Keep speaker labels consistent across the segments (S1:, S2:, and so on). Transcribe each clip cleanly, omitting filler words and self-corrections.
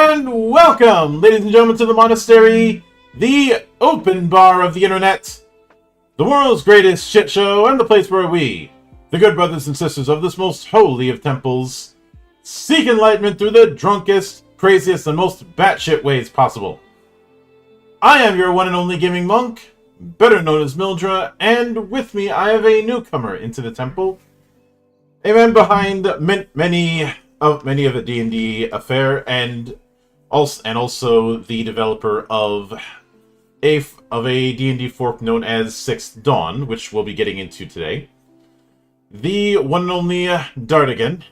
S1: And welcome, ladies and gentlemen, to the monastery, the open bar of the internet, the world's greatest shit show, and the place where we, the good brothers and sisters of this most holy of temples, seek enlightenment through the drunkest, craziest, and most batshit ways possible. I am your one and only gaming monk, better known as Mildra, and with me I have a newcomer into the temple, a man behind many of the D&D affair, and also the developer of a D&D fork known as Sixth Dawn, which we'll be getting into today. The one and only Dardigan.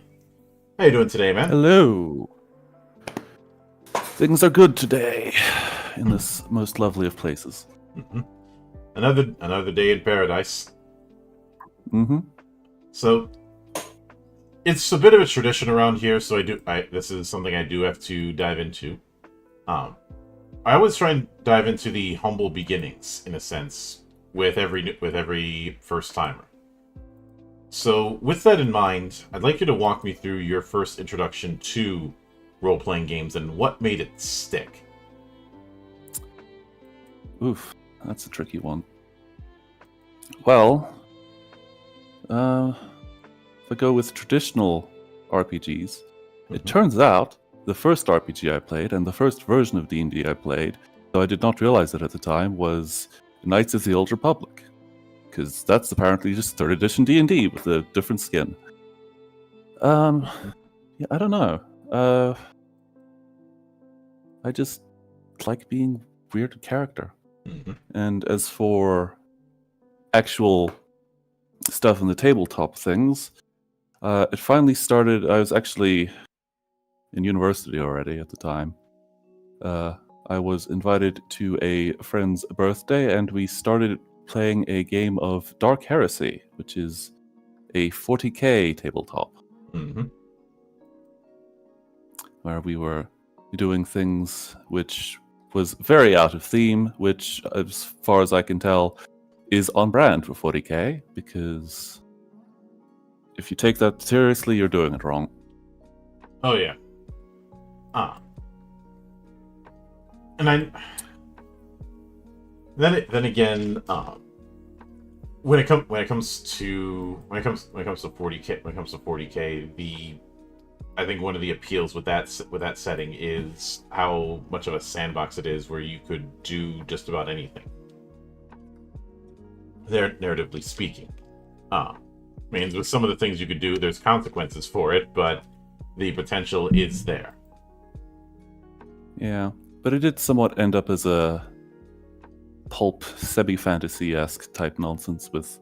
S1: How you doing today, man?
S2: Hello. Things are good today in this most lovely of places.
S1: Mm-hmm. Another day in paradise.
S2: Mm-hmm.
S1: So it's a bit of a tradition around here, so this is something I do have to dive into. I always try and dive into the humble beginnings, in a sense, with every first timer. So with that in mind, I'd like you to walk me through your first introduction to role-playing games and what made it stick.
S2: Oof, that's a tricky one. Well, if I go with traditional RPGs, it turns out the first RPG I played and the first version of D&D I played, though I did not realize it at the time, was Knights of the Old Republic, because that's apparently just 3rd edition D&D with a different skin. Yeah, I don't know. I just like being weird character.
S1: Mm-hmm.
S2: And as for actual stuff in the tabletop things, it finally started. I was actually in university already at the time. I was invited to a friend's birthday, and we started playing a game of Dark Heresy, which is a 40k tabletop,
S1: Mm-hmm.
S2: where we were doing things which was very out of theme, which, as far as I can tell, is on brand for 40k, because if you take that seriously, you're doing it wrong.
S1: Oh yeah. And then again, when it comes to 40k, I think one of the appeals with that setting is how much of a sandbox it is, where you could do just about anything. Narratively speaking, means with some of the things you could do, there's consequences for it, but the potential is there.
S2: Yeah, but it did somewhat end up as a pulp semi-fantasy-esque type nonsense with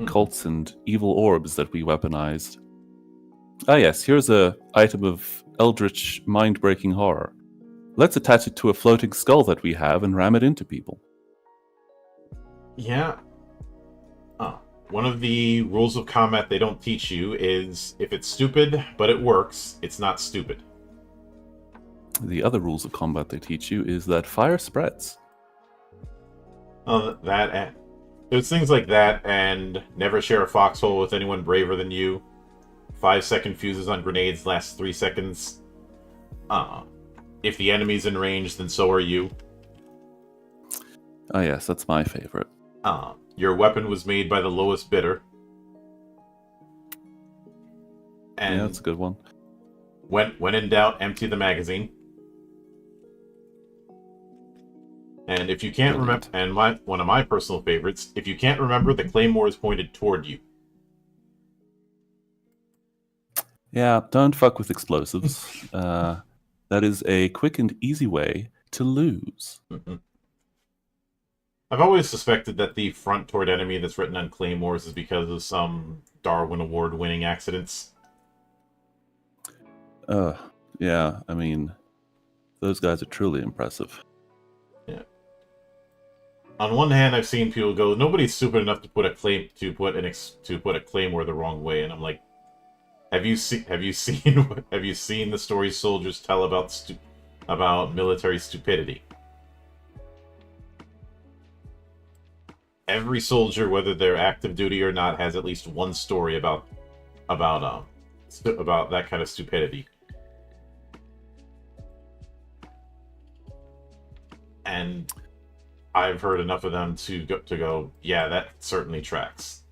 S2: cults and evil orbs that we weaponized. Ah yes, here's a item of eldritch mind-breaking horror. Let's attach it to a floating skull that we have and ram it into people.
S1: Yeah. One of the rules of combat they don't teach you is, if it's stupid but it works, it's not stupid.
S2: The other rules of combat they teach you is that fire spreads.
S1: There's things like that, and never share a foxhole with anyone braver than you. 5-second fuses on grenades last 3 seconds. If the enemy's in range, then so are you.
S2: Ah yes, that's my favorite.
S1: Your weapon was made by the lowest bidder. And
S2: yeah, that's a good one.
S1: When in doubt, empty the magazine. And if you can't remember, and one of my personal favorites, if you can't remember, the claymore is pointed toward you.
S2: Yeah, don't fuck with explosives. That is a quick and easy way to lose.
S1: Mm-hmm. I've always suspected that the front toward enemy that's written on claymores is because of some Darwin Award-winning accidents.
S2: Yeah, I mean, those guys are truly impressive.
S1: Yeah. On one hand, I've seen people go, "Nobody's stupid enough to put a claymore the wrong way," and I'm like, Have you seen the stories soldiers tell about military stupidity? Every soldier, whether they're active duty or not, has at least one story about that kind of stupidity. and I've heard enough of them to go. Yeah, that certainly tracks.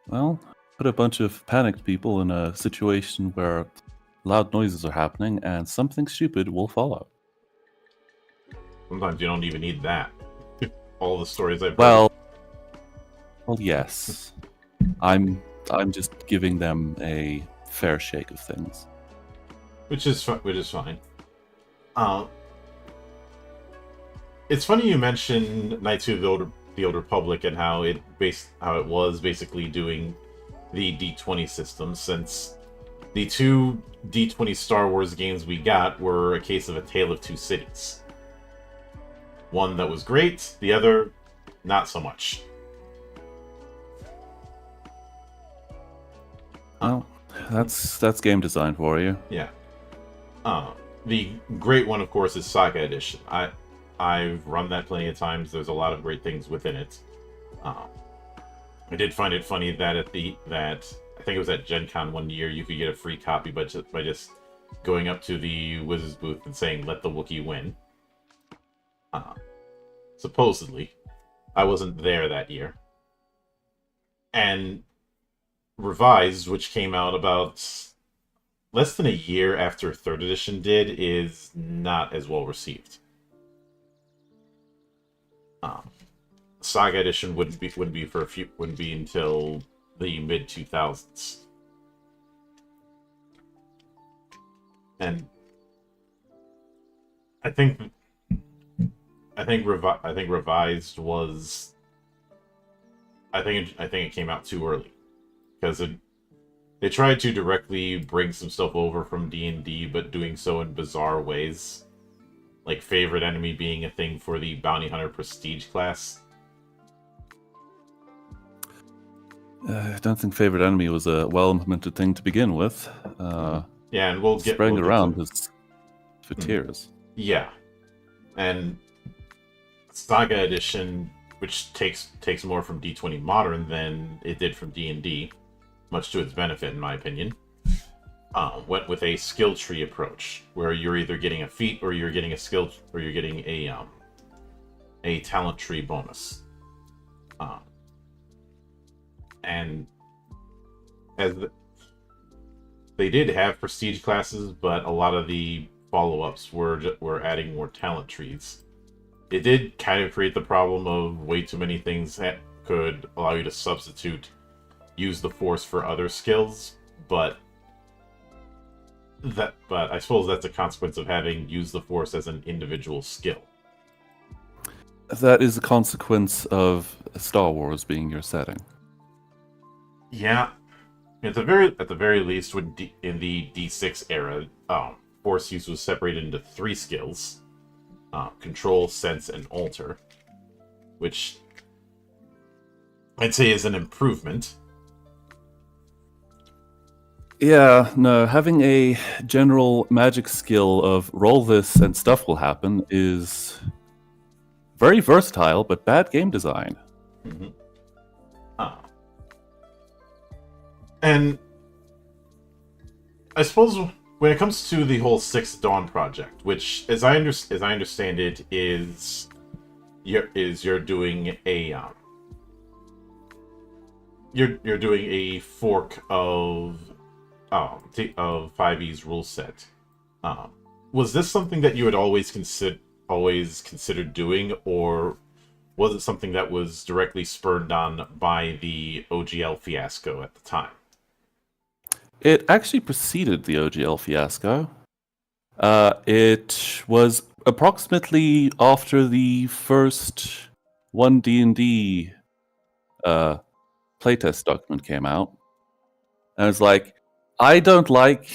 S2: Well, put a bunch of panicked people in a situation where loud noises are happening and something stupid will follow.
S1: Sometimes you don't even need that. All the stories I've heard.
S2: Well, yes. I'm just giving them a fair shake of things.
S1: Which is fine. It's funny you mention Knights of the Old Republic and how it was basically doing the D20 system, since the two D20 Star Wars games we got were a case of a tale of two cities. One that was great, the other not so much.
S2: Well, that's game design for you.
S1: Yeah. The great one, of course, is Saga Edition. I've run that plenty of times. There's a lot of great things within it. I did find it funny that I think it was at Gen Con one year, you could get a free copy by just going up to the Wizards booth and saying, "Let the Wookiee win." Supposedly. I wasn't there that year. And Revised, which came out about less than a year after 3rd edition did, is not as well received. Saga edition wouldn't be until the mid 2000s, and I think Revised was. I think it came out too early, because they tried to directly bring some stuff over from D&D, but doing so in bizarre ways, like favorite enemy being a thing for the Bounty Hunter Prestige class.
S2: I don't think favorite enemy was a well-implemented thing to begin with.
S1: Yeah, and we'll get
S2: spreading around is for tears.
S1: Yeah, and Saga Edition, which takes more from D20 Modern than it did from D&D, much to its benefit, in my opinion, went with a skill tree approach, where you're either getting a feat or you're getting a skill, or you're getting a talent tree bonus. And they did have prestige classes, but a lot of the follow-ups were adding more talent trees. It did kind of create the problem of way too many things that could allow you to use the Force for other skills, but I suppose that's a consequence of having used the Force as an individual skill.
S2: That is a consequence of Star Wars being your setting.
S1: Yeah, at the very least, in the D6 era, Force use was separated into 3 skills: Control, Sense, and Alter, which I'd say is an improvement.
S2: Yeah, no, having a general magic skill of roll this and stuff will happen is very versatile, but bad game design.
S1: Mm-hmm. And I suppose when it comes to the whole Sixth Dawn project, which, as I understand it, is you're doing a you're doing a fork of 5e's rule set. Was this something that you had always considered doing, or was it something that was directly spurred on by the OGL fiasco at the time?
S2: It actually preceded the OGL fiasco. It was approximately after the first 1D&D playtest document came out. And I was like, I don't like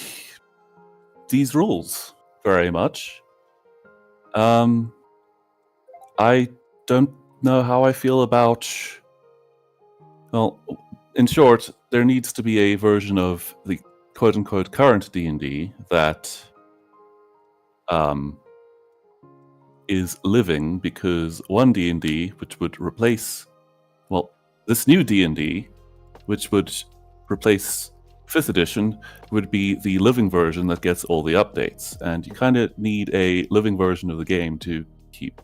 S2: these rules very much. I don't know how I feel about... Well, in short, there needs to be a version of the quote-unquote current D&D that is living, because one D&D, which would replace... Well, this new D&D, which would replace fifth edition would be the living version that gets all the updates, and you kind of need a living version of the game to keep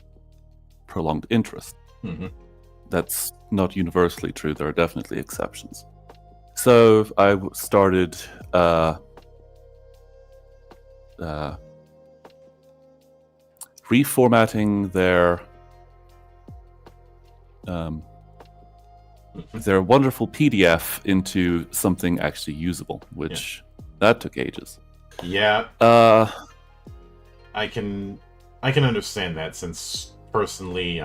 S2: prolonged interest.
S1: Mm-hmm.
S2: That's not universally true. There are definitely exceptions. So I started reformatting their wonderful PDF into something actually usable, which that took ages.
S1: Yeah. I can understand that, since personally,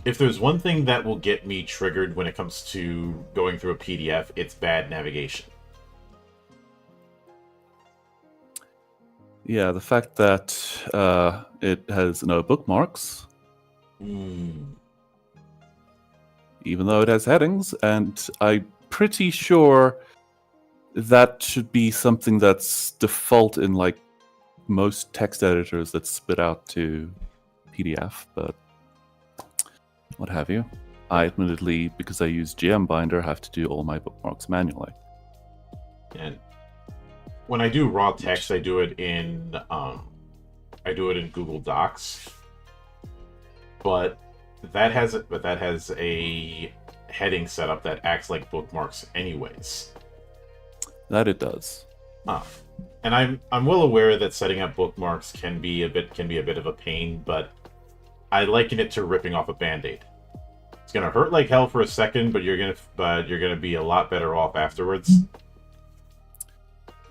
S1: if there's one thing that will get me triggered when it comes to going through a PDF, it's bad navigation.
S2: Yeah, the fact that it has no bookmarks, even though it has headings, and I'm pretty sure that should be something that's default in like most text editors that spit out to PDF, but what have you. I admittedly, because I use GM Binder, have to do all my bookmarks manually.
S1: And when I do raw text, I do it in Google Docs. But that has a heading setup that acts like bookmarks anyways.
S2: That it does.
S1: And I'm well aware that setting up bookmarks can be a bit of a pain, but I liken it to ripping off a Band-Aid. It's gonna hurt like hell for a second, but you're gonna be a lot better off afterwards.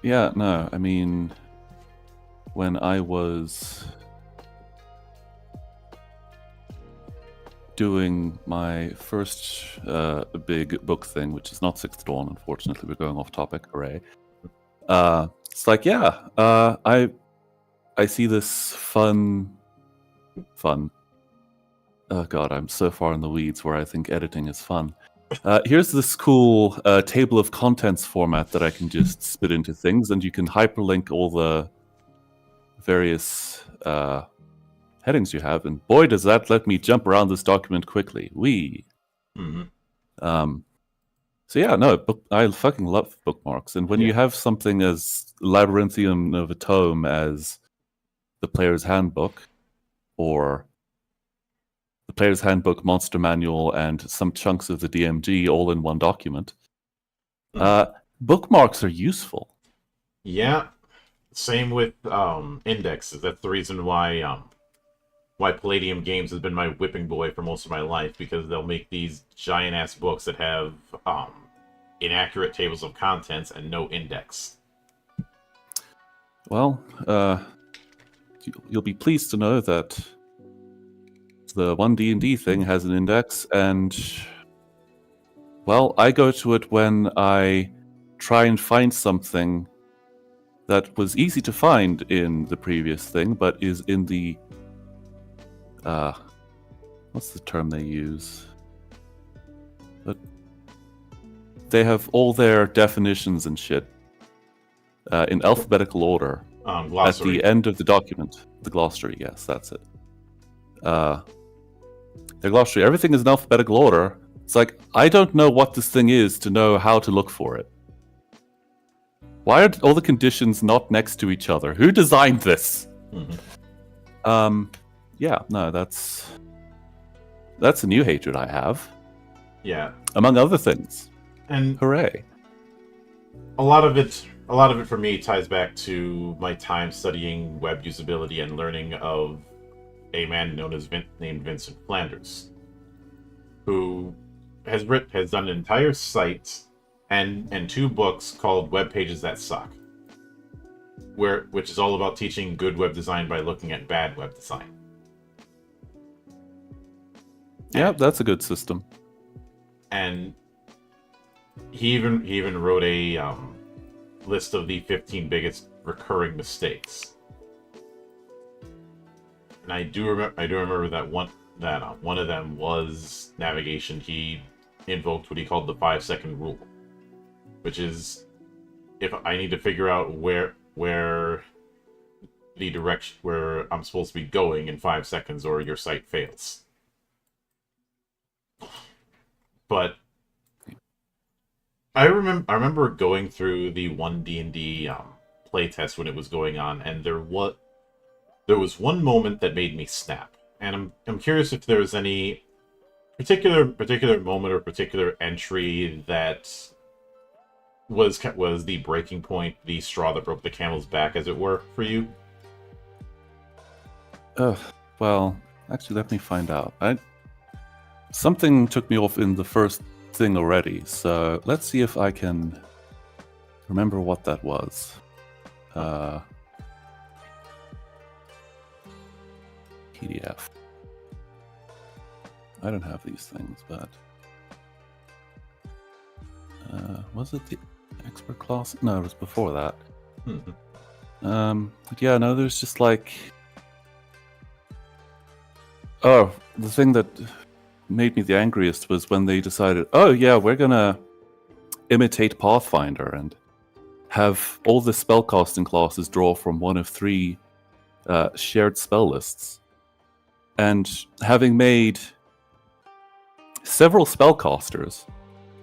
S2: Yeah, no, I mean, when I was doing my first big book thing, which is not Sixth Dawn, unfortunately, we're going off topic, hooray. It's like, I see this fun. Oh god, I'm so far in the weeds where I think editing is fun. Here's this cool table of contents format that I can just spit into things, and you can hyperlink all the various headings you have, and boy, does that let me jump around this document quickly. So yeah, no, I fucking love bookmarks, and when you have something as labyrinthian of a tome as the Player's Handbook, or the Player's Handbook, Monster Manual, and some chunks of the DMG all in one document, bookmarks are useful.
S1: Yeah, same with indexes. That's the reason why Palladium Games has been my whipping boy for most of my life, because they'll make these giant ass books that have inaccurate tables of contents and no index.
S2: Well, you'll be pleased to know that the one D&D thing has an index, and well, I go to it when I try and find something that was easy to find in the previous thing, but is in the what's the term they use? But they have all their definitions and shit in alphabetical order at the end of the document. The glossary, yes, that's it. The glossary, everything is in alphabetical order. It's like, I don't know what this thing is to know how to look for it. Why are all the conditions not next to each other? Who designed this? Yeah, no, that's a new hatred I have.
S1: Yeah.
S2: Among other things.
S1: And
S2: hooray.
S1: A lot of it for me ties back to my time studying web usability and learning of a man known as named Vincent Flanders, who has done an entire site and 2 books called Web Pages That Suck, which is all about teaching good web design by looking at bad web design.
S2: Yeah, that's a good system.
S1: And he even wrote a list of the 15 biggest recurring mistakes. And I do remember that one of them was navigation. He invoked what he called the 5-second rule, which is, if I need to figure out where the direction where I'm supposed to be going in 5 seconds, or your site fails. But I remember going through the one D&D playtest when it was going on, and there was one moment that made me snap, and I'm curious if there was any particular moment or particular entry that was the breaking point, the straw that broke the camel's back, as it were, for you.
S2: Well, actually, let me find out. Something took me off in the first thing already, so let's see if I can remember what that was. PDF. I don't have these things, but was it the expert class? No, it was before that. But yeah, no, there's just like, oh, the thing that made me the angriest was when they decided, oh yeah, we're gonna imitate Pathfinder and have all the spellcasting classes draw from one of 3 shared spell lists. And having made several spellcasters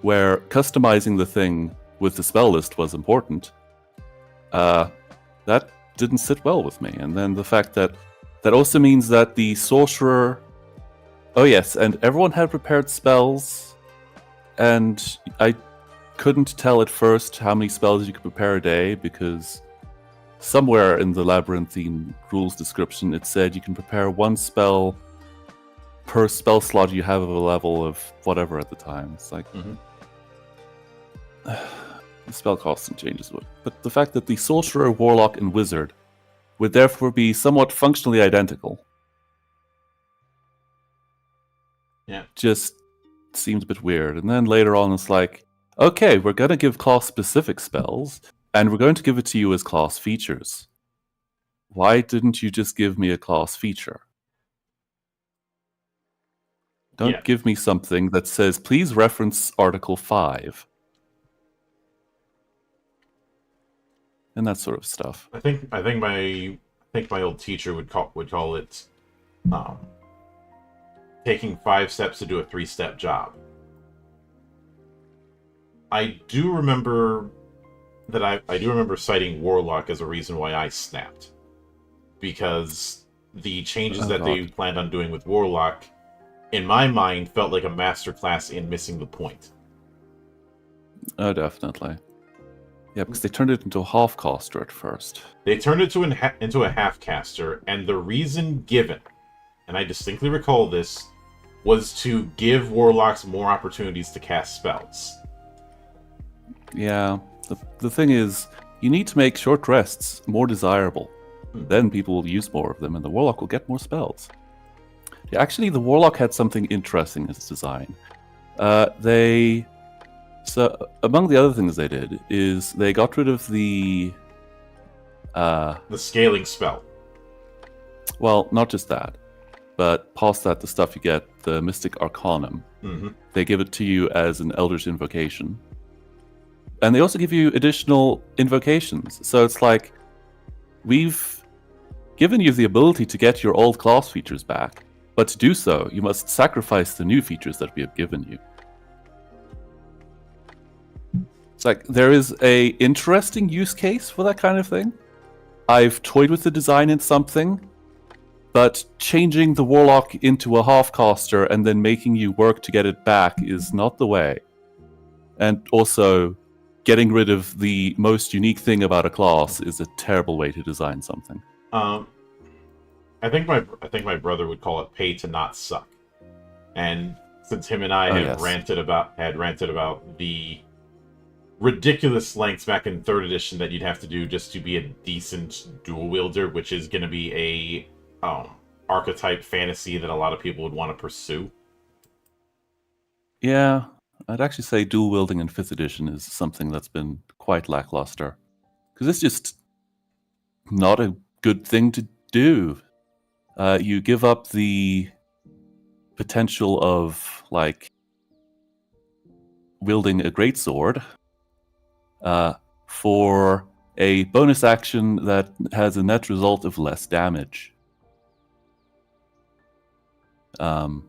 S2: where customizing the thing with the spell list was important, that didn't sit well with me. And then the fact that also means that the sorcerer, oh yes, and everyone had prepared spells, and I couldn't tell at first how many spells you could prepare a day, because somewhere in the labyrinthine rules description it said you can prepare 1 spell per spell slot you have of a level of whatever at the time. It's like, the spell costing changes. But the fact that the sorcerer, warlock, and wizard would therefore be somewhat functionally identical, just seemed a bit weird. And then later on it's like, okay, we're going to give class-specific spells, and we're going to give it to you as class features. Why didn't you just give me a class feature? Don't give me something that says, please reference Article 5. And that sort of stuff.
S1: I think my old teacher would call it taking 5 steps to do a 3-step job. I do remember citing Warlock as a reason why I snapped, because the changes they planned on doing with Warlock, in my mind, felt like a masterclass in missing the point.
S2: Oh, definitely. Yeah, because they turned it into a half-caster at first.
S1: They turned it into a half-caster, and the reason given, and I distinctly recall this, was to give Warlocks more opportunities to cast spells.
S2: Yeah, the thing is, you need to make short rests more desirable. Then people will use more of them, and the Warlock will get more spells. Yeah, actually, the Warlock had something interesting in its design. So, among the other things they did is they got rid of the
S1: scaling spell.
S2: Well, not just that, but past that, the stuff you get, the Mystic Arcanum, they give it to you as an Eldritch Invocation. And they also give you additional invocations. So it's like, we've given you the ability to get your old class features back, but to do so, you must sacrifice the new features that we have given you. It's like, there is a interesting use case for that kind of thing. I've toyed with the design in something, but changing the Warlock into a half-caster and then making you work to get it back is not the way. And also, getting rid of the most unique thing about a class is a terrible way to design something.
S1: I think my brother would call it pay to not suck. And since him and I had ranted about the ridiculous lengths back in 3rd edition that you'd have to do just to be a decent dual wielder, which is going to be a archetype fantasy that a lot of people would want to pursue.
S2: Yeah, I'd actually say dual wielding in 5th edition is something that's been quite lackluster, because it's just not a good thing to do. You give up the potential of, like, wielding a greatsword for a bonus action that has a net result of less damage. And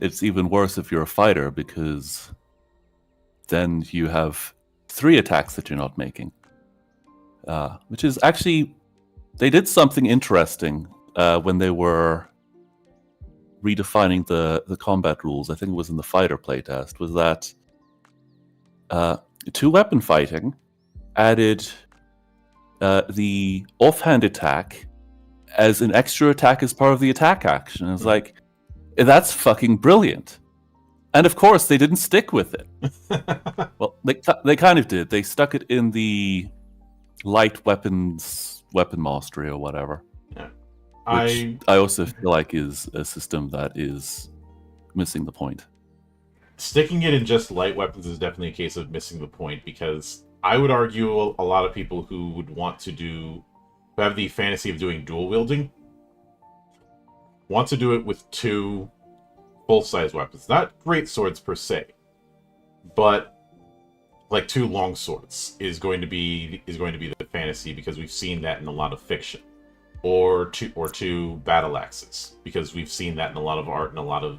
S2: it's even worse if you're a fighter, because then you have 3 attacks that you're not making. Which is actually, they did something interesting when they were redefining the combat rules. I think it was in the fighter playtest, was that 2 weapon fighting added the offhand attack as an extra attack as part of the attack action. It's like, that's fucking brilliant. And of course, they didn't stick with it. Well, they kind of did. They stuck it in the light weapons, weapon mastery or whatever.
S1: Yeah.
S2: Which I also feel like is a system that is missing the point.
S1: Sticking it in just light weapons is definitely a case of missing the point, because I would argue a lot of people who would want to who have the fantasy of doing dual wielding, want to do it with 2 full-size weapons. Not great swords per se, but like 2 long swords is going to be the fantasy, because we've seen that in a lot of fiction. Or two battle axes, because we've seen that in a lot of art and a lot of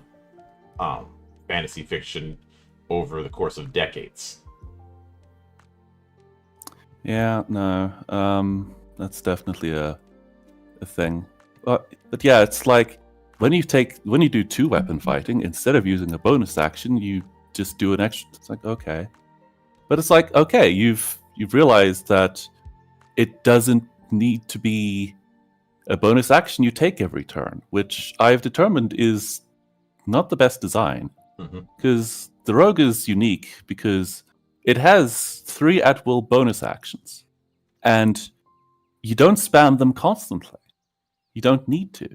S1: fantasy fiction over the course of decades.
S2: Yeah, no, that's definitely a thing. But yeah, it's like when you do 2 weapon fighting, instead of using a bonus action, you just do an extra. It's like, okay, but it's like, okay, you've realized that it doesn't need to be a bonus action you take every turn, which I've determined is not the best design. Because the rogue is unique because it has 3 at-will bonus actions, and you don't spam them constantly. You don't need to.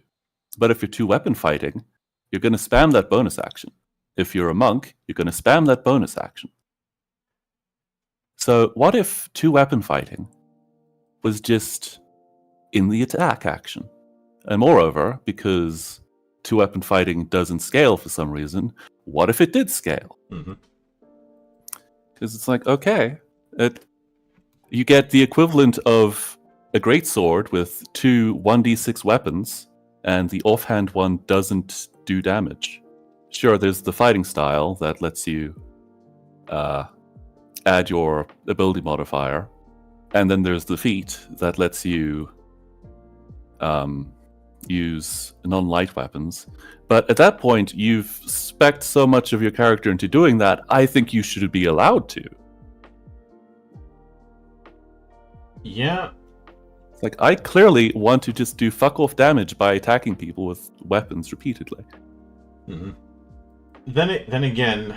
S2: But if you're 2 weapon fighting, you're going to spam that bonus action. If you're a monk, you're going to spam that bonus action. So what if 2 weapon fighting was just in the attack action? And moreover, because 2 weapon fighting doesn't scale for some reason, what if it did scale? Because it's like, okay, you get the equivalent of a greatsword with 2 1d6 weapons, and the offhand one doesn't do damage. Sure, there's the fighting style that lets you add your ability modifier, and then there's the feat that lets you use non-light weapons. But at that point, you've spec'd so much of your character into doing that, I think you should be allowed to.
S1: Yeah.
S2: It's like, I clearly want to just do fuck-off damage by attacking people with weapons repeatedly.
S1: Then again,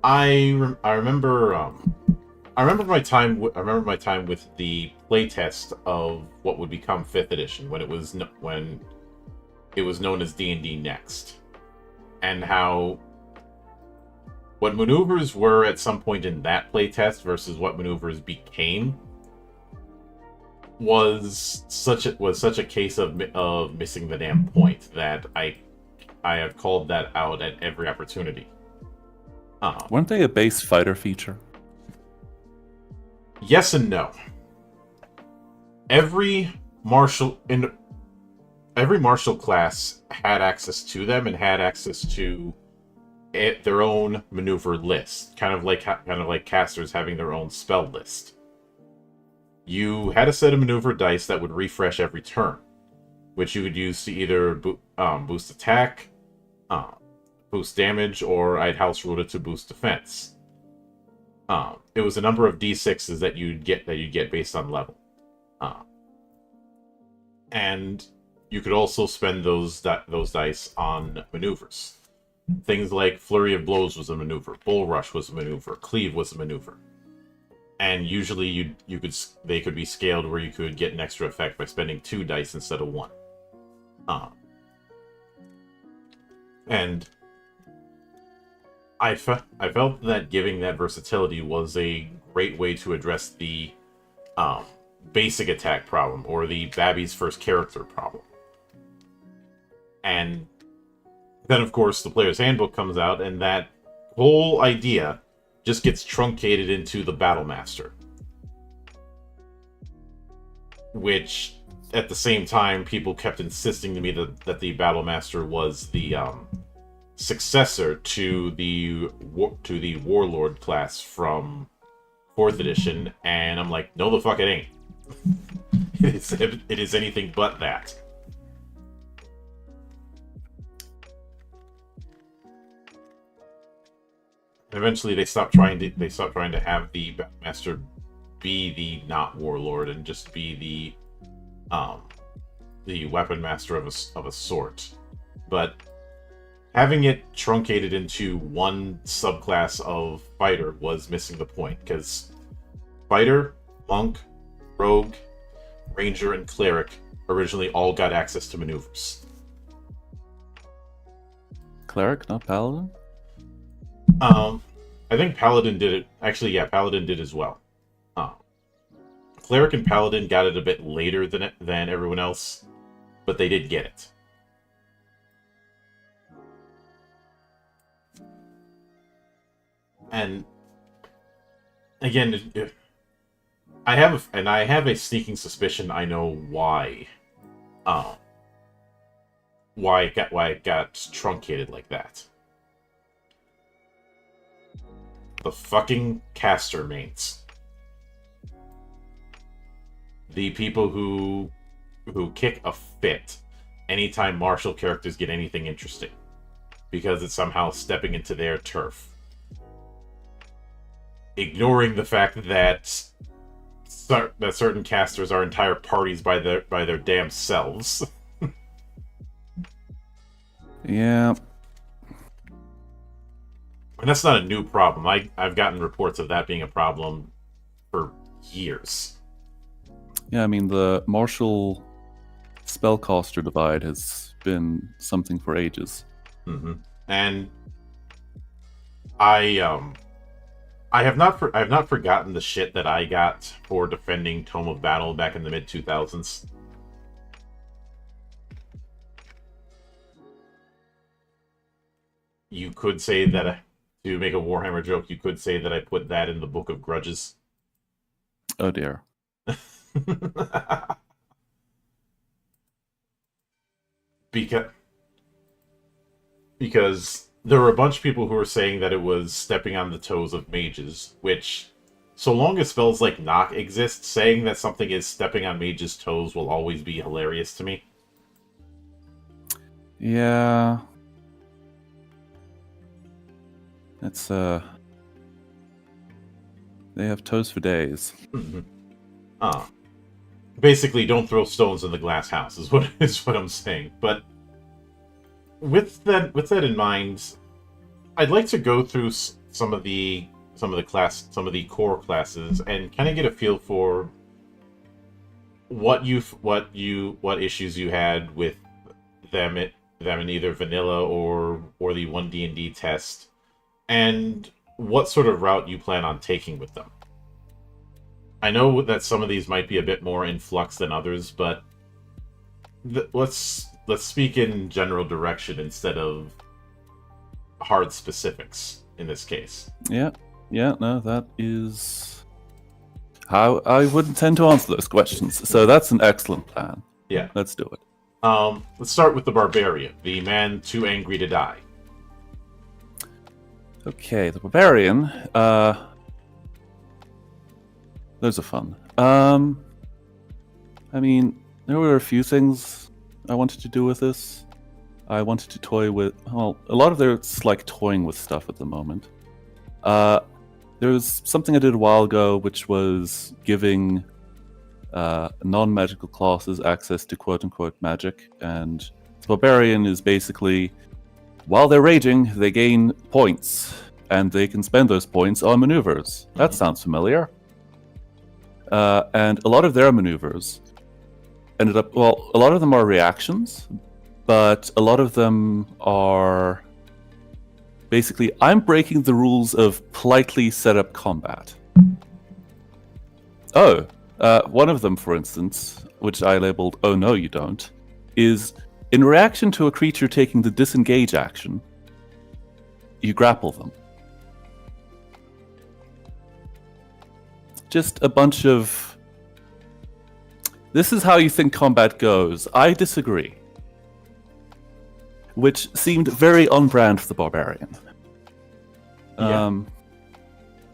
S1: I remember my time with the playtest of what would become 5th edition, when it was known as D&D Next, and how what maneuvers were at some point in that playtest versus what maneuvers became was such a case of missing the damn point that I have called that out at every opportunity.
S2: Weren't they a base fighter feature?
S1: Yes and no. Every martial class had access to them and had access to their own maneuver list, kind of like casters having their own spell list. You had a set of maneuver dice that would refresh every turn, which you could use to either boost attack, boost damage, or I'd house ruled it to boost defense. It was a number of d6s that you'd get based on level, and you could also spend those dice on maneuvers. Things like Flurry of Blows was a maneuver, Bull Rush was a maneuver, Cleave was a maneuver, and usually they could be scaled where you could get an extra effect by spending 2 dice instead of 1. And I felt that giving that versatility was a great way to address the basic attack problem, or the Babby's first character problem. And then, of course, the Player's Handbook comes out, and that whole idea just gets truncated into the Battlemaster. Which, at the same time, people kept insisting to me that the Battlemaster was the successor to the Warlord class from 4th edition, and I'm like, no, the fuck it ain't. It is anything but that. Eventually, they stopped trying to have the Master be the not Warlord and just be the Weapon Master of a sort. But having it truncated into one subclass of fighter was missing the point, because fighter, monk, rogue, ranger, and cleric originally all got access to maneuvers.
S2: Cleric, not paladin?
S1: I think paladin did it. Actually, yeah, paladin did as well. Cleric and paladin got it a bit later than everyone else, but they did get it. And again, I have a sneaking suspicion I know why. Why it got truncated like that. The fucking caster mains. The people who kick a fit anytime martial characters get anything interesting, because it's somehow stepping into their turf. Ignoring the fact that certain casters are entire parties by their damn selves.
S2: Yeah.
S1: And that's not a new problem. I've gotten reports of that being a problem for years.
S2: Yeah, I mean, the martial spellcaster divide has been something for ages.
S1: Mm-hmm. And I have not forgotten the shit that I got for defending Tome of Battle back in the mid-2000s. You could say that, to make a Warhammer joke, you could say that I put that in the Book of Grudges.
S2: Oh dear.
S1: Because there were a bunch of people who were saying that it was stepping on the toes of mages, which, so long as spells like Knock exist, saying that something is stepping on mages' toes will always be hilarious to me.
S2: Yeah. It's, they have toes for days.
S1: Mm-hmm. Basically, don't throw stones in the glass house is what I'm saying. But with that in mind, I'd like to go through some of the core classes and kind of get a feel for what issues you had with them in either vanilla or the 1D&D test, and what sort of route you plan on taking with them. I know that some of these might be a bit more in flux than others, but let's speak in general direction instead of hard specifics in this case.
S2: Yeah, no, that is how I would intend to answer those questions. So that's an excellent plan.
S1: Yeah.
S2: Let's do it.
S1: Let's start with the Barbarian, the man too angry to die.
S2: Okay, the Barbarian, those are fun. I mean, there were a few things I wanted to do with this. I wanted to toy with, well, a lot of it's like toying with stuff at the moment. There was something I did a while ago, which was giving non-magical classes access to quote-unquote magic, and the Barbarian is basically, while they're raging, they gain points, and they can spend those points on maneuvers. That sounds familiar. And a lot of their maneuvers ended up, well, a lot of them are reactions, but a lot of them are basically, I'm breaking the rules of politely set up combat. One of them, for instance, which I labeled, oh no you don't, is in reaction to a creature taking the disengage action, you grapple them. Just a bunch of, this is how you think combat goes. I disagree. which seemed very on brand for the barbarian.
S1: Yeah.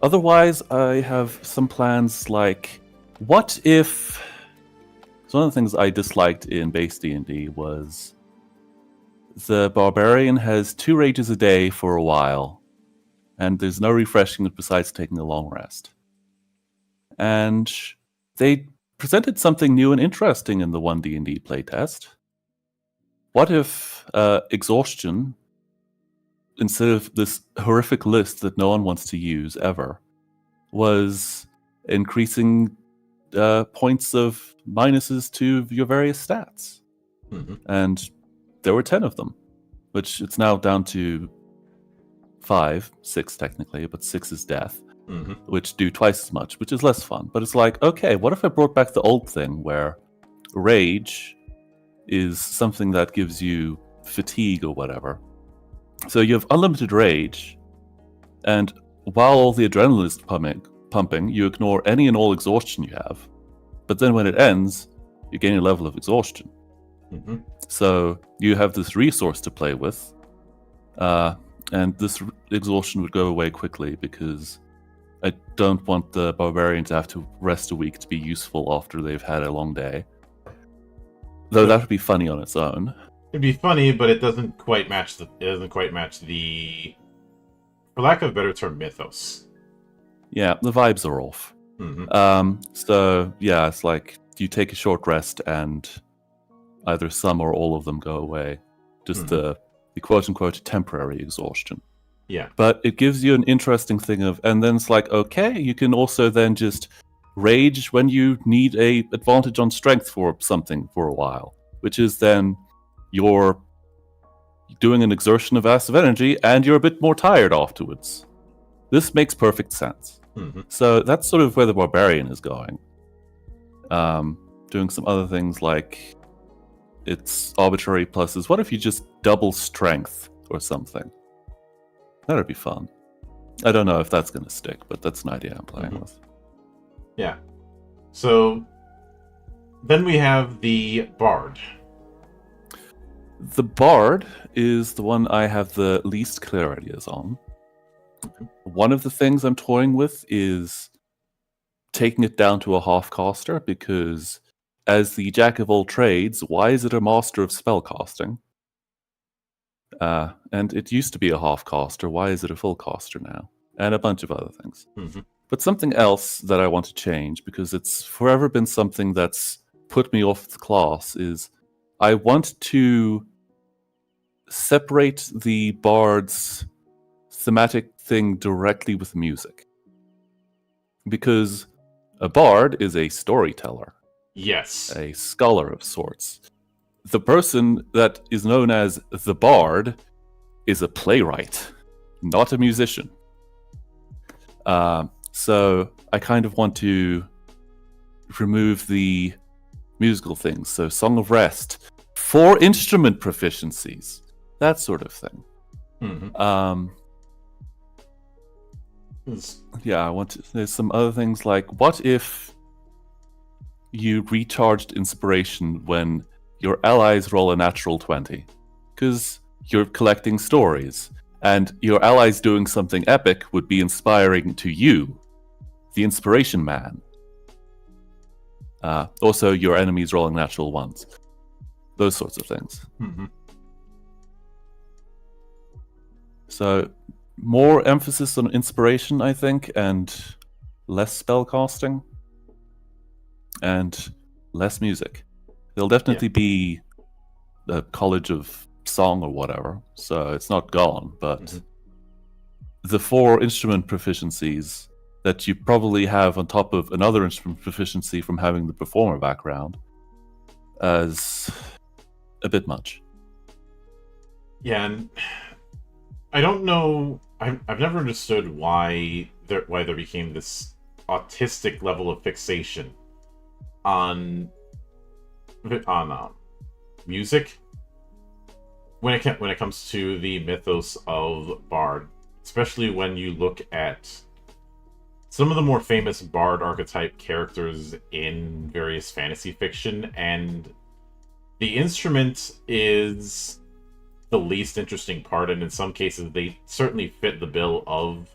S2: Otherwise, I have some plans like, what if... So one of the things I disliked in base D&D was the barbarian has 2 rages a day for a while, and there's no refreshing it besides taking a long rest. And they presented something new and interesting in the 1D&D playtest. What if exhaustion, instead of this horrific list that no one wants to use ever, was increasing points of minuses to your various stats?
S1: Mm-hmm.
S2: And there were 10 of them, which it's now down to 6 technically, but 6 is death,
S1: Mm-hmm.
S2: which do twice as much, which is less fun. But it's like, okay, what if I brought back the old thing where rage is something that gives you fatigue or whatever. So you have unlimited rage, and while all the adrenaline is pumping, you ignore any and all exhaustion you have. But then when it ends, you gain a level of exhaustion.
S1: Mm-hmm.
S2: So you have this resource to play with, and this exhaustion would go away quickly because I don't want the barbarian to have to rest a week to be useful after they've had a long day. Though that would be funny on its own.
S1: It'd be funny, but it doesn't quite match the, for lack of a better term, mythos.
S2: Yeah, the vibes are off.
S1: Mm-hmm.
S2: So yeah, it's like you take a short rest and either some or all of them go away. Just the quote-unquote temporary exhaustion.
S1: Yeah.
S2: But it gives you an interesting thing of, and then it's like, okay, you can also then just rage when you need a advantage on strength for something for a while, which is then you're doing an exertion of massive energy and you're a bit more tired afterwards. This makes perfect sense.
S1: Mm-hmm.
S2: So that's sort of where the barbarian is going. Doing some other things like it's arbitrary pluses. What if you just double strength or something? That'd be fun. I don't know if that's going to stick, but that's an idea I'm playing with.
S1: Yeah. So then we have the Bard.
S2: The Bard is the one I have the least clear ideas on. One of the things I'm toying with is taking it down to a half-caster, because as the jack of all trades, why is it a master of spellcasting? And it used to be a half-caster, why is it a full-caster now? And a bunch of other things.
S1: Mm-hmm.
S2: But something else that I want to change, because it's forever been something that's put me off the class, is I want to separate the Bard's thematic thing directly with music. Because a Bard is a storyteller.
S1: Yes.
S2: A scholar of sorts. The person that is known as the Bard is a playwright, not a musician. So I kind of want to remove the musical things. So Song of Rest, 4 instrument proficiencies, that sort of thing.
S1: Mm-hmm.
S2: Yeah, there's some other things like, what if you recharged inspiration when your allies roll a natural 20? Because you're collecting stories, and your allies doing something epic would be inspiring to you, the inspiration man. Also, your enemies rolling natural ones. Those sorts of things.
S1: Mm-hmm.
S2: So, more emphasis on inspiration, I think, and less spellcasting, and less music. There'll definitely be a college of song or whatever, so it's not gone, but the 4 instrument proficiencies that you probably have on top of another instrument proficiency from having the performer background is a bit much.
S1: Yeah, and I don't know. I've never understood why there became this autistic level of fixation on music when it comes to the mythos of Bard, especially when you look at some of the more famous Bard archetype characters in various fantasy fiction, and the instrument is the least interesting part, and in some cases they certainly fit the bill of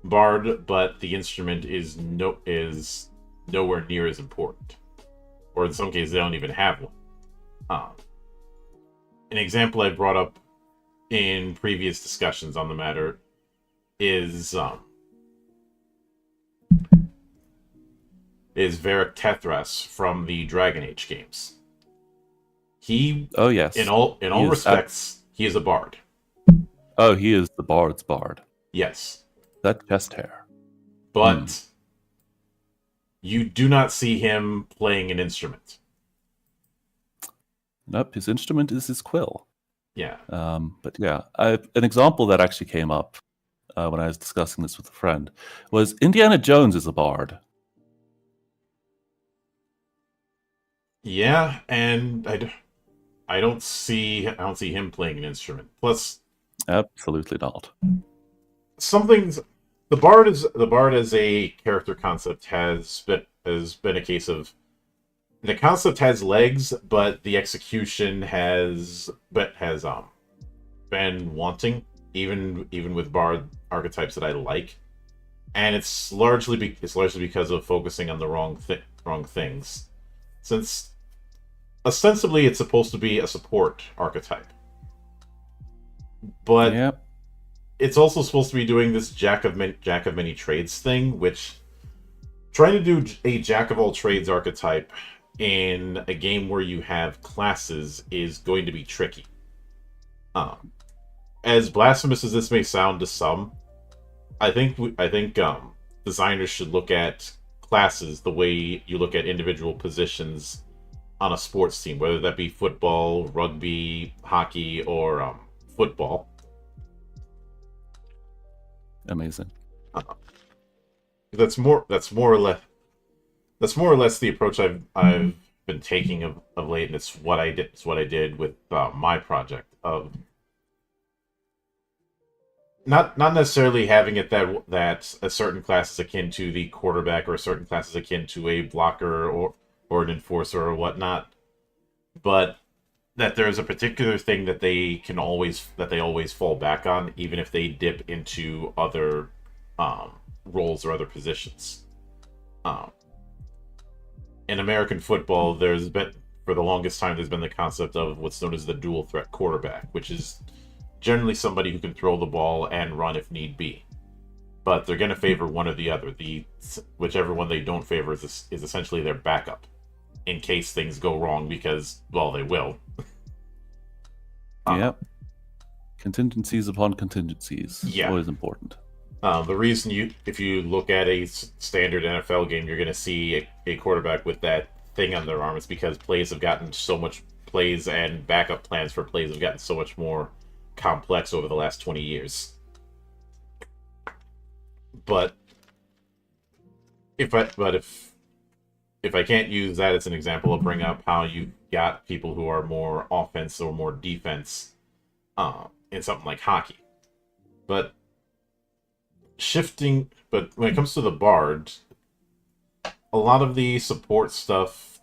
S1: bard, but the instrument is nowhere near as important, or in some cases they don't even have one. An example I brought up in previous discussions on the matter is Varric Tethras from the Dragon Age games. He,
S2: Oh yes.
S1: in all respects, he is a bard.
S2: Oh, he is the bard's bard.
S1: Yes,
S2: That chest hair.
S1: but you do not see him playing an instrument.
S2: Nope, his instrument is his quill.
S1: Yeah.
S2: But yeah, an example that actually came up when I was discussing this with a friend was Indiana Jones is a bard.
S1: Yeah, and I don't see him playing an instrument. Plus,
S2: Absolutely not.
S1: the bard as a character concept has been a case of the concept has legs, but the execution has been wanting, even with bard archetypes that I like, and it's largely because of focusing on the wrong things, since ostensibly it's supposed to be a support archetype, but
S2: Yep.
S1: it's also supposed to be doing this jack of many trades thing, which trying to do a jack of all trades archetype in a game where you have classes is going to be tricky. As blasphemous as this may sound to some, I think designers should look at classes the way you look at individual positions on a sports team, whether that be football, rugby, hockey, or football.
S2: Amazing.
S1: That's more or less the approach I've been taking of late, and it's what I did with my project of not necessarily having it that a certain class is akin to the quarterback, or a certain class is akin to a blocker or an enforcer or whatnot, but that there's a particular thing that they always fall back on, even if they dip into other roles or other positions. In American football, there's been, for the longest time, there's been the concept of what's known as the dual threat quarterback, which is generally somebody who can throw the ball and run if need be. But they're going to favor one or the other. Whichever one they don't favor is essentially their backup, in case things go wrong, because, well, they will.
S2: Yep. Contingencies upon contingencies.
S1: Yeah.
S2: Always important.
S1: The reason if you look at a standard NFL game, you're going to see a quarterback with that thing on their arm, is because plays and backup plans for plays have gotten so much more complex over the last 20 years. But if I can't use that as an example, I'll bring up how you got people who are more offense or more defense in something like hockey. But when it comes to the bard, a lot of the support stuff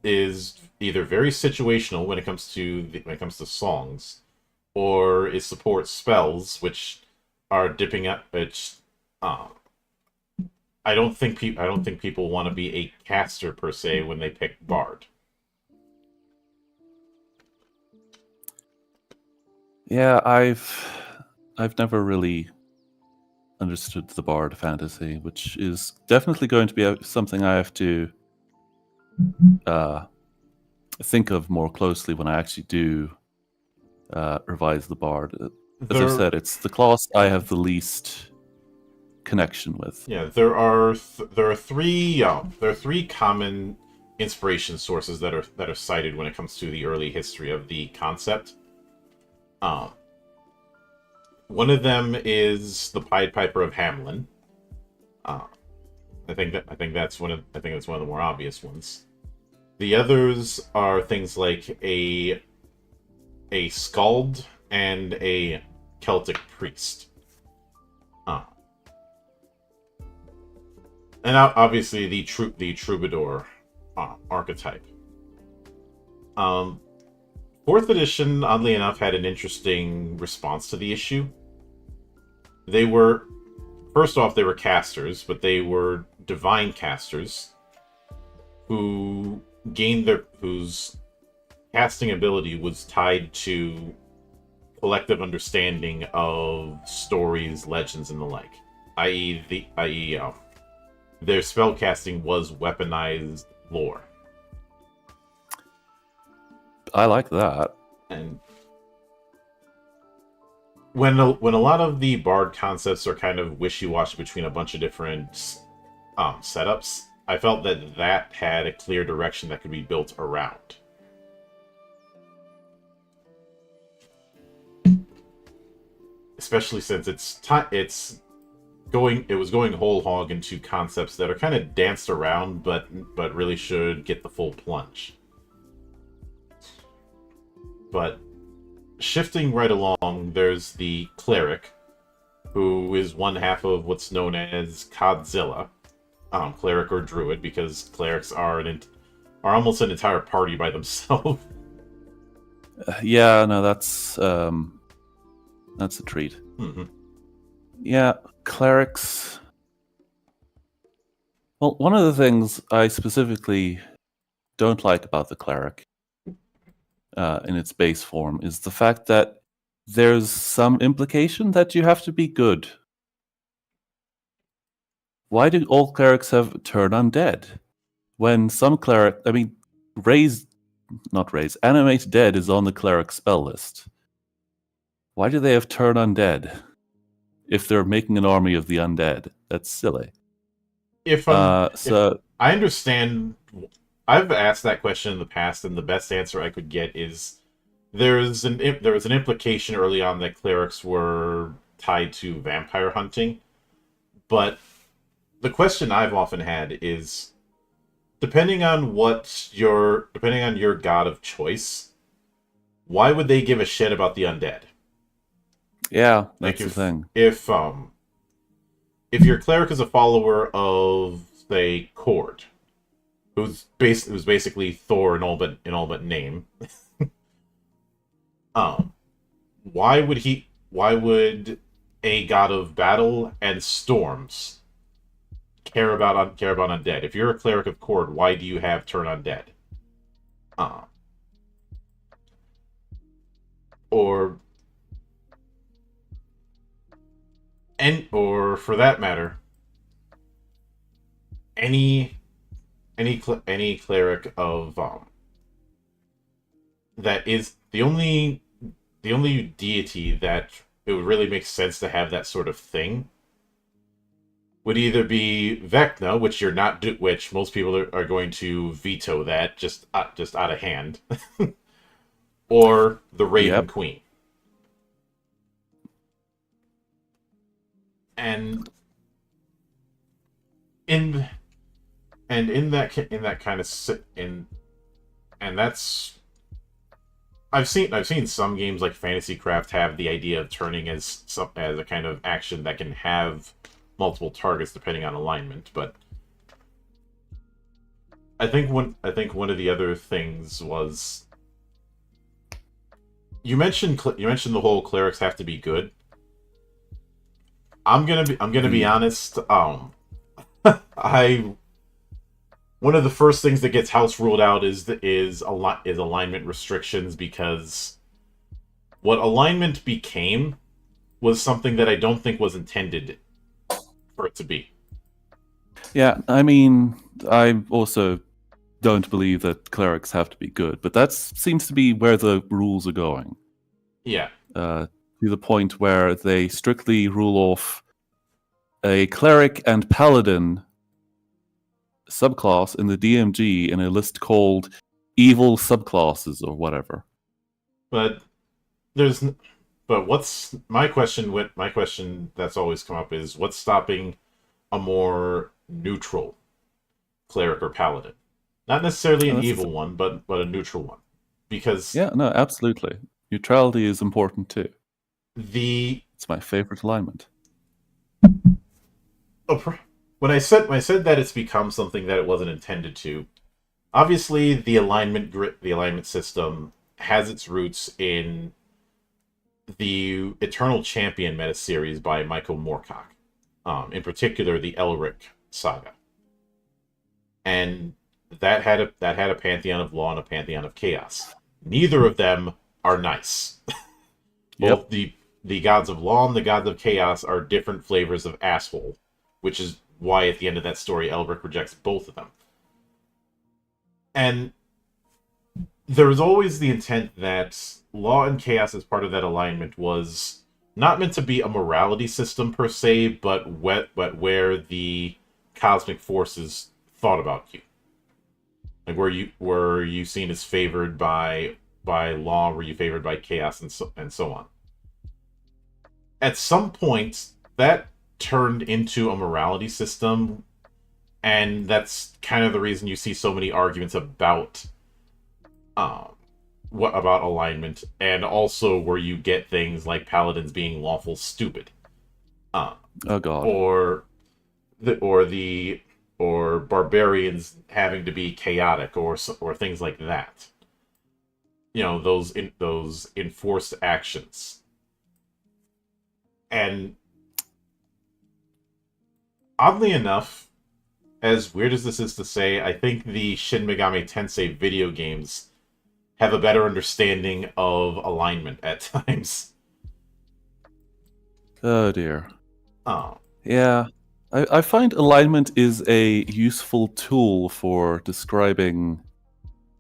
S1: is either very situational when it comes to songs, or is support spells, which are dipping up. Which I don't think people want to be a caster per se when they pick bard.
S2: Yeah, I've never really understood the bard fantasy, which is definitely going to be something I have to think of more closely when I actually do revise the bard. As I said, it's the class I have the least connection with.
S1: Yeah, there are three common inspiration sources that are cited when it comes to the early history of the concept. One of them is the Pied Piper of Hamelin. I think that's one of the more obvious ones. The others are things like a skald and a Celtic priest. And obviously the troubadour archetype. Fourth edition, oddly enough, had an interesting response to the issue. They were, first off, they were casters, but they were divine casters who whose casting ability was tied to collective understanding of stories, legends, and the like. I.e., their spellcasting was weaponized lore.
S2: I like that.
S1: And when a lot of the bard concepts are kind of wishy-washy between a bunch of different setups, I felt that had a clear direction that could be built around. Especially since it was going whole hog into concepts that are kind of danced around, but really should get the full plunge. But shifting right along, there's the cleric, who is one half of what's known as Codzilla, cleric or druid, because clerics are almost an entire party by themselves.
S2: Yeah, no, that's a treat.
S1: Mm-hmm.
S2: Yeah, clerics. Well, one of the things I specifically don't like about the cleric, in its base form, is the fact that there's some implication that you have to be good. Why do all clerics have turn undead? When some cleric, animate dead is on the cleric spell list. Why do they have turn undead if they're making an army of the undead? That's silly.
S1: If I understand, I've asked that question in the past, and the best answer I could get is there was an implication early on that clerics were tied to vampire hunting, but the question I've often had is, depending on your god of choice, why would they give a shit about the undead?
S2: Yeah, that's the thing.
S1: If your cleric is a follower of, say, Cord, who's basically Thor in all but name, why would a god of battle and storms care about undead? If you're a cleric of Cord, why do you have turn undead? Or for that matter, any cleric of that is the only deity that it would really make sense to have that sort of thing would either be Vecna, which most people are going to veto that just out of hand, or the Raven Queen. And that's I've seen some games like Fantasy Craft have the idea of turning as a kind of action that can have multiple targets depending on alignment, but I think one of the other things was you mentioned the whole clerics have to be good. I'm gonna be honest. One of the first things that gets house ruled out is alignment restrictions, because what alignment became was something that I don't think was intended for it to be.
S2: Yeah, I mean, I also don't believe that clerics have to be good, but that seems to be where the rules are going.
S1: Yeah.
S2: To the point where they strictly rule off a cleric and paladin subclass in the DMG in a list called evil subclasses or whatever.
S1: But what's my question that's always come up is, what's stopping a more neutral cleric or paladin? Not necessarily an evil one, but a neutral one. Because
S2: yeah, no, absolutely. Neutrality is important too.
S1: It's
S2: my favorite alignment.
S1: When I said that it's become something that it wasn't intended to, obviously the alignment system has its roots in the Eternal Champion meta series by Michael Moorcock. In particular, the Elric saga, and that had a pantheon of law and a pantheon of chaos. Neither of them are nice. Both the gods of law and the gods of chaos are different flavors of asshole, which is why at the end of that story, Elric rejects both of them. And there was always the intent that law and chaos as part of that alignment was not meant to be a morality system per se, but where the cosmic forces thought about you. Like were you seen as favored by law, were you favored by chaos, and so on. At some point, that turned into a morality system, and that's kind of the reason you see so many arguments about about alignment, and also where you get things like paladins being lawful stupid,
S2: oh god,
S1: or barbarians having to be chaotic, or things like that. You know, those enforced actions. And oddly enough, as weird as this is to say, I think the Shin Megami Tensei video games have a better understanding of alignment at times.
S2: oh dear.
S1: Oh.
S2: Yeah, I find alignment is a useful tool for describing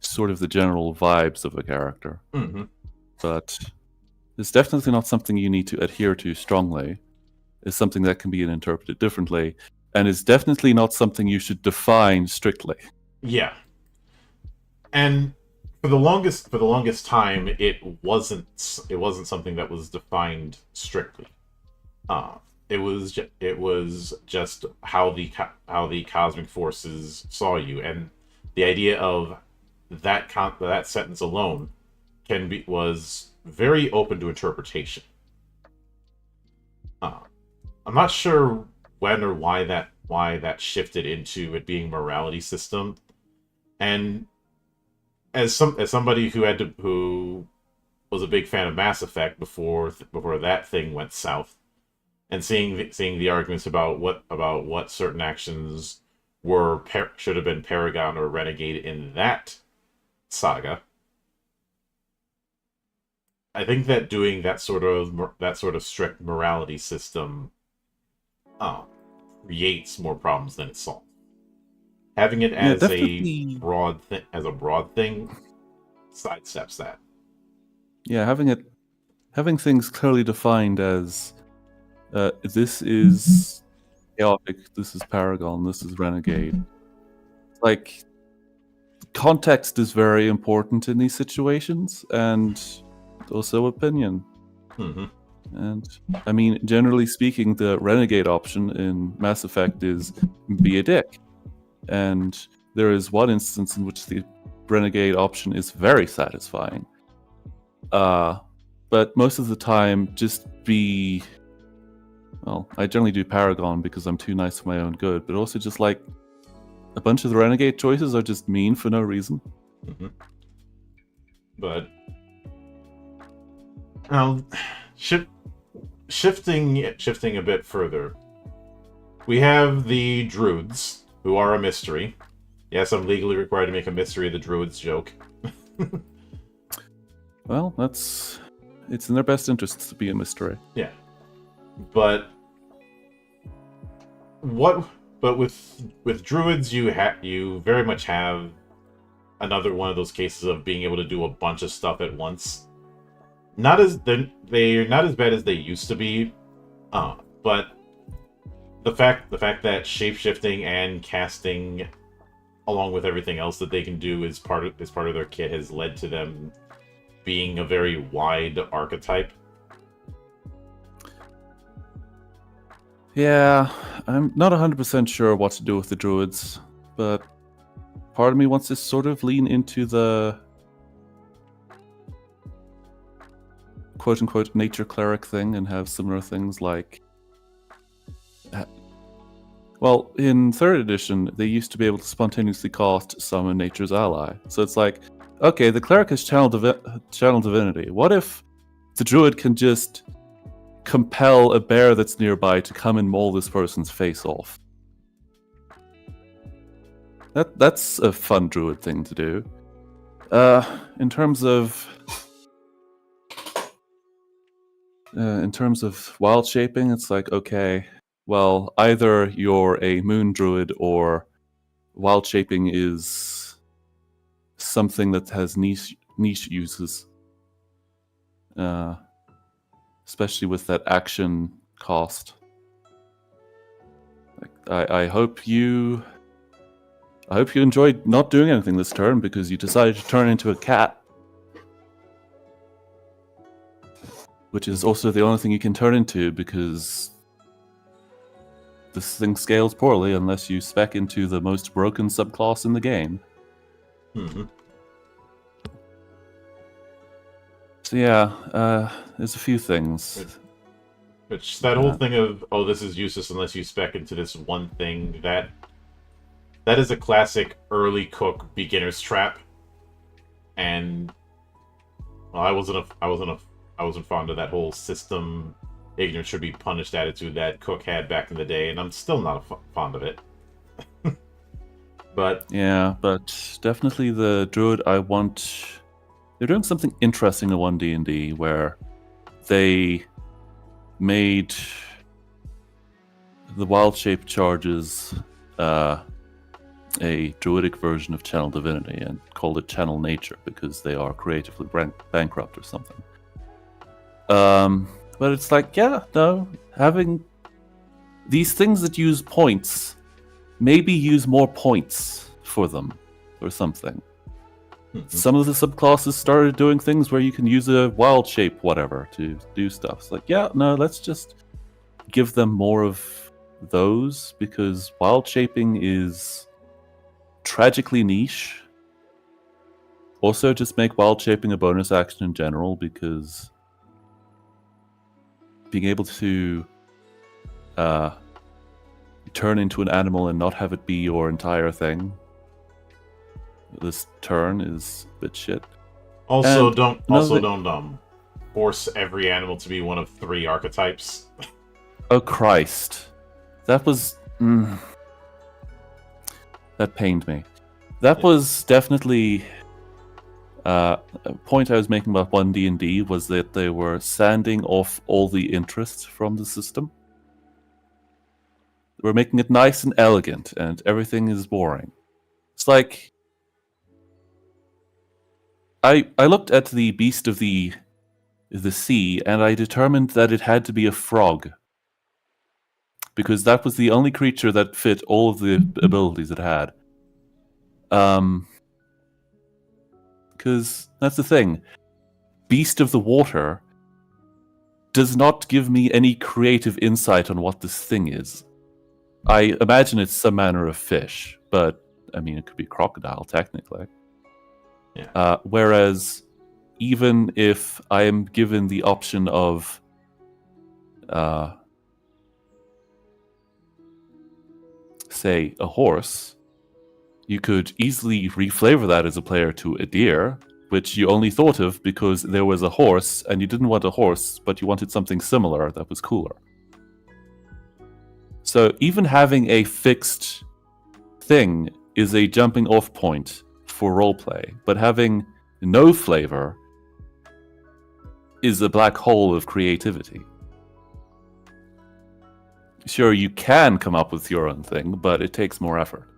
S2: sort of the general vibes of a character.
S1: Mm-hmm.
S2: But it's definitely not something you need to adhere to strongly. It's something that can be interpreted differently, and it's definitely not something you should define strictly.
S1: Yeah. And for the longest time, it wasn't something that was defined strictly. It was just how the cosmic forces saw you, and the idea of that sentence alone was very open to interpretation. I'm not sure when or why that shifted into it being morality system, and as somebody who was a big fan of Mass Effect before that thing went south, and seeing the arguments about what certain actions should have been Paragon or Renegade in that saga, I think that doing that sort of strict morality system creates more problems than it solves. Having it as a broad thing sidesteps that.
S2: Yeah, having things clearly defined as this is chaotic, this is Paragon, this is Renegade. Like, context is very important in these situations, and also opinion.
S1: Mm-hmm.
S2: And I mean, generally speaking, the Renegade option in Mass Effect is be a dick. And there is one instance in which the Renegade option is very satisfying. But most of the time, just be... Well, I generally do Paragon because I'm too nice for my own good, but also just like a bunch of the Renegade choices are just mean for no reason.
S1: Mm-hmm. But now, shifting a bit further, we have the Druids, who are a mystery. Yes, I'm legally required to make a mystery of the Druids joke.
S2: Well, it's in their best interests to be a mystery.
S1: Yeah. But with Druids, you very much have another one of those cases of being able to do a bunch of stuff at once. They're not as bad as they used to be, but the fact that shapeshifting and casting, along with everything else that they can do, is part of their kit, has led to them being a very wide archetype.
S2: Yeah, I'm not 100% sure what to do with the Druids, but part of me wants to sort of lean into the quote-unquote nature cleric thing and have similar things like... Well, in 3rd edition, they used to be able to spontaneously cast summon nature's ally. So it's like, okay, the cleric has channel divinity. What if the druid can just compel a bear that's nearby to come and maul this person's face off? That's a fun druid thing to do. In terms of wild shaping, it's like, okay, well, either you're a moon druid or wild shaping is something that has niche uses. Especially with that action cost. I hope you enjoyed not doing anything this turn because you decided to turn into a cat. Which is also the only thing you can turn into because this thing scales poorly unless you spec into the most broken subclass in the game.
S1: Mm-hmm.
S2: So yeah, there's a few things.
S1: Which that whole thing of, oh, this is useless unless you spec into this one thing, that is a classic early cook beginner's trap. And well, I wasn't fond of that whole system ignorance should be punished attitude that Cook had back in the day, and I'm still not fond of it. But
S2: yeah, but definitely the druid I want. They're doing something interesting in 1D&D where they made the wild shape charges a druidic version of channel divinity and called it channel nature because they are creatively bankrupt or something. But it's like, yeah, no, having these things that use points, maybe use more points for them or something. Some of the subclasses started doing things where you can use a wild shape whatever to do stuff. It's like, yeah, no, let's just give them more of those because wild shaping is tragically niche. Also, just make wild shaping a bonus action in general because being able to turn into an animal and not have it be your entire thing this turn is a bit shit.
S1: Also, don't force every animal to be one of 3 archetypes.
S2: Oh Christ, that was that pained me. That was definitely a point I was making about 1D&D was that they were sanding off all the interest from the system. They were making it nice and elegant, and everything is boring. It's like I looked at the beast of the sea, and I determined that it had to be a frog. Because that was the only creature that fit all of the abilities it had. Because that's the thing. Beast of the water does not give me any creative insight on what this thing is. I imagine it's some manner of fish, but I mean, it could be crocodile, technically.
S1: Yeah.
S2: Whereas, even if I am given the option of say, a horse, you could easily reflavor that as a player to a deer, which you only thought of because there was a horse, and you didn't want a horse, but you wanted something similar that was cooler. So even having a fixed thing is a jumping off point for roleplay, but having no flavor is a black hole of creativity. Sure, you can come up with your own thing, but it takes more effort.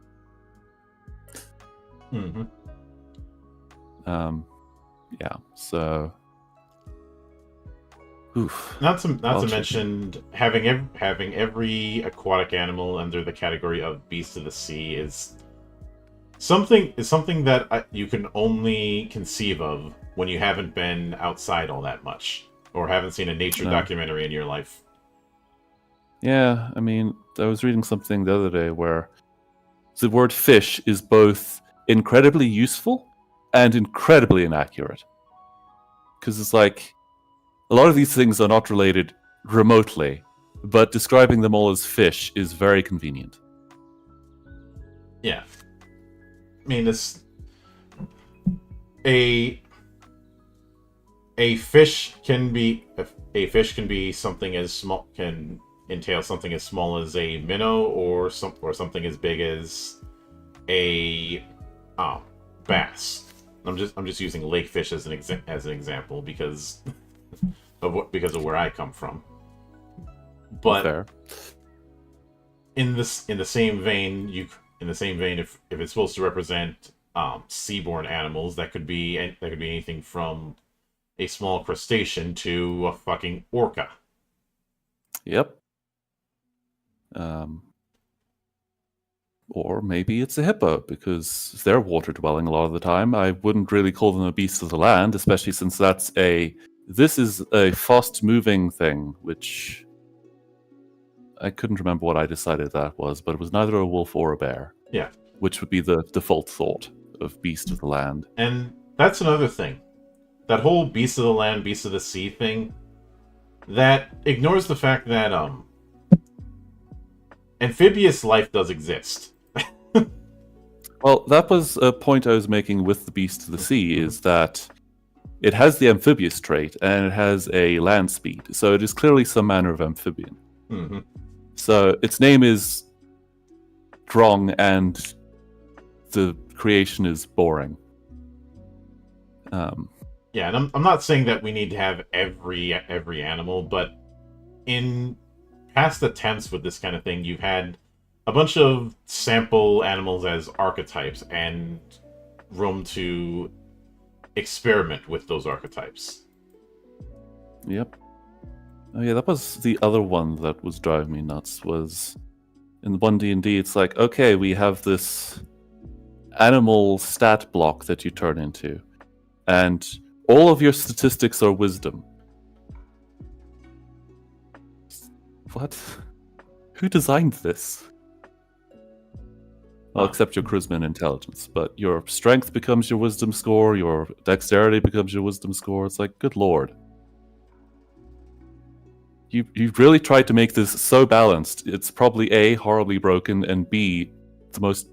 S1: Mm-hmm.
S2: Yeah, so oof.
S1: Not to mention having every aquatic animal under the category of beast of the sea is something that you can only conceive of when you haven't been outside all that much or haven't seen a nature documentary in your life.
S2: Yeah, I mean, I was reading something the other day where the word fish is both incredibly useful and incredibly inaccurate. Because it's like, a lot of these things are not related remotely, but describing them all as fish is very convenient.
S1: Yeah. I mean, this... a fish can be something as small, can entail something as small as a minnow, or something as big as a bass. I'm just using lake fish as an example because of where I come from. But
S2: Fair.
S1: in the same vein, if it's supposed to represent seaborne animals, that could be anything from a small crustacean to a fucking orca.
S2: Yep. Or maybe it's a hippo, because they're water dwelling a lot of the time. I wouldn't really call them a beast of the land, especially since this is a fast moving thing, which I couldn't remember what I decided that was, but it was neither a wolf or a bear.
S1: Yeah.
S2: Which would be the default thought of beast of the land.
S1: And that's another thing. That whole beast of the land, beast of the sea thing, that ignores the fact that amphibious life does exist.
S2: Well, that was a point I was making with the beast of the sea, is that it has the amphibious trait and it has a land speed, so it is clearly some manner of amphibian.
S1: Mm-hmm.
S2: So its name is strong and the creation is boring.
S1: Yeah, and I'm not saying that we need to have every animal, but in past attempts with this kind of thing, you've had a bunch of sample animals as archetypes and room to experiment with those archetypes.
S2: Yep. Oh yeah, that was the other one that was driving me nuts, was in the 1D&D, it's like, okay, we have this animal stat block that you turn into, and all of your statistics are wisdom. What? Who designed this? Well, except your charisma and intelligence, but your strength becomes your wisdom score, your dexterity becomes your wisdom score. It's like, good lord. You've really tried to make this so balanced. It's probably A, horribly broken, and B, the most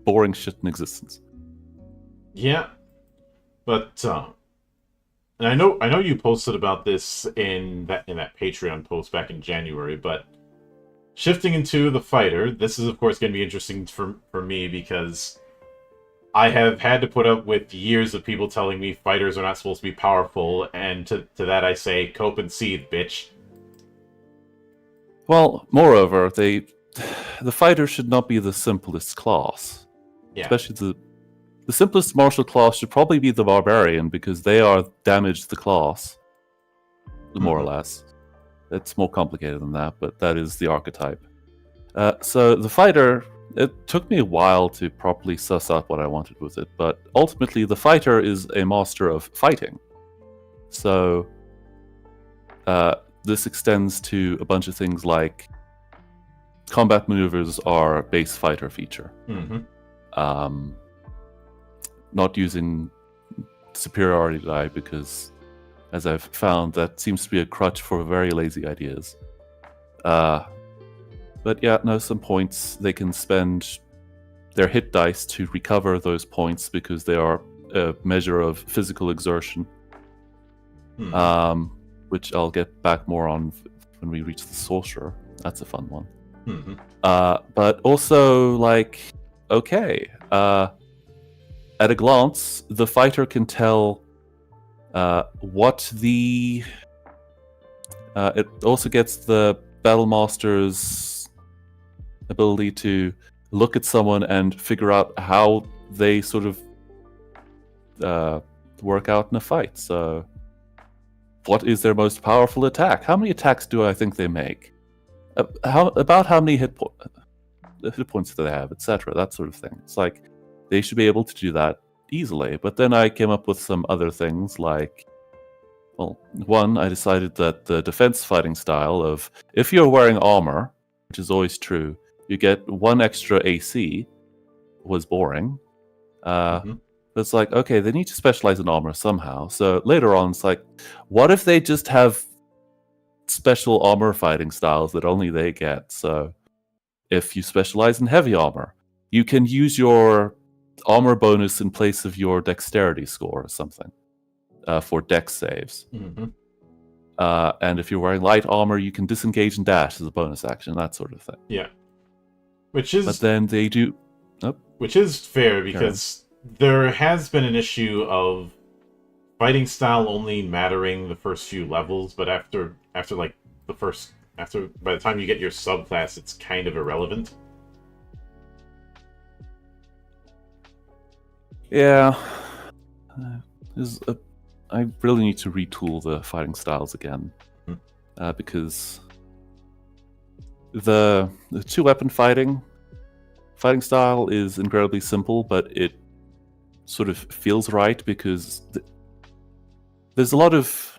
S2: boring shit in existence.
S1: Yeah, but and I know you posted about this in that Patreon post back in January, but shifting into the fighter, this is of course going to be interesting for me, because I have had to put up with years of people telling me fighters are not supposed to be powerful, and to that I say, cope and seethe, bitch.
S2: Well, moreover, the fighter should not be the simplest class.
S1: Yeah.
S2: Especially the simplest martial class should probably be the barbarian, because they are damage the class, more or less. It's more complicated than that, but that is the archetype. So the fighter, it took me a while to properly suss out what I wanted with it, but ultimately the fighter is a master of fighting. So this extends to a bunch of things like combat maneuvers are base fighter feature. Not using superiority die, because as I've found, that seems to be a crutch for very lazy ideas. But yeah, no, some points. They can spend their hit dice to recover those points because they are a measure of physical exertion. Which I'll get back more on when we reach the sorcerer. That's a fun one. But also, like, okay, at a glance, the fighter can tell what the... it also gets the Battlemaster's ability to look at someone and figure out how they sort of work out in a fight. So, what is their most powerful attack? How many attacks do I think they make? About how many hit points do they have, etc. That sort of thing. It's like, they should be able to do that easily. But then I came up with some other things, like, well, one, I decided that the defense fighting style of, if you're wearing armor, which is always true, you get 1 extra AC, was boring. But it's like, okay, they need to specialize in armor somehow. So later on, it's like, what if they just have special armor fighting styles that only they get? So if you specialize in heavy armor, you can use your armor bonus in place of your dexterity score or something for dex saves.
S1: Mm-hmm.
S2: And if you're wearing light armor, you can disengage and dash as a bonus action, that sort of thing.
S1: Yeah. Which is...
S2: But then they do... Oh,
S1: which is fair, because there has been an issue of fighting style only mattering the first few levels, but after like by the time you get your subclass, it's kind of irrelevant.
S2: yeah. I really need to retool the fighting styles again. Because the two-weapon fighting style is incredibly simple, but it sort of feels right because there's a lot of...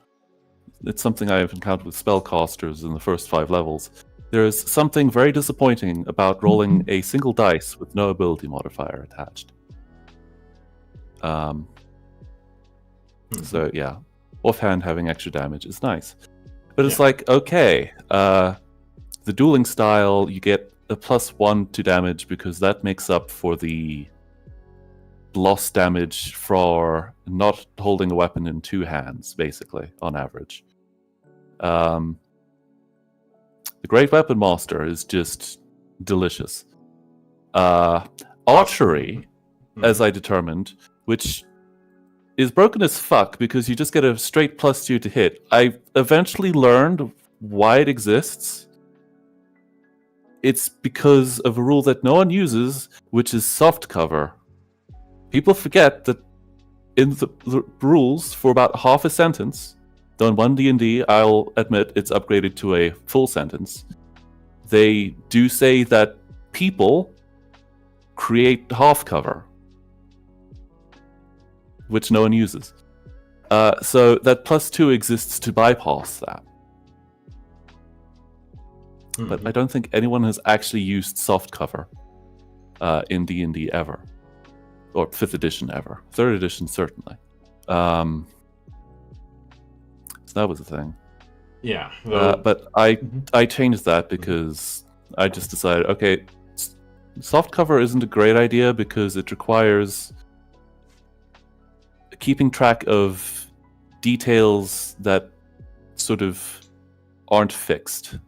S2: It's something I've encountered with spellcasters in the first 5 levels. There's something very disappointing about rolling a single dice with no ability modifier attached. So yeah, offhand having extra damage is nice. But it's like, okay, the dueling style, you get a +1 to damage because that makes up for the lost damage for not holding a weapon in 2 hands, basically, on average. The Great Weapon Master is just delicious. Archery, as I determined, which is broken as fuck because you just get a straight +2 to hit. I eventually learned why it exists. It's because of a rule that no one uses, which is soft cover. People forget that in the rules for about half a sentence, though in 1 D&D, I'll admit it's upgraded to a full sentence, they do say that people create half cover, which no one uses. So that +2 exists to bypass that. But I don't think anyone has actually used soft cover in D&D ever. Or 5th edition ever. 3rd edition, certainly. So that was a thing.
S1: Yeah.
S2: But I changed that because I just decided, okay, soft cover isn't a great idea because it requires keeping track of details that sort of aren't fixed.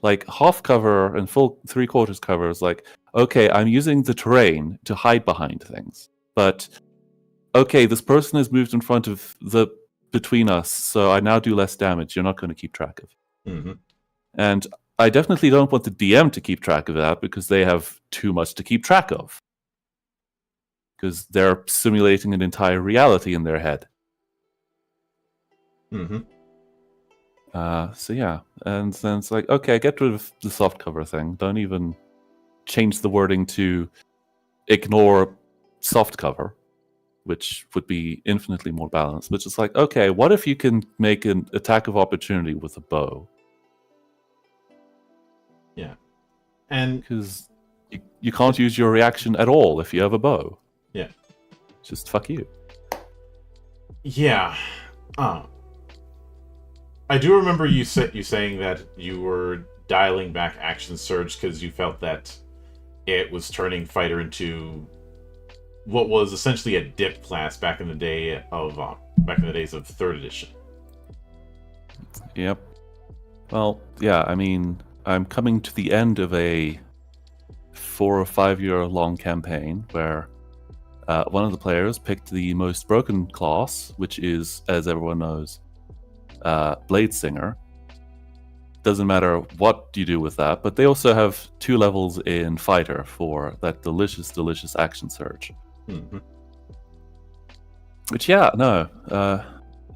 S2: Like half cover and full 3/4 cover is like, okay, I'm using the terrain to hide behind things. But okay, this person has moved in front of between us, so I now do less damage. You're not going to keep track of. And I definitely don't want the DM to keep track of that because they have too much to keep track of. Because they're simulating an entire reality in their head. So yeah, and then it's like, okay, get rid of the soft cover thing. Don't even change the wording to ignore soft cover, which would be infinitely more balanced. But it's like, okay, what if you can make an attack of opportunity with a bow?
S1: Yeah, and
S2: because you can't use your reaction at all if you have a bow.
S1: Yeah,
S2: just fuck you.
S1: Yeah. I do remember you saying that you were dialing back Action Surge because you felt that it was turning Fighter into what was essentially a dip class back in the days of 3rd edition.
S2: Yep. Well, yeah. I mean, I'm coming to the end of a 4 or 5 year long campaign where one of the players picked the most broken class, which is, as everyone knows, Blade Singer. Doesn't matter what you do with that, but they also have 2 levels in Fighter for that delicious Action Surge. Which, yeah, no,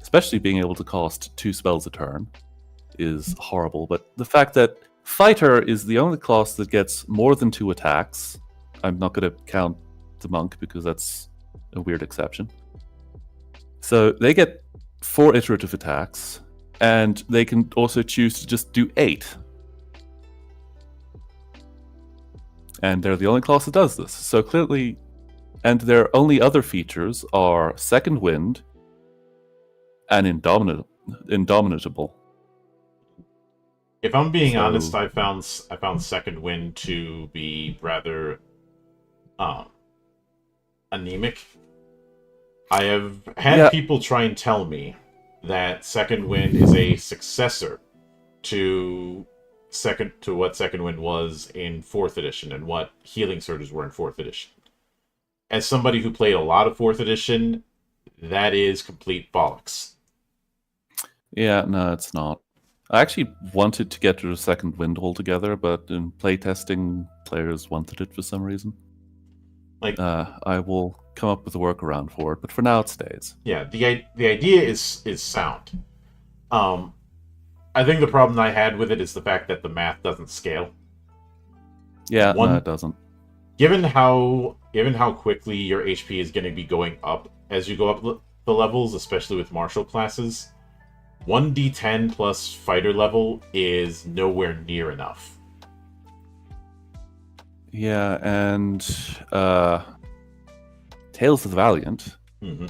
S2: especially being able to cast 2 spells a turn is horrible. But the fact that Fighter is the only class that gets more than 2 attacks, I'm not going to count the Monk because that's a weird exception. So they get 4 iterative attacks, and they can also choose to just do 8. And they're the only class that does this. So clearly, and their only other features are Second Wind and Indomitable.
S1: If I'm being honest, I found Second Wind to be rather anemic. I have had people try and tell me that Second Wind is a successor to what Second Wind was in 4th edition and what Healing Surges were in 4th edition. As somebody who played a lot of 4th edition, that is complete bollocks.
S2: Yeah, no, it's not. I actually wanted to get rid of Second Wind altogether, but in playtesting, players wanted it for some reason.
S1: Like,
S2: I will come up with a workaround for it, but for now it stays.
S1: Yeah, the idea is sound. I think the problem I had with it is the fact that the math doesn't scale.
S2: Yeah, no, it doesn't.
S1: Given how quickly your HP is going to be going up as you go up the levels, especially with martial classes, 1d10 plus fighter level is nowhere near enough.
S2: Yeah, and Tales of the Valiant,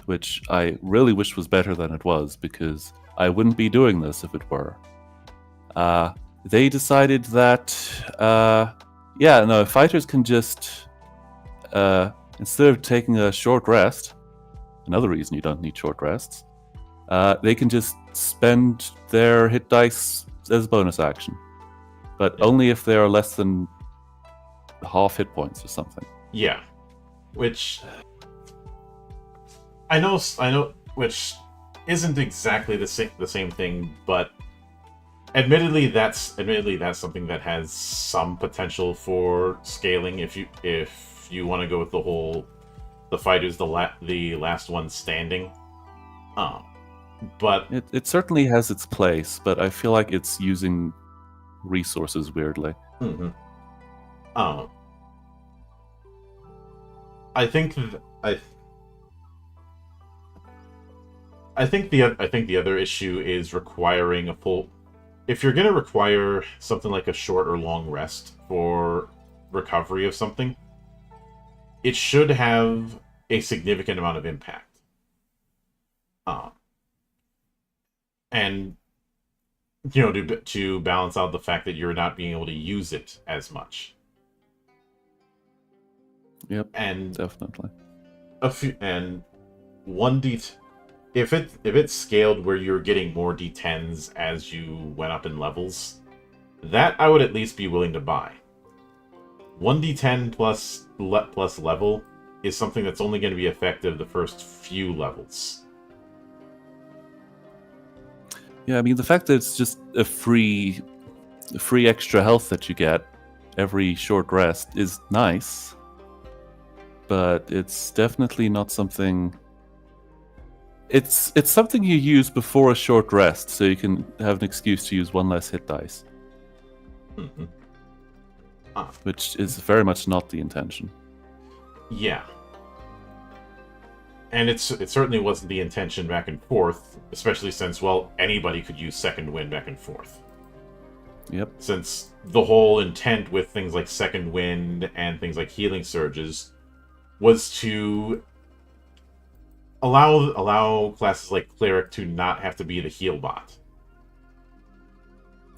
S2: which I really wish was better than it was, because I wouldn't be doing this if it were. They decided that, fighters can just, instead of taking a short rest, another reason you don't need short rests, they can just spend their hit dice as a bonus action. But only if they are less than half hit points or something.
S1: Yeah. Which I know which isn't exactly the same thing, but admittedly that's something that has some potential for scaling if you want to go with the fighter's the last one standing. But
S2: it certainly has its place, but I feel like it's using resources weirdly.
S1: I think the other issue is requiring a full. If you're going to require something like a short or long rest for recovery of something, it should have a significant amount of impact. And to balance out the fact that you're not being able to use it as much.
S2: Yep,
S1: and
S2: definitely.
S1: And 1d, if it's scaled where you're getting more d10s as you went up in levels, that I would at least be willing to buy. 1d10 plus level is something that's only going to be effective the first few levels.
S2: Yeah, I mean, the fact that it's just a free extra health that you get every short rest is nice, but it's definitely not something. It's something you use before a short rest, so you can have an excuse to use one less hit dice. Which is very much not the intention.
S1: Yeah. And it certainly wasn't the intention back and forth, especially since, well, anybody could use Second Wind back and forth.
S2: Yep.
S1: Since the whole intent with things like Second Wind and things like Healing Surges was to allow classes like Cleric to not have to be the heal bot.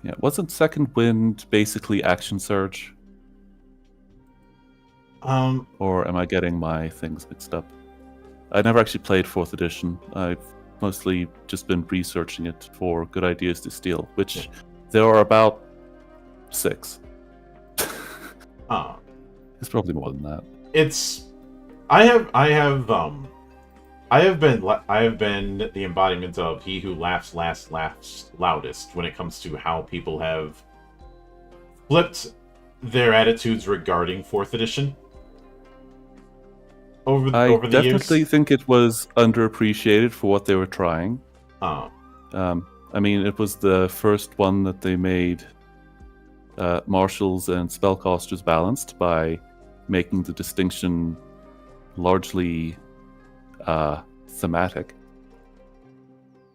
S2: Yeah, wasn't Second Wind basically Action Surge? Or am I getting my things mixed up? I never actually played 4th edition. I've mostly just been researching it for good ideas to steal, which there are about 6. It's probably more than that.
S1: I have been the embodiment of he who laughs last laughs loudest when it comes to how people have flipped their attitudes regarding 4th edition. Over the years. I
S2: definitely think it was underappreciated for what they were trying. I mean, it was the first one that they made martials and spellcasters balanced by making the distinction largely thematic.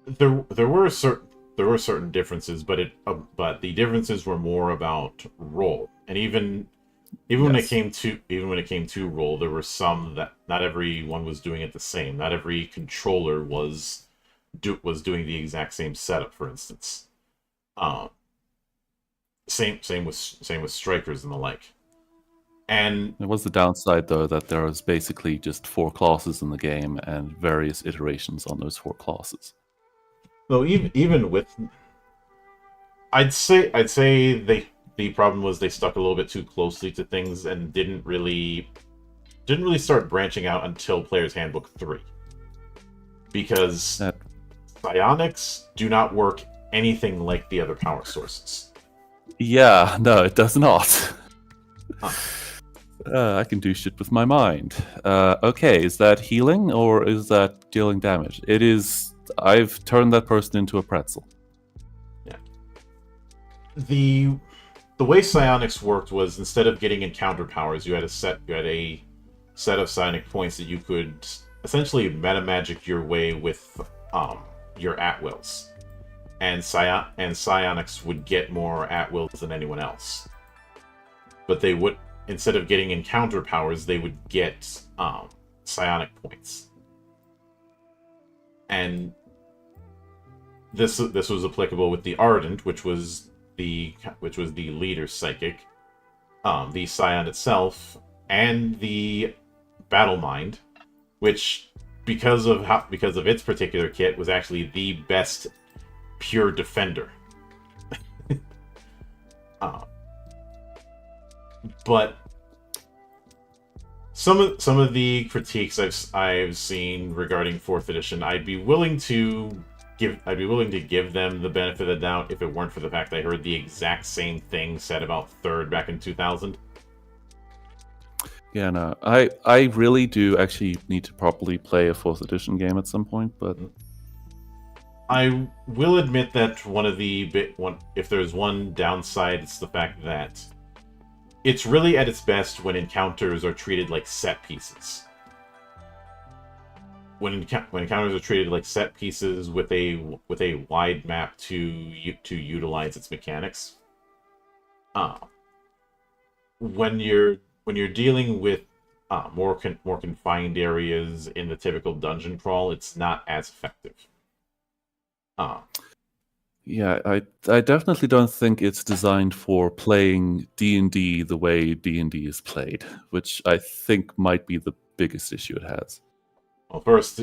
S1: There were certain differences, but the differences were more about role, and even when it came to role, there were some that not everyone was doing it the same. Not every controller was doing the exact same setup, for instance. Same with strikers and the like. And
S2: There was the downside, though, that there was basically just 4 classes in the game and various iterations on those 4 classes.
S1: though, even with, I'd say the problem was they stuck a little bit too closely to things and didn't really start branching out until Player's Handbook 3. Because
S2: That
S1: psionics do not work anything like the other power sources.
S2: Yeah, no, it does not.
S1: Huh.
S2: I can do shit with my mind. Okay, is that healing or is that dealing damage? It is. I've turned that person into a pretzel.
S1: Yeah. The way psionics worked was instead of getting encounter powers, you had a set of psionic points that you could essentially meta magic your way with your at-wills. And psionics would get more at-wills than anyone else. But they would, instead of getting encounter powers, they would get psionic points. And this was applicable with the Ardent, which was the leader psychic, the Scion itself, and the Battle Mind, which because of its particular kit was actually the best pure defender. But some of the critiques I've seen regarding 4th edition, I'd be willing to give them the benefit of the doubt if it weren't for the fact that I heard the exact same thing said about 3rd back in 2000.
S2: Yeah, no, I really do actually need to properly play a 4th edition game at some point, but
S1: I will admit that if there's one downside, it's the fact that it's really at its best when encounters are treated like set pieces. When encounters are treated like set pieces with a wide map to utilize its mechanics. When you're dealing with more confined areas in the typical dungeon crawl, it's not as effective.
S2: yeah, I definitely don't think it's designed for playing D&D the way D&D is played, which I think might be the biggest issue it has.
S1: Well, first,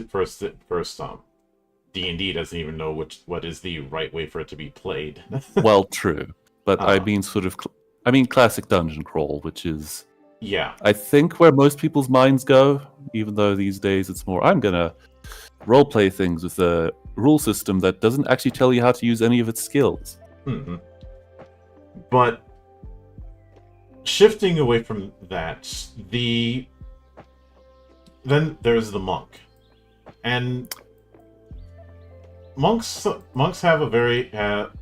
S1: D&D doesn't even know what is the right way for it to be played.
S2: Well, true, but I mean classic dungeon crawl, which is
S1: Yeah.
S2: I think where most people's minds go, even though these days it's more, I'm gonna roleplay things with a rule system that doesn't actually tell you how to use any of its skills.
S1: Mm-hmm. But shifting away from that, then there's the monk, and monks have been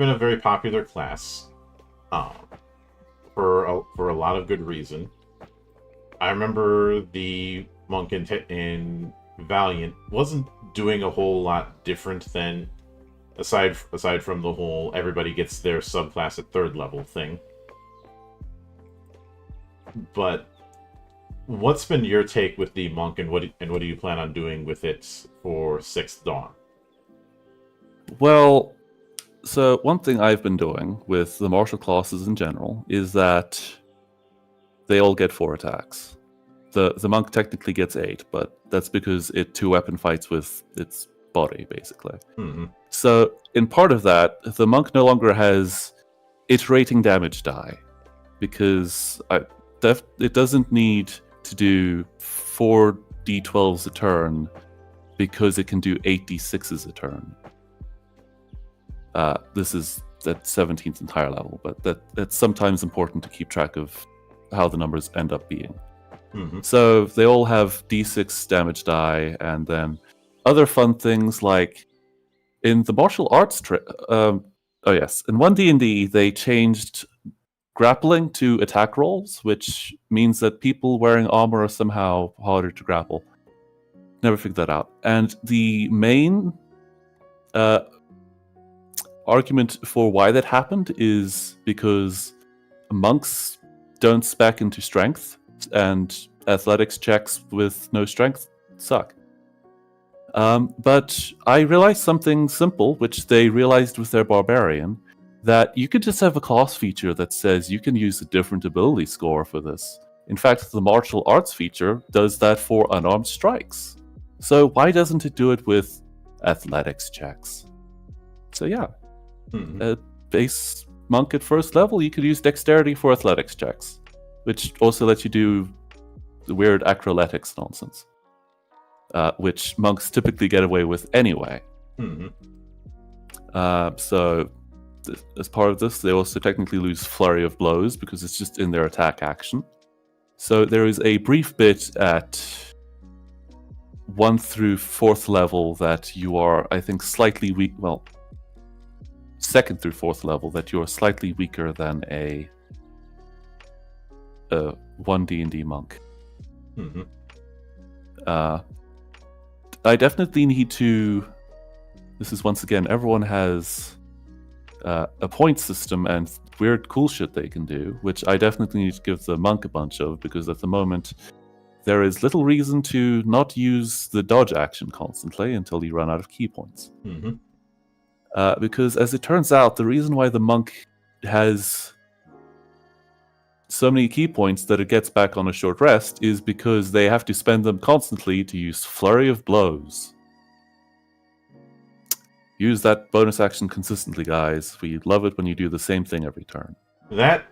S1: a very popular class, for a lot of good reason. I remember the monk in Valiant wasn't doing a whole lot different than aside from the whole everybody gets their subclass at 3rd level thing. But what's been your take with the monk, and what do you plan on doing with it for 6th Dawn?
S2: Well, so one thing I've been doing with the martial classes in general is that they all get 4 attacks. The monk technically gets 8, but that's because it 2-weapon fights with its body, basically.
S1: Mm-hmm.
S2: So, in part of that, the monk no longer has iterating damage die, because it doesn't need to do 4 d12s a turn, because it can do 8 d6s a turn. This is at 17th and higher level, but that's sometimes important to keep track of how the numbers end up being.
S1: Mm-hmm.
S2: So they all have d6 damage die, and then other fun things like in the martial arts. In 1 D&D they changed grappling to attack rolls, which means that people wearing armor are somehow harder to grapple. Never figured that out. And the main argument for why that happened is because monks don't spec into strength, and athletics checks with no strength suck. But I realized something simple, which they realized with their barbarian, that you could just have a class feature that says you can use a different ability score for this. In fact, the martial arts feature does that for unarmed strikes. So why doesn't it do it with athletics checks? So yeah, base monk at first level, you could use dexterity for athletics checks, which also lets you do the weird acroletics nonsense, which monks typically get away with anyway. So as part of this, they also technically lose Flurry of Blows because it's just in their attack action. So there is a brief bit at 1 through 4th level that you are, I think, slightly weak. Well, 2nd through 4th level that you are slightly weaker than a 1 D&D monk. I definitely need to. This is once again, everyone has a point system and weird cool shit they can do, which I definitely need to give the monk a bunch of, because at the moment there is little reason to not use the dodge action constantly until you run out of key points. Because as it turns out, the reason why the monk has so many key points that it gets back on a short rest is because they have to spend them constantly to use Flurry of Blows. Use that bonus action consistently, guys. We love it when you do the same thing every turn.
S1: That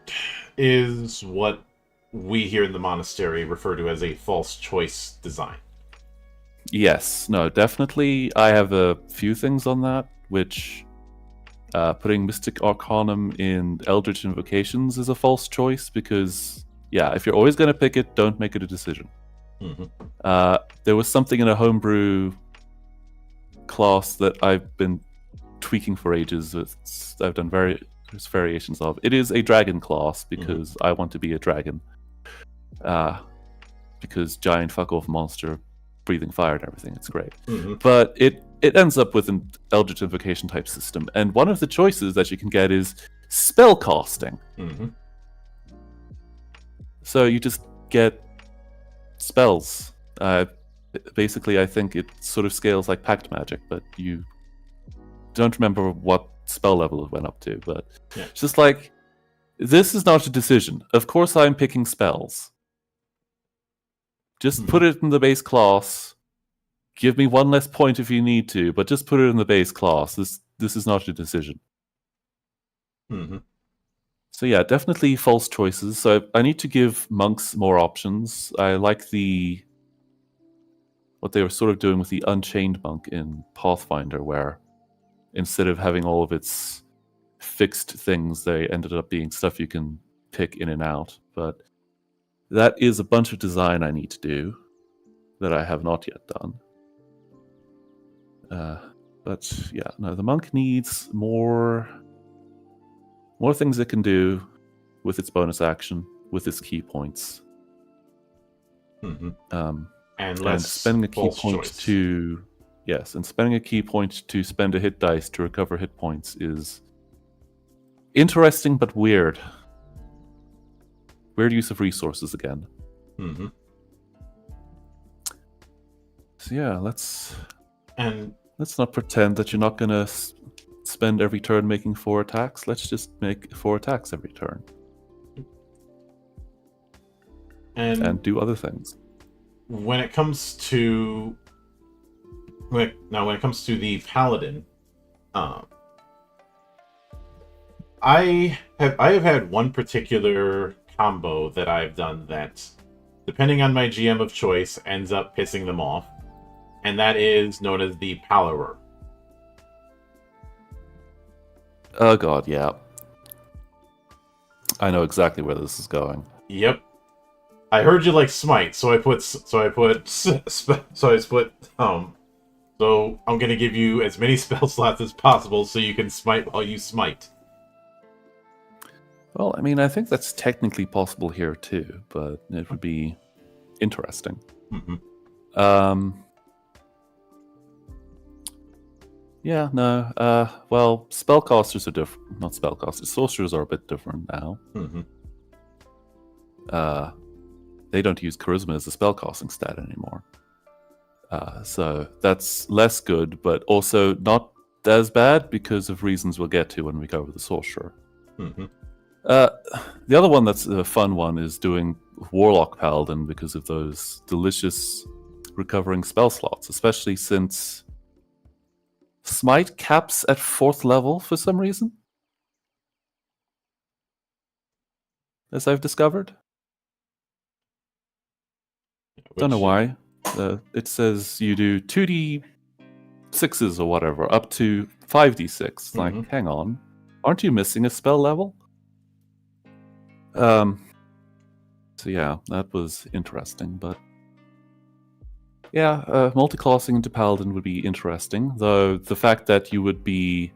S1: is what we here in the monastery refer to as a false choice design.
S2: Yes, no, definitely. I have a few things on that, which putting Mystic Arcanum in Eldritch Invocations is a false choice because, yeah, if you're always going to pick it, don't make it a decision. There was something in a homebrew class that I've been tweaking for ages. I've done various variations of. It is a dragon class because I want to be a dragon. Because giant fuck off monster, breathing fire and everything. It's great. But it ends up with an Eldritch Invocation type system, and one of the choices that you can get is spell casting. So you just get spells. Basically, I think it sort of scales like Pact Magic, but you don't remember what spell level it went up to. But it's just like, this is not a decision. Of course I'm picking spells. Just put it in the base class. Give me one less point if you need to, but just put it in the base class. This is not a decision. So yeah, definitely false choices. So I need to give monks more options. I like what they were sort of doing with the Unchained Monk in Pathfinder, where instead of having all of its fixed things, they ended up being stuff you can pick in and out. But that is a bunch of design I need to do that I have not yet done. But yeah, no, the monk needs more things it can do with its bonus action, with its key points.
S1: And
S2: spending a key point to spending a key point to spend a hit dice to recover hit points is interesting but weird. Weird use of resources again. So yeah, let's not pretend that you're not gonna spend every turn making 4 attacks. Let's just make 4 attacks every turn, and do other things.
S1: When it comes to the paladin, I have had one particular combo that I've done that, depending on my GM of choice, ends up pissing them off, and that is known as the Palarer.
S2: Oh god, yeah. I know exactly where this is going.
S1: Yep. I heard you like Smite, so I'm gonna give you as many spell slots as possible so you can smite while you smite.
S2: Well, I mean, I think that's technically possible here too, but it would be interesting. Yeah, no. Well, spellcasters are different. Not spellcasters. Sorcerers are a bit different now. They don't use charisma as a spellcasting stat anymore. So that's less good, but also not as bad because of reasons we'll get to when we cover the sorcerer.
S1: Mm-hmm.
S2: The other one that's a fun one is doing Warlock Paladin because of those delicious recovering spell slots, especially since Smite caps at 4th level for some reason, as I've discovered. Don't know why. It says you do 2d6s or whatever, up to 5d6. Like, hang on. Aren't you missing a spell level? So yeah, that was interesting, but yeah, multi-classing into Paladin would be interesting, though the fact that you would be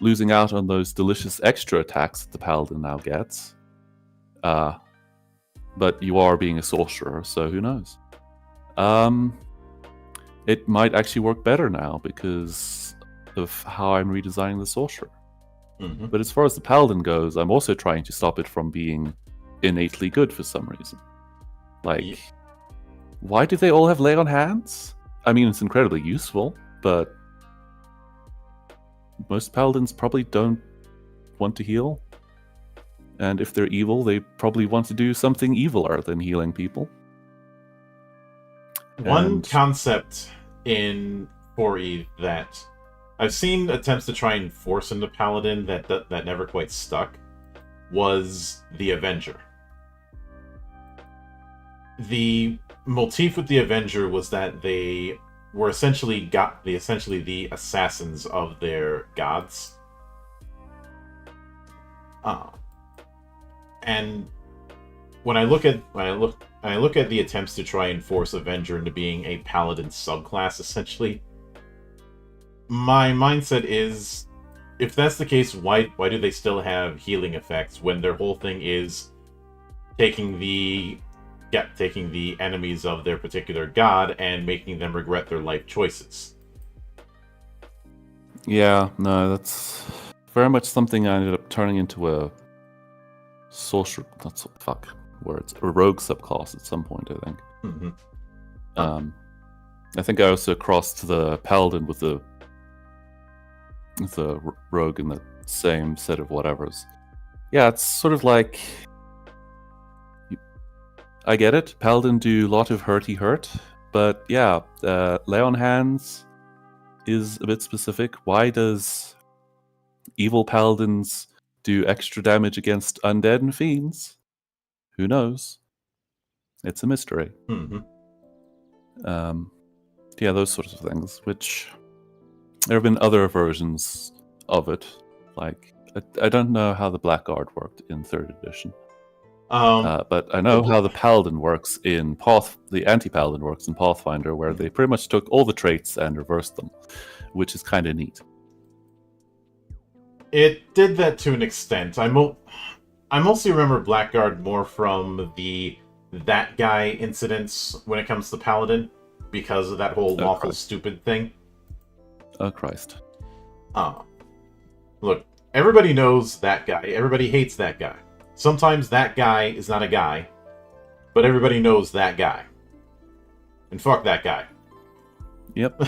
S2: losing out on those delicious extra attacks that the Paladin now gets, but you are being a sorcerer, so who knows? It might actually work better now because of how I'm redesigning the sorcerer.
S1: Mm-hmm.
S2: But as far as the Paladin goes, I'm also trying to stop it from being innately good for some reason. Like, why do they all have lay on hands? I mean, it's incredibly useful, but most Paladins probably don't want to heal. And if they're evil, they probably want to do something eviler than healing people.
S1: One concept in 4E that I've seen attempts to try and force into Paladin that never quite stuck was the Avenger. The motif with the Avenger was that they were essentially the assassins of their gods. And when I look at the attempts to try and force Avenger into being a Paladin subclass, essentially, my mindset is, if that's the case, why do they still have healing effects when their whole thing is taking the enemies of their particular god and making them regret their life choices?
S2: Yeah, no, that's very much something I ended up turning into a sorcerer. That's a rogue subclass at some point, I think.
S1: Mm-hmm.
S2: I think I also crossed the Paladin with the rogue in the same set of whatevers. Yeah, it's sort of like, I get it. Paladin do a lot of hurty hurt, but yeah, lay on hands is a bit specific. Why does evil paladins do extra damage against undead and fiends? Who knows? It's a mystery.
S1: Mm-hmm.
S2: Yeah, those sorts of things, which there have been other versions of it. Like, I don't know how the Blackguard worked in 3rd edition. But I know how the Paladin works in the anti-Paladin works in Pathfinder, where they pretty much took all the traits and reversed them, which is kind of neat.
S1: It did that to an extent. I mostly remember Blackguard more from that guy incidents when it comes to Paladin, because of that whole lawful stupid thing.
S2: Oh, Christ.
S1: Look, everybody knows that guy. Everybody hates that guy. Sometimes that guy is not a guy, but everybody knows that guy. And fuck that guy.
S2: Yep.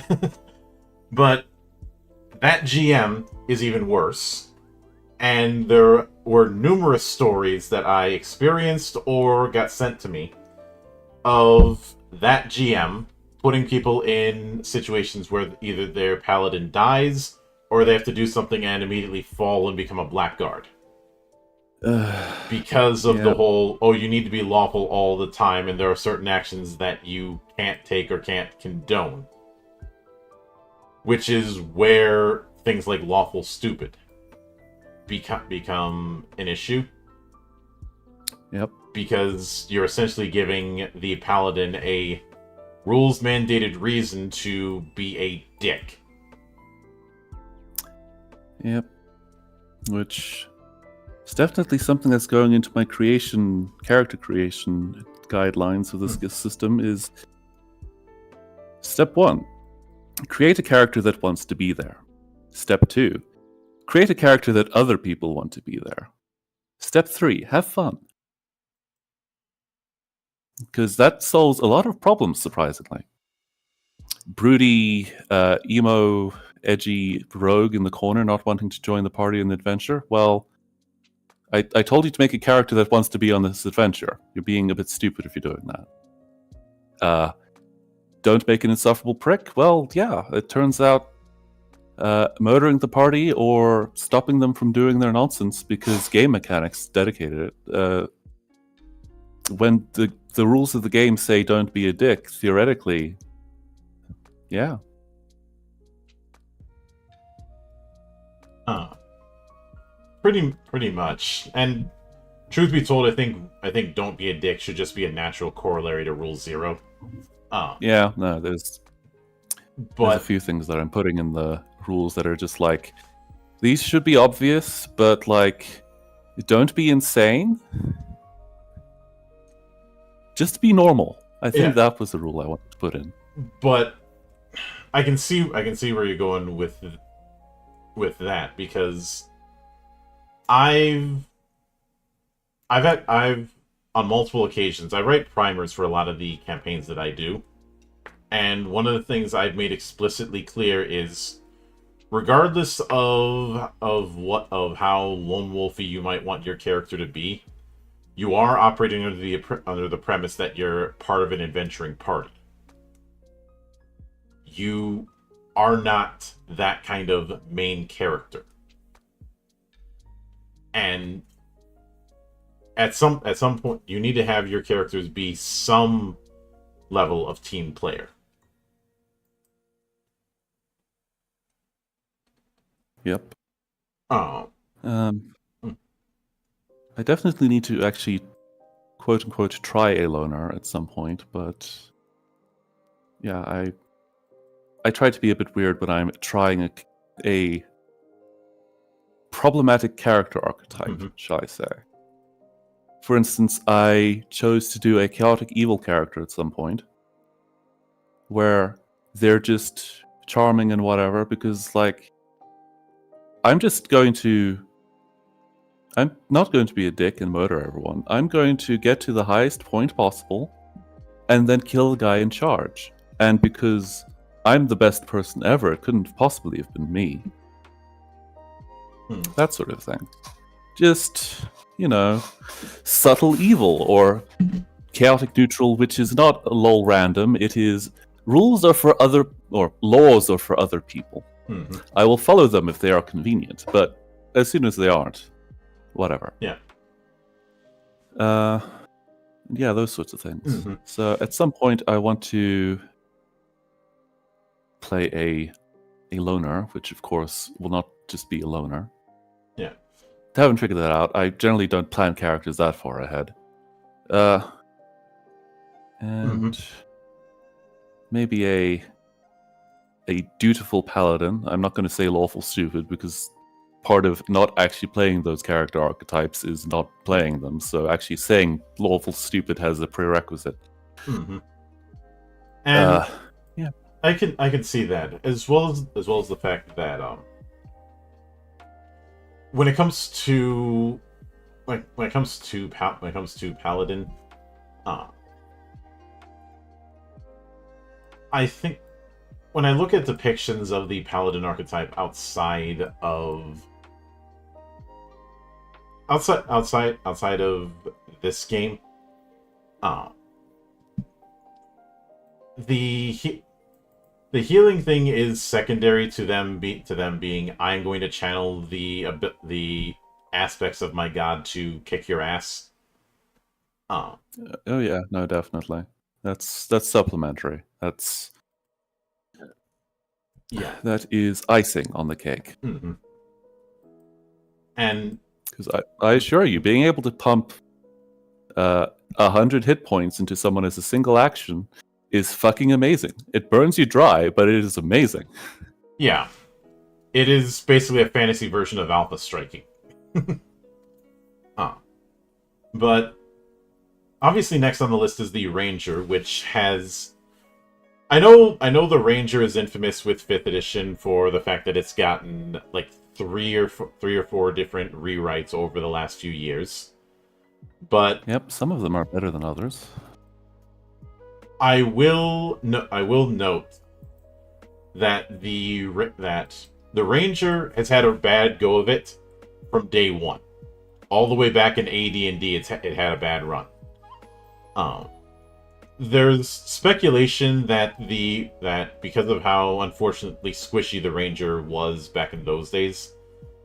S1: But that GM is even worse. And there were numerous stories that I experienced or got sent to me of that GM putting people in situations where either their paladin dies or they have to do something and immediately fall and become a blackguard. Because of the whole, you need to be lawful all the time, and there are certain actions that you can't take or can't condone. Which is where things like lawful stupid become an issue.
S2: Yep.
S1: Because you're essentially giving the paladin a rules-mandated reason to be a dick.
S2: Yep. Which is definitely something that's going into my character creation guidelines of this system is step 1, create a character that wants to be there. Step 2, create a character that other people want to be there. Step 3, have fun. Because that solves a lot of problems, surprisingly. Broody, emo edgy rogue in the corner not wanting to join the party in the adventure. Well, I told you to make a character that wants to be on this adventure. You're being a bit stupid if you're doing that. Don't make an insufferable prick? Well, yeah, it turns out murdering the party or stopping them from doing their nonsense because game mechanics dedicated it. When the rules of the game say don't be a dick, theoretically, yeah.
S1: Pretty much. And truth be told, I think don't be a dick should just be a natural corollary to Rule 0.
S2: Yeah, no, there's
S1: But
S2: a few things that I'm putting in the rules that are just like, these should be obvious, but like, don't be insane. Just be normal. I think that was the rule I wanted to put in.
S1: But I can see where you're going with that, because I've on multiple occasions I write primers for a lot of the campaigns that I do, and one of the things I've made explicitly clear is, regardless of how lone wolfy you might want your character to be, you are operating under the premise that you're part of an adventuring party. You are not that kind of main character. And at some point, you need to have your characters be some level of team player.
S2: Yep.
S1: Oh.
S2: I definitely need to actually, quote unquote, try a loner at some point, but yeah, I try to be a bit weird when I'm trying a problematic character archetype, shall I say. For instance, I chose to do a chaotic evil character at some point, where they're just charming and whatever, because, like, I'm not going to be a dick and murder everyone. I'm going to get to the highest point possible and then kill the guy in charge. And because I'm the best person ever, it couldn't possibly have been me. That sort of thing. Just, subtle evil or chaotic neutral, which is not a lol random. It is laws are for other people. I will follow them if they are convenient, but as soon as they aren't, whatever.
S1: Yeah.
S2: Yeah, those sorts of things. So at some point I want to play a loner, which of course will not just be a loner.
S1: Yeah.
S2: I haven't figured that out. I generally don't plan characters that far ahead. And maybe a dutiful paladin. I'm not going to say lawful stupid, because part of not actually playing those character archetypes is not playing them. So actually saying lawful stupid has a prerequisite.
S1: And yeah, I can see that, as well as the fact that when it comes to paladin, I think when I look at depictions of the paladin archetype outside of this game, the healing thing is secondary to them being, I'm going to channel the aspects of my god to kick your ass.
S2: Oh yeah, no, definitely. That's supplementary. That is icing on the cake.
S1: And
S2: because I assure you, being able to pump 100 hit points into someone as a single action is fucking amazing. It burns you dry, but it is amazing.
S1: Yeah. It is basically a fantasy version of alpha striking. But obviously next on the list is the Ranger, which has... I know the Ranger is infamous with 5th edition for the fact that it's gotten like three or four different rewrites over the last few years. But
S2: yep, some of them are better than others.
S1: I will note that the Ranger has had a bad go of it from day one. All the way back in AD&D, it had a bad run. There's speculation that because of how unfortunately squishy the Ranger was back in those days,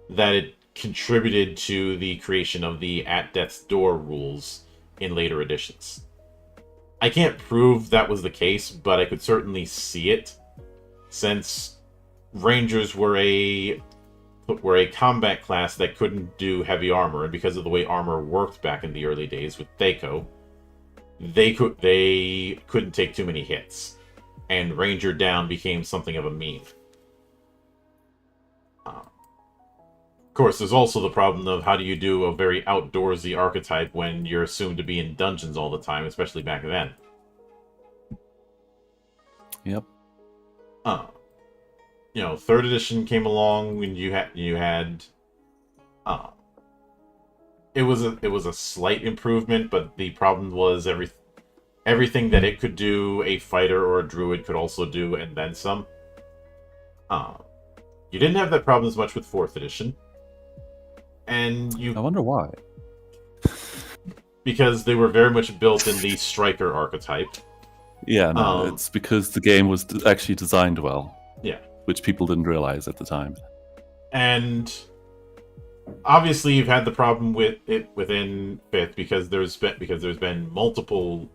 S1: that it contributed to the creation of the At Death's Door rules in later editions. I can't prove that was the case, but I could certainly see it, since Rangers were a combat class that couldn't do heavy armor, and because of the way armor worked back in the early days with Thaco, they couldn't take too many hits, and Ranger down became something of a meme. Of course, there's also the problem of how do you do a very outdoorsy archetype when you're assumed to be in dungeons all the time, especially back then.
S2: Yep.
S1: Third edition came along when you had it was a slight improvement, but the problem was everything that it could do, a fighter or a druid could also do, and then some. You didn't have that problem as much with 4th edition. And
S2: I wonder why.
S1: Because they were very much built in the striker archetype.
S2: Yeah, no, it's because the game was actually designed well.
S1: Yeah.
S2: Which people didn't realize at the time.
S1: And obviously you've had the problem with it within 5th because there's been multiple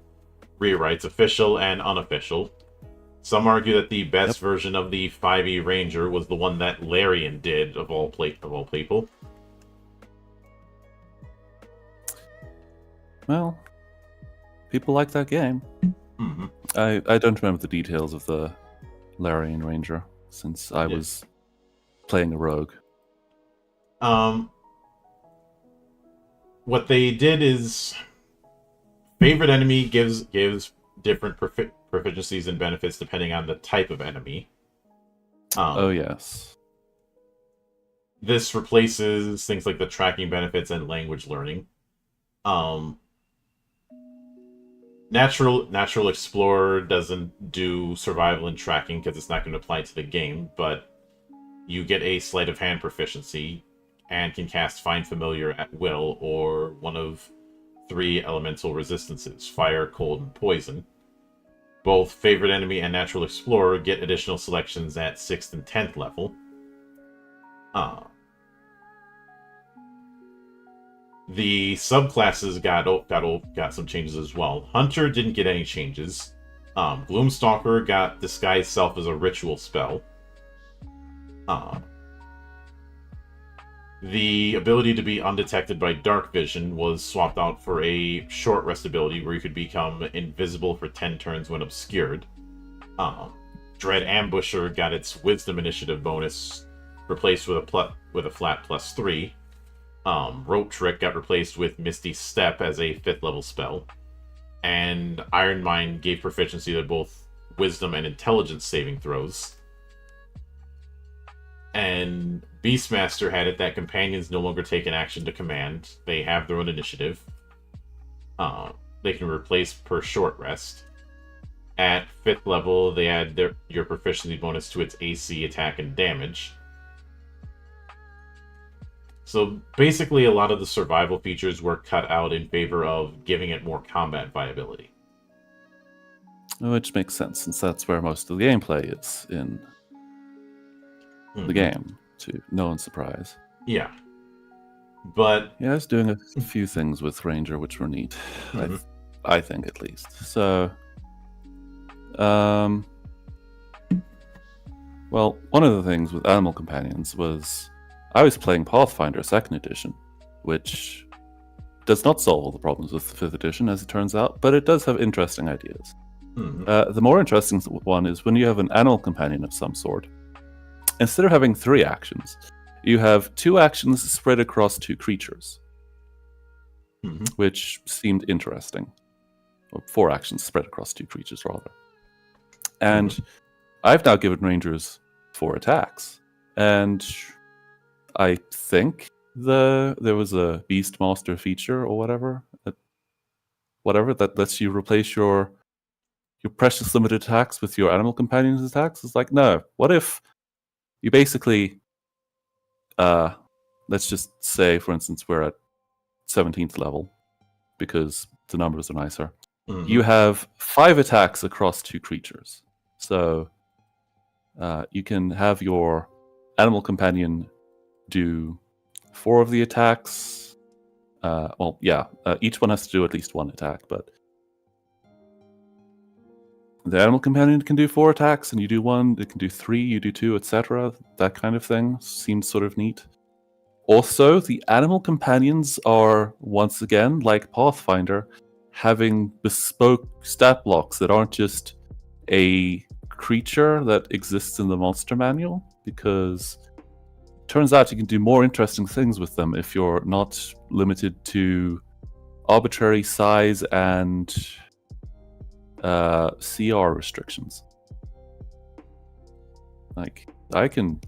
S1: rewrites, official and unofficial. Some argue that the best version of the 5e Ranger was the one that Larian did of all people.
S2: Well, people like that game.
S1: Mm-hmm.
S2: I don't remember the details of the Larian Ranger since I was playing a rogue.
S1: What they did is favorite enemy gives different proficiencies and benefits depending on the type of enemy.
S2: Oh yes.
S1: This replaces things like the tracking benefits and language learning. Natural Explorer doesn't do survival and tracking because it's not going to apply to the game, but you get a sleight of hand proficiency and can cast Find Familiar at will or one of 3 elemental resistances, fire, cold, and poison. Both Favorite Enemy and Natural Explorer get additional selections at 6th and 10th level. The subclasses got some changes as well. Hunter didn't get any changes. Gloomstalker got Disguise Self as a ritual spell. The ability to be undetected by dark vision was swapped out for a short rest ability where you could become invisible for 10 turns when obscured. Dread Ambusher got its Wisdom Initiative bonus replaced with a flat +3. Rope Trick got replaced with Misty Step as a 5th level spell. And Iron Mind gave proficiency to both Wisdom and Intelligence saving throws. And Beastmaster had it that companions no longer take an action to command. They have their own initiative. They can replace per short rest. At 5th level, they add your proficiency bonus to its AC, attack, and damage. So basically, a lot of the survival features were cut out in favor of giving it more combat viability.
S2: Which makes sense, since that's where most of the gameplay is in the game, to no one's surprise.
S1: Yeah. But
S2: yeah, I was doing a few things with Ranger which were neat. I think, at least. So, well, one of the things with Animal Companions was I was playing Pathfinder 2nd edition, which does not solve all the problems with the 5th edition, as it turns out, but it does have interesting ideas. The more interesting one is when you have an animal companion of some sort. Instead of having 3 actions, you have 2 actions spread across 2 creatures, which seemed interesting. Or 4 actions spread across 2 creatures, rather. And I've now given Rangers 4 attacks, and I think there was a Beastmaster feature or whatever that lets you replace your your precious limited attacks with your animal companions attacks. It's like, no. What if you basically, let's just say, for instance, we're at 17th level because the numbers are nicer.
S1: Mhm.
S2: You have 5 attacks across 2 creatures. So you can have your animal companion do 4 of the attacks. Each one has to do at least 1 attack, but the animal companion can do 4 attacks, and you do 1, it can do 3, you do 2, etc. That kind of thing seems sort of neat. Also, the animal companions are, once again, like Pathfinder, having bespoke stat blocks that aren't just a creature that exists in the monster manual, because it turns out you can do more interesting things with them if you're not limited to arbitrary size and CR restrictions. Like, I can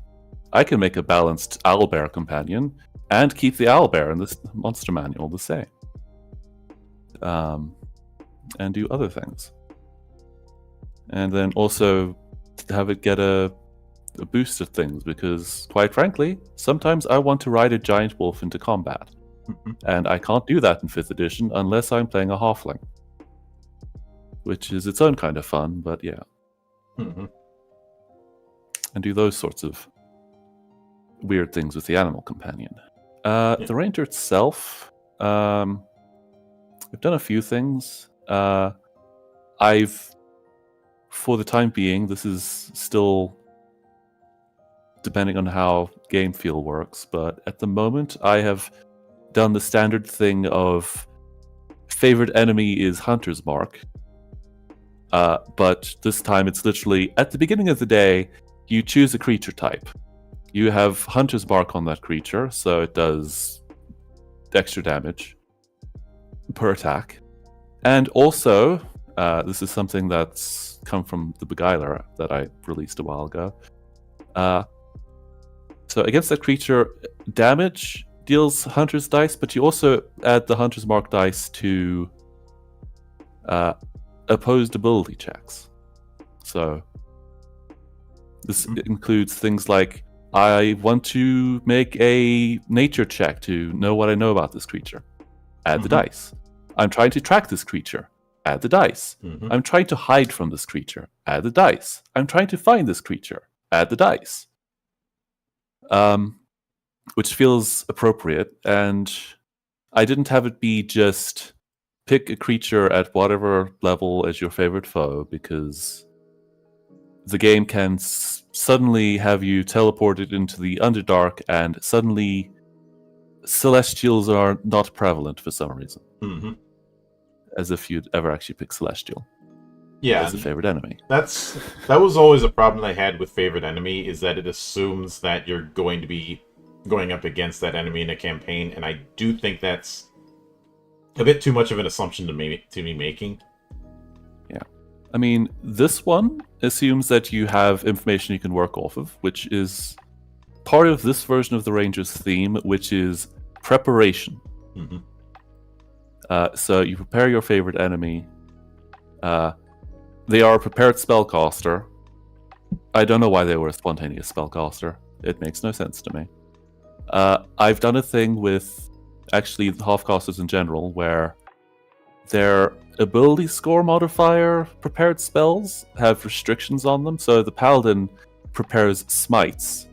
S2: make a balanced owlbear companion and keep the owlbear in this monster manual the same. And do other things. And then also have it get a boost of things, because quite frankly, sometimes I want to ride a giant wolf into combat. And I can't do that in 5th edition unless I'm playing a halfling. Which is its own kind of fun, but yeah.
S1: Mhm.
S2: And do those sorts of weird things with the animal companion. The ranger itself, I've done a few things. For the time being, this is still depending on how game feel works, but at the moment I have done the standard thing of favorite enemy is Hunter's Mark. But this time it's literally, at the beginning of the day, you choose a creature type. You have Hunter's Mark on that creature, so it does extra damage per attack. And also, this is something that's come from the Beguiler that I released a while ago. So against that creature, damage deals Hunter's dice, but you also add the Hunter's Mark dice to opposed ability checks. So this includes things like, I want to make a nature check to know what I know about this creature. Add the dice. I'm trying to track this creature. Add the dice. I'm trying to hide from this creature. Add the dice. I'm trying to find this creature. Add the dice. Which feels appropriate, and I didn't have it be just pick a creature at whatever level as your favorite foe, because the game can suddenly have you teleported into the Underdark, and suddenly Celestials are not prevalent for some reason. As if you'd ever actually pick Celestial as a favorite enemy.
S1: That was always a problem I had with favorite enemy, is that it assumes that you're going to be going up against that enemy in a campaign, and I do think that's a bit too much of an assumption to be making.
S2: Yeah. I mean, this one assumes that you have information you can work off of, which is part of this version of the Ranger's theme, which is preparation. So you prepare your favorite enemy. They are a prepared spellcaster. I don't know why they were a spontaneous spellcaster. It makes no sense to me. I've done a thing with actually the halfcasters in general, where their ability score modifier prepared spells have restrictions on them. So the paladin prepares smites.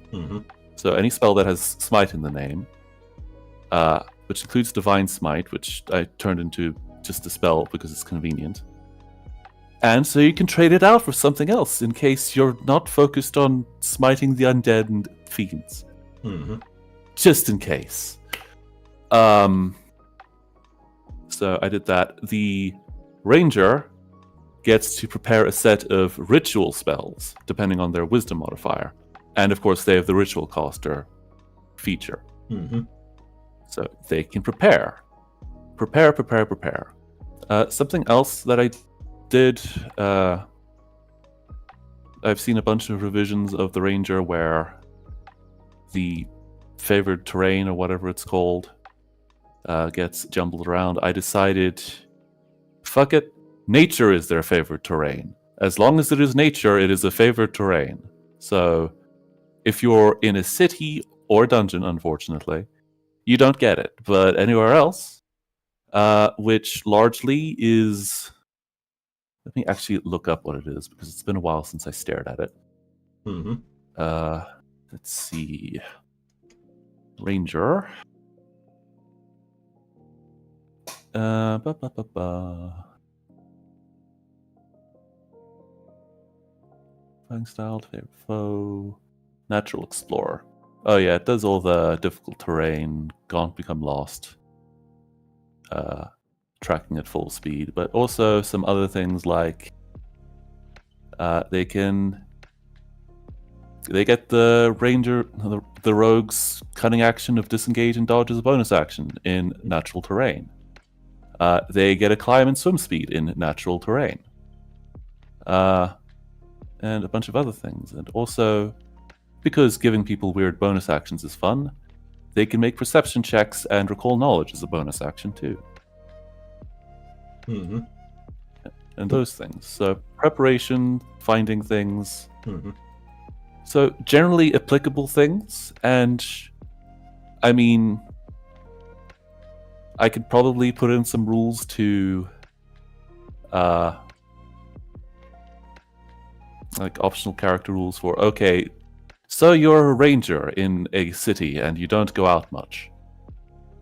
S2: So any spell that has smite in the name, which includes divine smite, which I turned into just a spell because it's convenient. And so you can trade it out for something else in case you're not focused on smiting the undead and fiends. Just in case. So I did that. The ranger gets to prepare a set of ritual spells, depending on their wisdom modifier. And of course, they have the ritual caster feature. So they can prepare. Prepare. Something else that I did, I've seen a bunch of revisions of the Ranger where the favored terrain, or whatever it's called, gets jumbled around. I decided, fuck it, nature is their favorite terrain. As long as it is nature, it is a favorite terrain. So if you're in a city or dungeon, unfortunately, you don't get it. But anywhere else, which largely is... Let me actually look up what it is, because it's been a while since I stared at it.
S1: Mm-hmm.
S2: Let's see. Ranger. Fighting style, favorite foe. Natural explorer. Oh yeah, it does all the difficult terrain. Can't become lost. Tracking at full speed, but also some other things like they get the ranger, the rogue's cunning action of disengage and dodge as a bonus action in natural terrain. They get a climb and swim speed in natural terrain. And a bunch of other things. And also, because giving people weird bonus actions is fun, they can make perception checks and recall knowledge as a bonus action too.
S1: Mm-hmm.
S2: And those things. So preparation, finding things.
S1: Mm-hmm.
S2: So generally applicable things. And I mean, I could probably put in some rules to like optional character rules for, okay, so you're a ranger in a city and you don't go out much.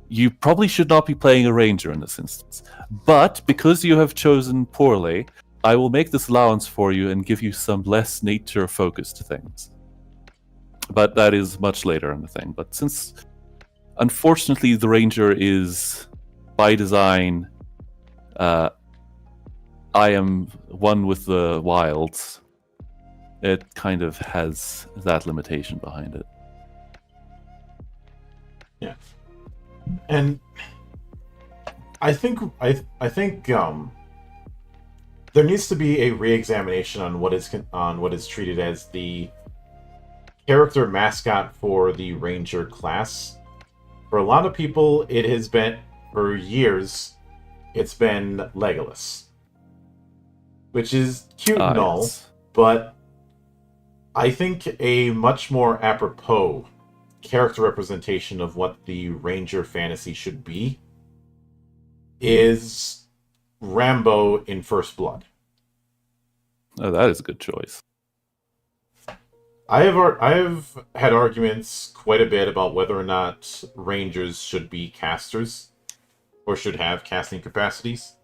S2: You probably should not be playing a ranger in this instance. But because you have chosen poorly, I will make this allowance for you and give you some less nature-focused things. But that is much later in the thing. But since, unfortunately, the ranger is, by design, I am one with the wilds, it kind of has that limitation behind it.
S1: Yeah. And I think there needs to be a re-examination on what is treated as the character mascot for the ranger class. For a lot of people, it has been, for years, it's been Legolas, which is cute and all,
S2: Yes.
S1: but I think a much more apropos character representation of what the ranger fantasy should be is Rambo in First Blood.
S2: Oh, that is a good choice.
S1: I have had arguments quite a bit about whether or not rangers should be casters or should have casting capacities.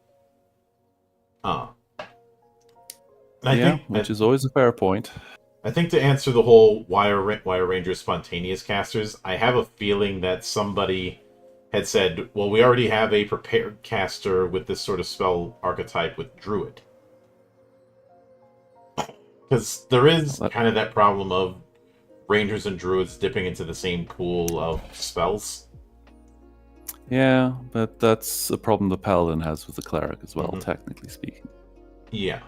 S2: Which is always a fair point.
S1: I think to answer the whole why are rangers spontaneous casters, I have a feeling that somebody had said, well, we already have a prepared caster with this sort of spell archetype with Druid. Because there is kind of that problem of Rangers and Druids dipping into the same pool of spells.
S2: Yeah, but that's a problem the Paladin has with the Cleric as well, technically speaking.
S1: Yeah.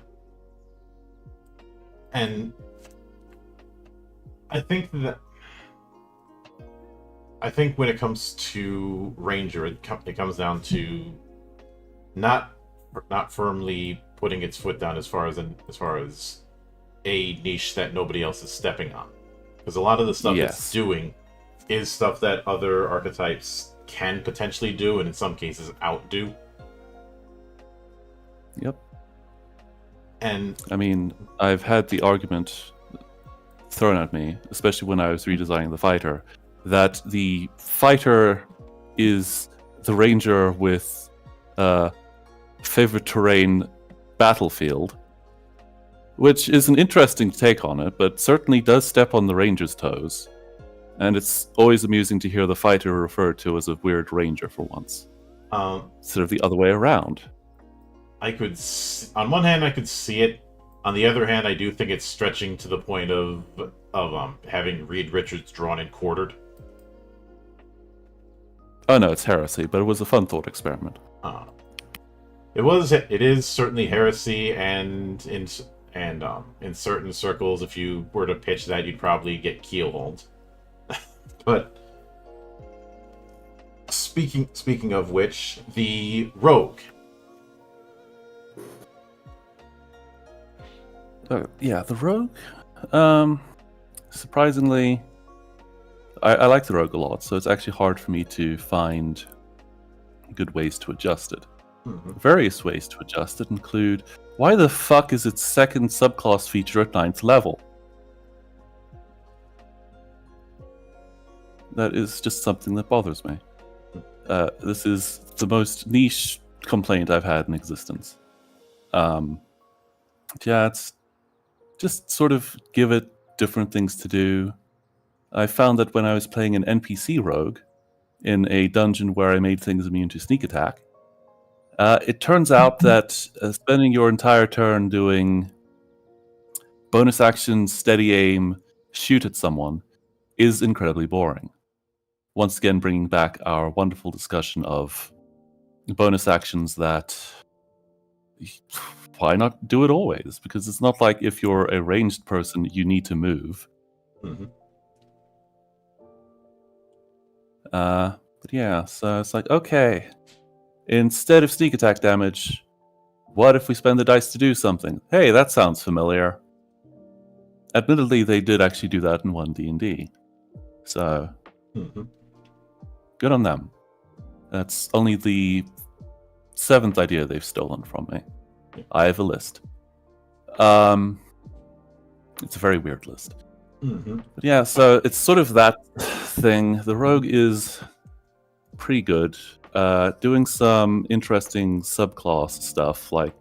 S1: And I think when it comes to Ranger, it comes down to not firmly putting its foot down as far as a niche that nobody else is stepping on. Because a lot of the stuff it's doing is stuff that other archetypes can potentially do, and in some cases outdo.
S2: Yep.
S1: And
S2: I mean, I've had the argument thrown at me, especially when I was redesigning the fighter, that the fighter is the ranger with favorite terrain battlefield, which is an interesting take on it, but certainly does step on the ranger's toes. And it's always amusing to hear the fighter referred to as a weird ranger for once, instead of the other way around.
S1: On one hand, I could see it. On the other hand, I do think it's stretching to the point of having Reed Richards drawn and quartered.
S2: Oh no, it's heresy, but it was a fun thought experiment.
S1: It is certainly heresy, and in certain circles, if you were to pitch that, you'd probably get keelhauled. But speaking of which, the rogue.
S2: Yeah, the rogue. Surprisingly, I like the rogue a lot, so it's actually hard for me to find good ways to adjust it. Various ways to adjust it include, why the fuck is its second subclass feature at 9th level? That is just something that bothers me. This is the most niche complaint I've had in existence. Yeah, it's just sort of give it different things to do. I found that when I was playing an NPC rogue in a dungeon where I made things immune to sneak attack, it turns out that spending your entire turn doing bonus action, steady aim, shoot at someone is incredibly boring. Once again, bringing back our wonderful discussion of bonus actions that why not do it always? Because it's not like if you're a ranged person, you need to move. But yeah, so it's like, okay, instead of sneak attack damage, what if we spend the dice to do something? Hey, that sounds familiar. Admittedly, they did actually do that in 1D&D. So, good on them. That's only the 7th idea they've stolen from me. I have a list. It's a very weird list. But yeah, so it's sort of that thing. The rogue is pretty good. Doing some interesting subclass stuff like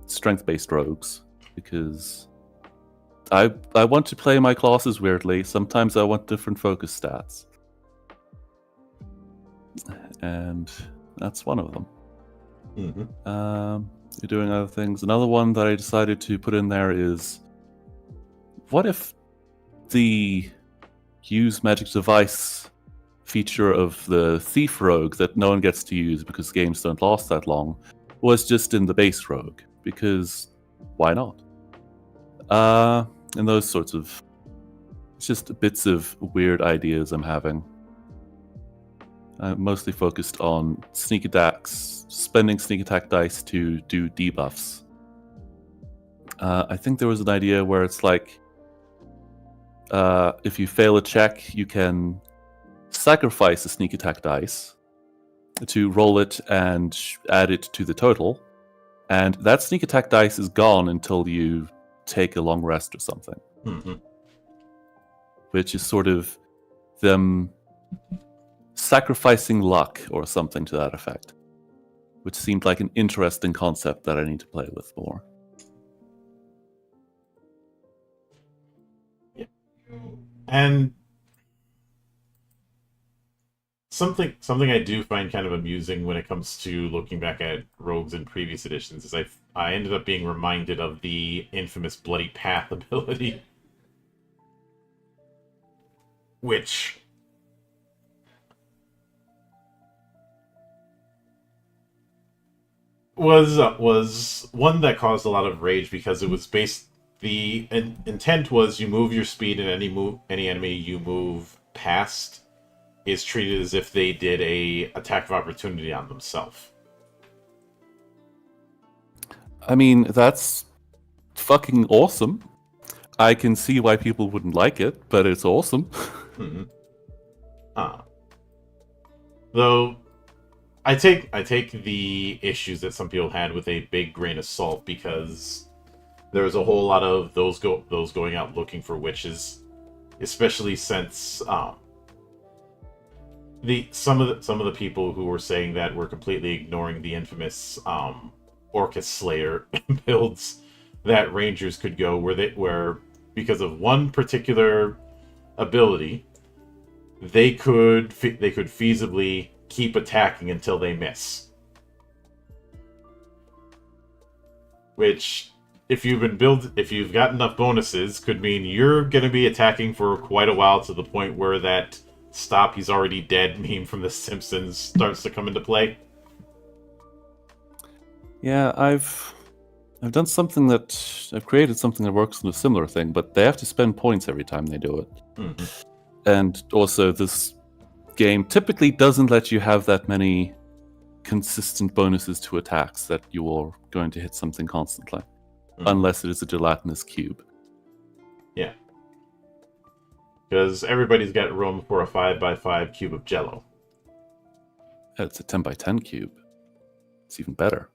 S2: strength-based rogues, because I want to play my classes weirdly. Sometimes I want different focus stats. And that's one of them. You're doing other things. Another one that I decided to put in there is, what if the use magic device feature of the thief rogue that no one gets to use because games don't last that long was just in the base rogue? Because why not? And those sorts of, it's just bits of weird ideas I'm having. I'm mostly focused on sneak attacks, spending sneak attack dice to do debuffs. I think there was an idea where it's like, if you fail a check, you can sacrifice a sneak attack dice to roll it and add it to the total. And that sneak attack dice is gone until you take a long rest or something. Which is sort of them sacrificing luck or something to that effect. Which seemed like an interesting concept that I need to play with more.
S1: And something I do find kind of amusing when it comes to looking back at rogues in previous editions is I ended up being reminded of the infamous Bloody Path ability, which was one that caused a lot of rage because it was based. The intent was you move your speed, and any enemy you move past is treated as if they did a attack of opportunity on themselves.
S2: I mean, that's fucking awesome. I can see why people wouldn't like it, but it's awesome.
S1: Though I take the issues that some people had with a big grain of salt, because there's a whole lot of those going out looking for witches, especially since some of the people who were saying that were completely ignoring the infamous Orcus Slayer builds that Rangers could go, where because of one particular ability, they could feasibly keep attacking until they miss. Which, if you've got enough bonuses, could mean you're going to be attacking for quite a while, to the point where that "stop, he's already dead" meme from The Simpsons starts to come into play.
S2: Yeah, I've done something I've created something that works on a similar thing, but they have to spend points every time they do it. And also, this game typically doesn't let you have that many consistent bonuses to attacks that you are going to hit something constantly. unless it is a gelatinous cube.
S1: Yeah. Because everybody's got room for a 5x5 cube of Jello.
S2: It's a 10x10 cube. It's even better.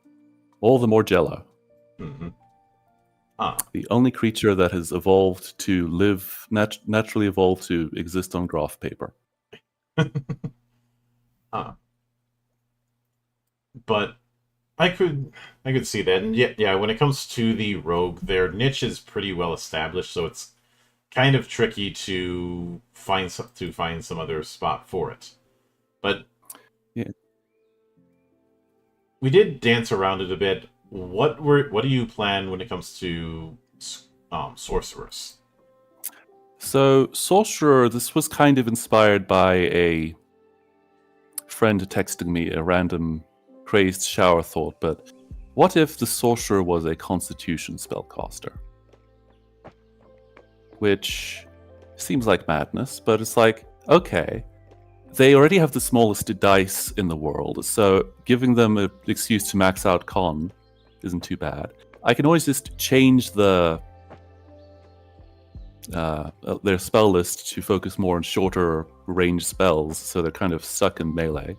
S2: All the more Jello.
S1: Mm-hmm.
S2: The only creature that has evolved to live, naturally evolved to exist on graph paper.
S1: But I could see that, and yeah. When it comes to the rogue, their niche is pretty well established, so it's kind of tricky to find some other spot for it. But
S2: yeah,
S1: we did dance around it a bit. What do you plan when it comes to sorcerers?
S2: So sorcerer, this was kind of inspired by a friend texting me a random crazed shower thought, but what if the sorcerer was a constitution spellcaster? Which seems like madness, but it's like, okay, they already have the smallest dice in the world, so giving them an excuse to max out con isn't too bad. I can always just change their spell list to focus more on shorter range spells, so they're kind of stuck in melee.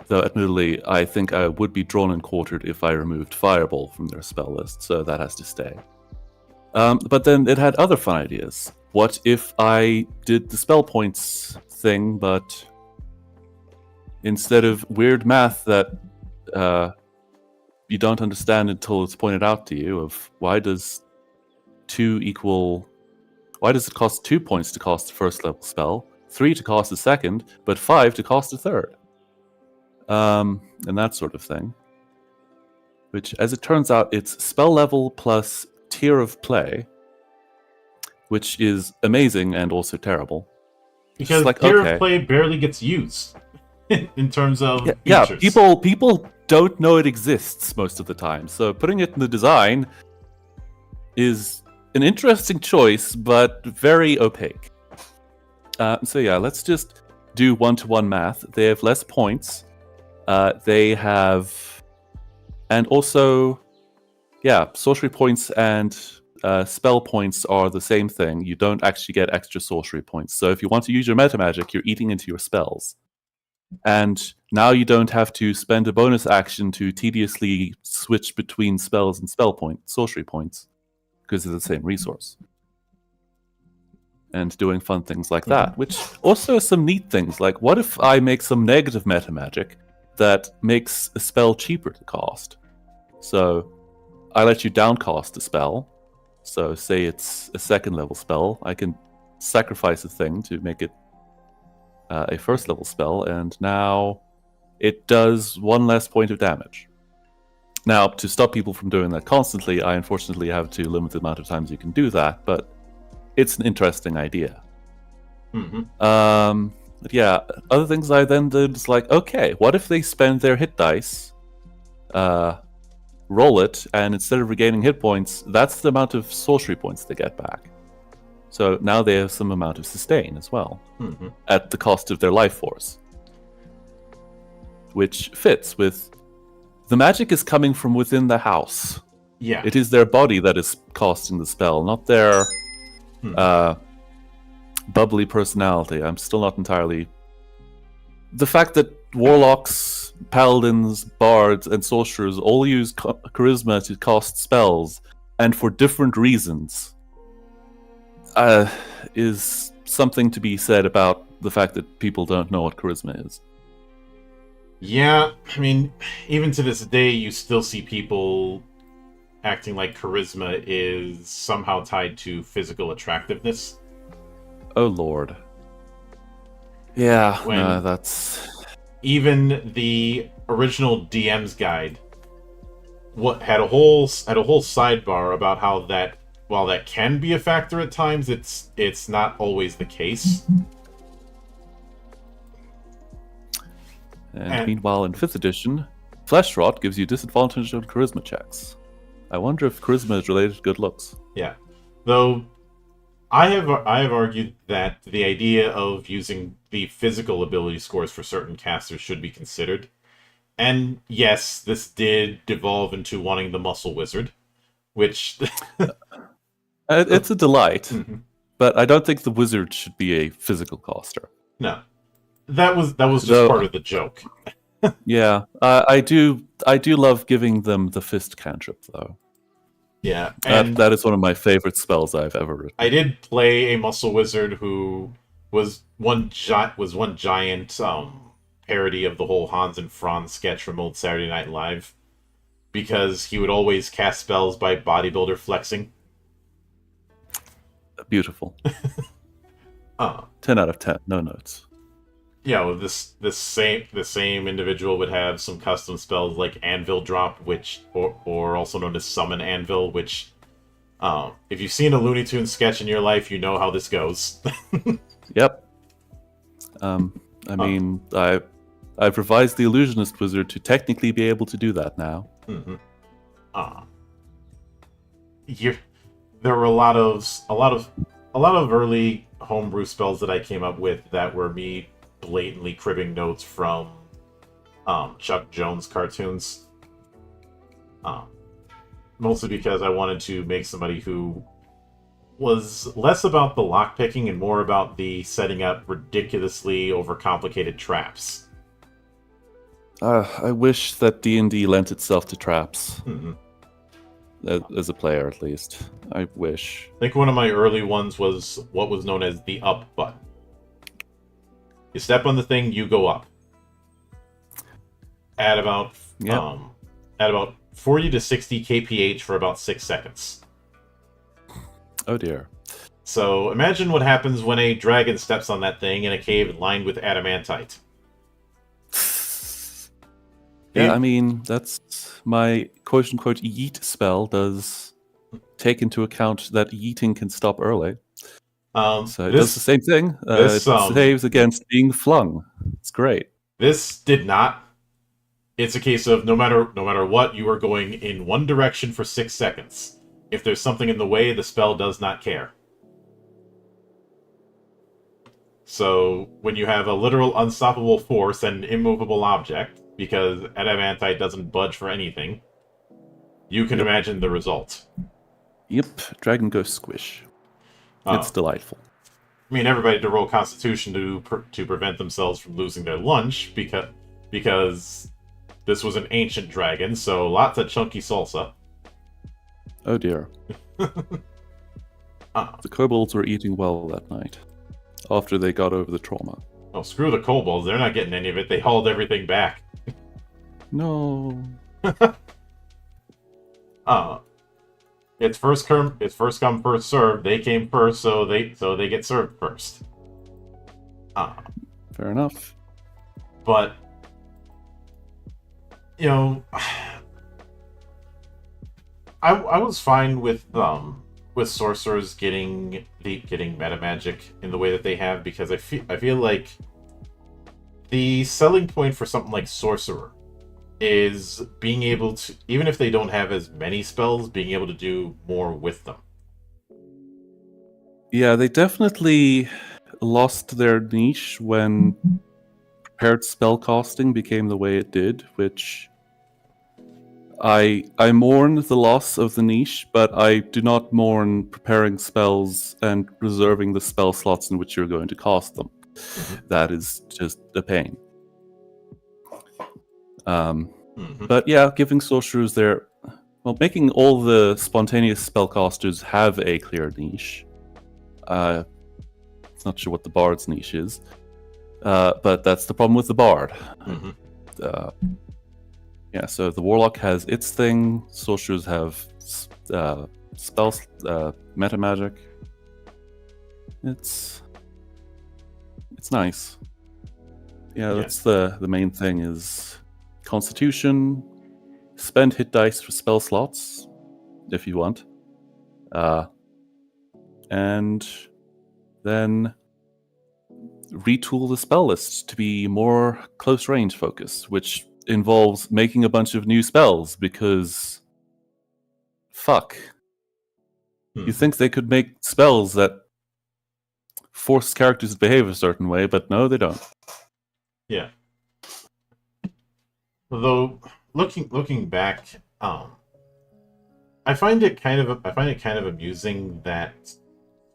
S2: Though, admittedly, I think I would be drawn and quartered if I removed Fireball from their spell list, so that has to stay. But then it had other fun ideas. What if I did the spell points thing, but instead of weird math that you don't understand until it's pointed out to you, of why does it cost 2 points to cast the first level spell, 3 to cast the second, but 5 to cast the third? And that sort of thing. Which, as it turns out, it's spell level plus tier of play, which is amazing and also terrible.
S1: Because tier of play barely gets used in terms of features.
S2: People don't know it exists most of the time, so putting it in the design is an interesting choice, but very opaque. So yeah, let's just do one-to-one math. They have less points. They have... And also... Yeah, sorcery points and spell points are the same thing. You don't actually get extra sorcery points. So if you want to use your meta magic, you're eating into your spells. And now you don't have to spend a bonus action to tediously switch between spells and sorcery points, because they're the same resource. And doing fun things like that, which also some neat things, like what if I make some negative meta magic that makes a spell cheaper to cast? So I let you downcast a spell. So say it's a second level spell, I can sacrifice a thing to make it a first level spell, and now it does 1 less point of damage. Now, to stop people from doing that constantly, I unfortunately have to limit the amount of times you can do that, but it's an interesting idea.
S1: Mm-hmm.
S2: But yeah, other things I then did is like, okay, what if they spend their hit dice, roll it, and instead of regaining hit points, that's the amount of sorcery points they get back. So now they have some amount of sustain as well, at the cost of their life force. Which fits with... The magic is coming from within the house.
S1: Yeah.
S2: It is their body that is casting the spell, not their bubbly personality. I'm still not entirely... The fact that warlocks, paladins, bards, and sorcerers all use charisma to cast spells, and for different reasons, is something to be said about the fact that people don't know what charisma is.
S1: Yeah, I mean, even to this day, you still see people acting like charisma is somehow tied to physical attractiveness.
S2: Oh lord. Yeah,
S1: When
S2: that's...
S1: Even the original DM's guide had a whole sidebar about how that, while that can be a factor at times, it's not always the case.
S2: And meanwhile, in 5th edition, Flesh Rot gives you disadvantage on charisma checks. I wonder if charisma is related to good looks.
S1: Yeah. Though, I have argued that the idea of using the physical ability scores for certain casters should be considered. And yes, this did devolve into wanting the muscle wizard, which
S2: It's a delight,
S1: Mhm.
S2: but I don't think the wizard should be a physical caster.
S1: No, that was just
S2: Though-
S1: part of the joke.
S2: Yeah, I do love giving them the fist cantrip though.
S1: Yeah, and
S2: That is one of my favorite spells I've ever written.
S1: I did play a muscle wizard who was one giant parody of the whole Hans and Franz sketch from old Saturday Night Live, because he would always cast spells by bodybuilder flexing.
S2: Beautiful.
S1: Uh,
S2: 10 out of 10. No notes.
S1: this same individual would have some custom spells like Anvil Drop, which or also known as Summon Anvil, which if you've seen a Looney Tunes sketch in your life, you know how this goes.
S2: Yep. I mean, I've revised the illusionist wizard to technically be able to do that now.
S1: Mm-hmm. There were a lot of early homebrew spells that I came up with that were me blatantly cribbing notes from Chuck Jones cartoons. Mostly because I wanted to make somebody who was less about the lockpicking and more about the setting up ridiculously overcomplicated traps.
S2: I wish that D&D lent itself to traps.
S1: Mm-hmm.
S2: As a player, at least. I wish.
S1: I think one of my early ones was what was known as the up button. You step on the thing, you go up. At about 40 to 60 kph for about 6 seconds.
S2: Oh dear.
S1: So imagine what happens when a dragon steps on that thing in a cave lined with adamantite.
S2: Yeah, I mean, that's my quote-unquote yeet spell does take into account that yeeting can stop early. So it does the same thing. It saves against being flung. It's great.
S1: This did not. It's a case of no matter what, you are going in one direction for 6 seconds. If there's something in the way, the spell does not care. So when you have a literal unstoppable force and an immovable object, because adamantite doesn't budge for anything, you can imagine the result.
S2: Yep, dragon goes squish. It's delightful.
S1: I mean, everybody had to roll Constitution to prevent themselves from losing their lunch, because this was an ancient dragon, so lots of chunky salsa.
S2: Oh dear. The kobolds were eating well that night, after they got over the trauma.
S1: Oh, screw the kobolds, they're not getting any of it, they hauled everything back.
S2: No.
S1: It's first come, first served. They came first, so they get served first.
S2: Fair enough.
S1: But I was fine with sorcerers getting meta magic in the way that they have, because I feel like the selling point for something like sorcerer is being able to, even if they don't have as many spells, being able to do more with them.
S2: Yeah, they definitely lost their niche when prepared spellcasting became the way it did, which I mourn the loss of the niche, but I do not mourn preparing spells and reserving the spell slots in which you're going to cast them.
S1: Mm-hmm.
S2: That is just a pain.
S1: Mm-hmm.
S2: But yeah, giving sorcerers making all the spontaneous spellcasters have a clear niche. Not sure what the bard's niche is, but that's the problem with the bard.
S1: Mm-hmm.
S2: Yeah, so the warlock has its thing. Sorcerers have spells, meta magic. It's nice. Yeah, that's the main thing is Constitution. Spend hit dice for spell slots if you want, and then retool the spell list to be more close range focused, which involves making a bunch of new spells because fuck. You think they could make spells that force characters to behave a certain way, but no, they don't.
S1: Yeah. Although looking back, I I find it kind of amusing that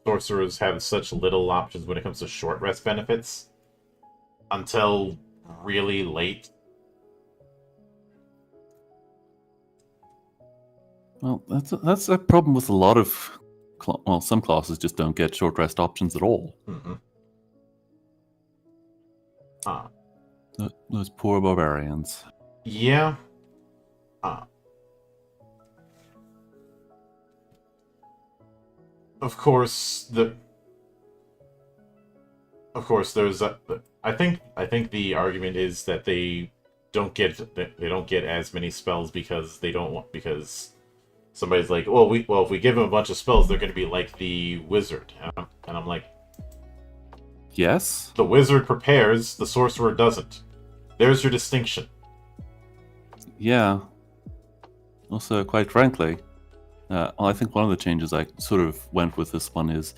S1: sorcerers have such little options when it comes to short rest benefits until really late.
S2: Well, that's a problem with a lot of some classes just don't get short rest options at all.
S1: Mm-hmm.
S2: Those poor barbarians.
S1: Yeah. Of course, there's I think the argument is that they don't get as many spells because they don't want because somebody's like, well, if we give them a bunch of spells, they're going to be like the wizard, and I'm like,
S2: yes,
S1: the wizard prepares, the sorcerer doesn't. There's your distinction.
S2: Yeah. Also, quite frankly, I think one of the changes I sort of went with this one is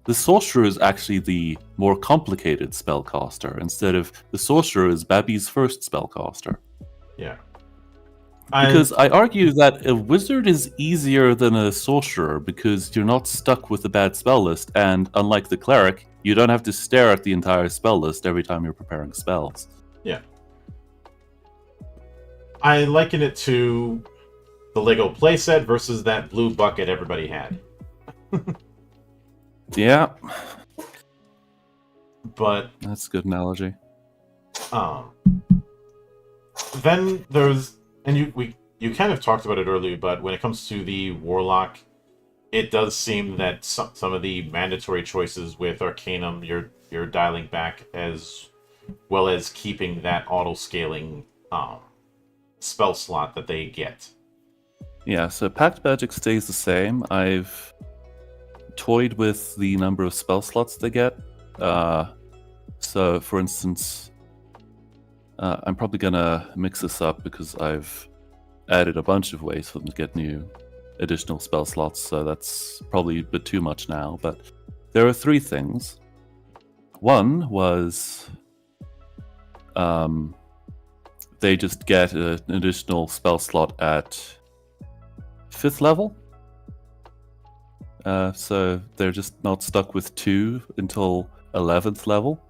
S2: the sorcerer is actually the more complicated spellcaster instead of the sorcerer is Babby's first spellcaster.
S1: Yeah.
S2: Because I argue that a wizard is easier than a sorcerer because you're not stuck with a bad spell list, and unlike the cleric, you don't have to stare at the entire spell list every time you're preparing spells.
S1: Yeah. I liken it to the Lego playset versus that blue bucket everybody had.
S2: Yeah.
S1: But
S2: that's a good analogy.
S1: Then there's, and you kind of talked about it earlier, but when it comes to the warlock, it does seem that some of the mandatory choices with Arcanum, you're dialing back, as well as keeping that auto scaling spell slot that they get.
S2: Yeah, so Pact Magic stays the same. I've toyed with the number of spell slots they get. So, for instance, I'm probably gonna mix this up because I've added a bunch of ways for them to get new additional spell slots, so that's probably a bit too much now, but there are 3 things. One was they just get an additional spell slot at 5th level. So they're just not stuck with 2 until 11th level.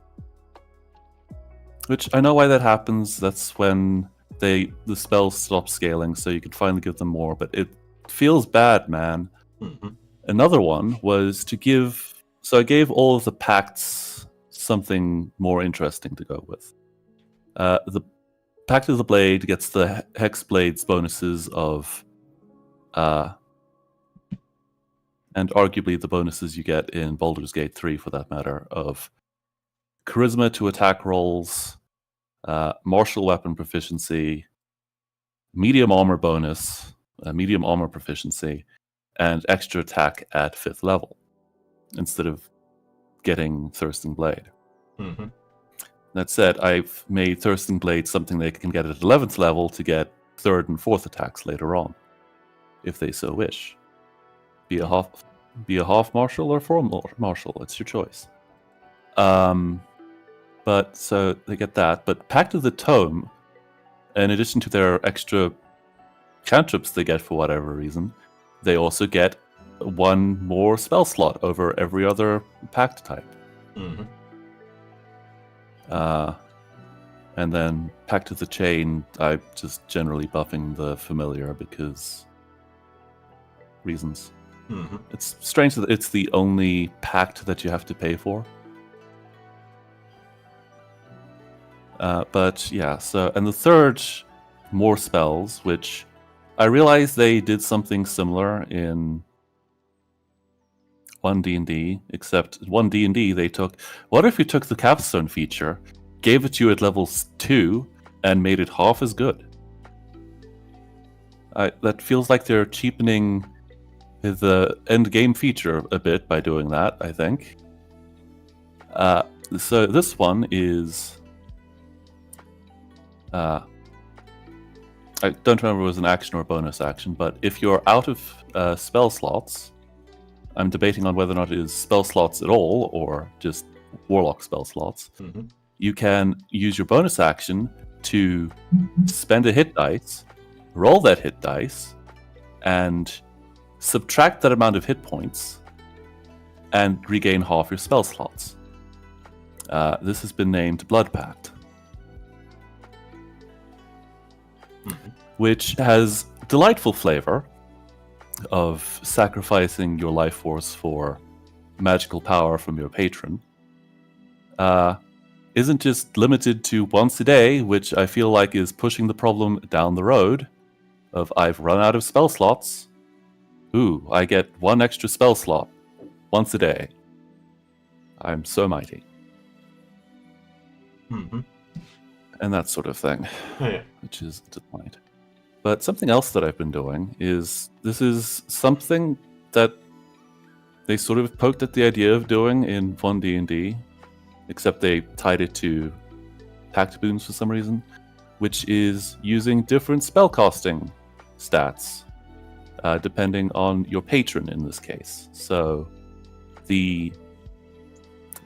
S2: Which I know why that happens. That's when the spells stop scaling, so you can finally give them more, but it feels bad, man.
S1: Mm-hmm.
S2: Another one was to give... So I gave all of the pacts something more interesting to go with. The Pact of the Blade gets the Hex Blades bonuses of... and arguably the bonuses you get in Baldur's Gate 3, for that matter, of Charisma to attack rolls, martial weapon proficiency, medium armor bonus, medium armor proficiency, and extra attack at 5th level, instead of getting Thirsting Blade.
S1: Mm-hmm.
S2: That said, I've made Thirsting Blade something they can get at 11th level to get 3rd and 4th attacks later on, if they so wish. Be a half martial or full martial, it's your choice. But so they get that. But Pact of the Tome, in addition to their extra cantrips they get for whatever reason, they also get 1 more spell slot over every other pact type.
S1: Mm-hmm.
S2: And then Pact of the Chain, I'm just generally buffing the familiar because reasons.
S1: Mm-hmm.
S2: It's strange that it's the only pact that you have to pay for. But yeah, so, and the third, more spells, which I realized they did something similar in 1D&D, except 1D&D they took, what if you took the capstone feature, gave it to you at level 2, and made it half as good? That feels like they're cheapening the end game feature a bit by doing that, I think. So this one is... I don't remember if it was an action or a bonus action, but if you're out of spell slots, I'm debating on whether or not it is spell slots at all or just warlock spell slots.
S1: Mm-hmm.
S2: You can use your bonus action to spend a hit dice, roll that hit dice, and subtract that amount of hit points, and regain half your spell slots. This has been named Blood Pact, which has delightful flavor of sacrificing your life force for magical power from your patron. Isn't just limited to once a day, which I feel like is pushing the problem down the road of I've run out of spell slots. Ooh, I get one extra spell slot once a day. I'm so mighty.
S1: Mm-hmm.
S2: And that sort of thing,
S1: Oh, yeah.
S2: which is a delight. But something else that I've been doing is, this is something that they sort of poked at the idea of doing in 1D&D, except they tied it to pact boons for some reason, which is using different spellcasting stats, depending on your patron in this case. So the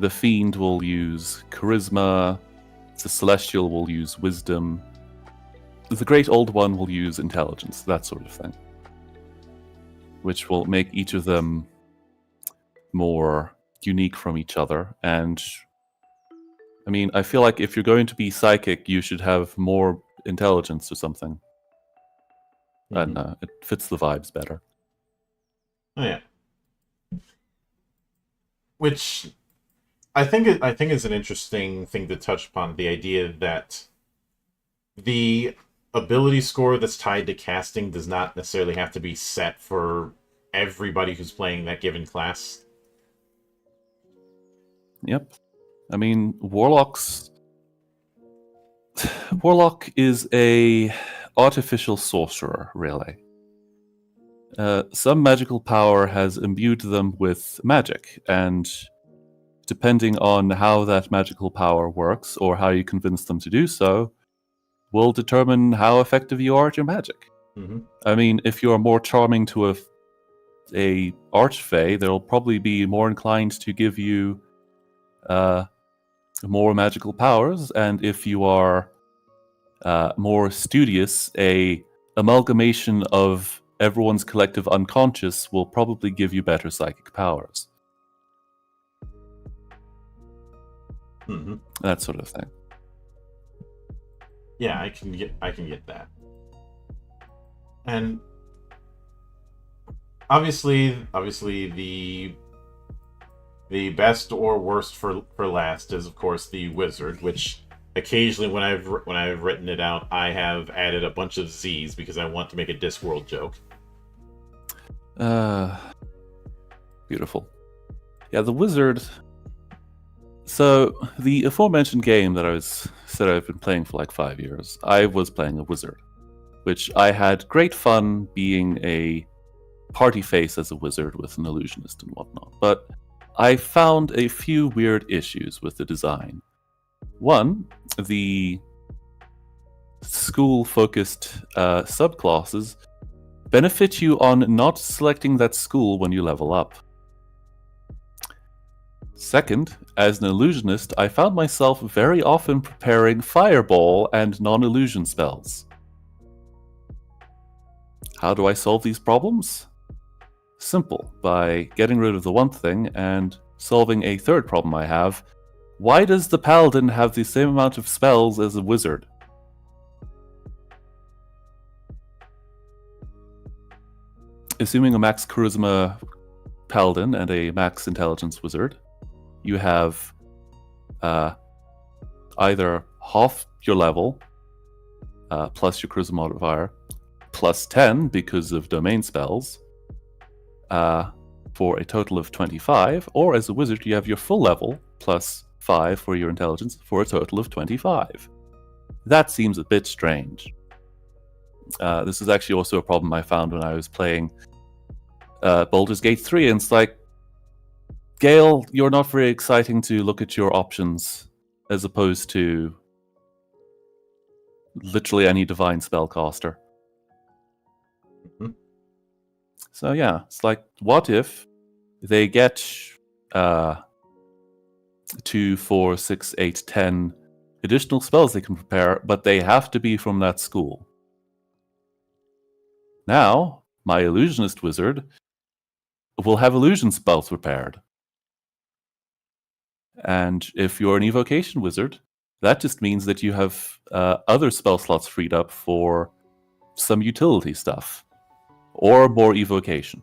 S2: Fiend will use Charisma, the Celestial will use Wisdom, the Great Old One will use Intelligence, that sort of thing. Which will make each of them more unique from each other. And I mean, I feel like if you're going to be psychic, you should have more intelligence or something. I don't know, it fits the vibes better.
S1: Oh, yeah. Which I think is an interesting thing to touch upon, the idea that the ability score that's tied to casting does not necessarily have to be set for everybody who's playing that given class.
S2: Yep. I mean, Warlock is a artificial sorcerer, really. Some magical power has imbued them with magic, and depending on how that magical power works, or how you convince them to do so, will determine how effective you are at your magic.
S1: Mm-hmm.
S2: I mean, if you are more charming to a archfey, they'll probably be more inclined to give you more magical powers, and if you are more studious, a amalgamation of everyone's collective unconscious will probably give you better psychic powers.
S1: Mm-hmm.
S2: That sort of thing.
S1: Yeah, I can get that. And obviously the best or worst for last is of course the wizard, which occasionally when I've written it out, I have added a bunch of Z's because I want to make a Discworld joke.
S2: Beautiful. Yeah, the wizard. So the aforementioned game that I've been playing for like 5 years, I was playing a wizard, which I had great fun being a party face as a wizard with an illusionist and whatnot. But I found a few weird issues with the design. One, the school-focused subclasses benefit you on not selecting that school when you level up. Second, as an illusionist, I found myself very often preparing fireball and non-illusion spells. How do I solve these problems? Simple, by getting rid of the one thing and solving a third problem I have. Why does the paladin have the same amount of spells as a wizard? Assuming a max charisma paladin and a max intelligence wizard, you have either half your level plus your charisma modifier plus 10 because of domain spells for a total of 25, or as a wizard you have your full level plus 5 for your intelligence for a total of 25. That seems a bit strange. This is actually also a problem I found when I was playing Baldur's Gate 3, and it's like, Gale, you're not very exciting to look at your options as opposed to literally any divine spellcaster.
S1: Mm-hmm.
S2: So yeah, it's like, what if they get 2, 4, 6, 8, 10 additional spells they can prepare, but they have to be from that school? Now, my illusionist wizard will have illusion spells prepared. And if you're an evocation wizard, that just means that you have other spell slots freed up for some utility stuff or more evocation,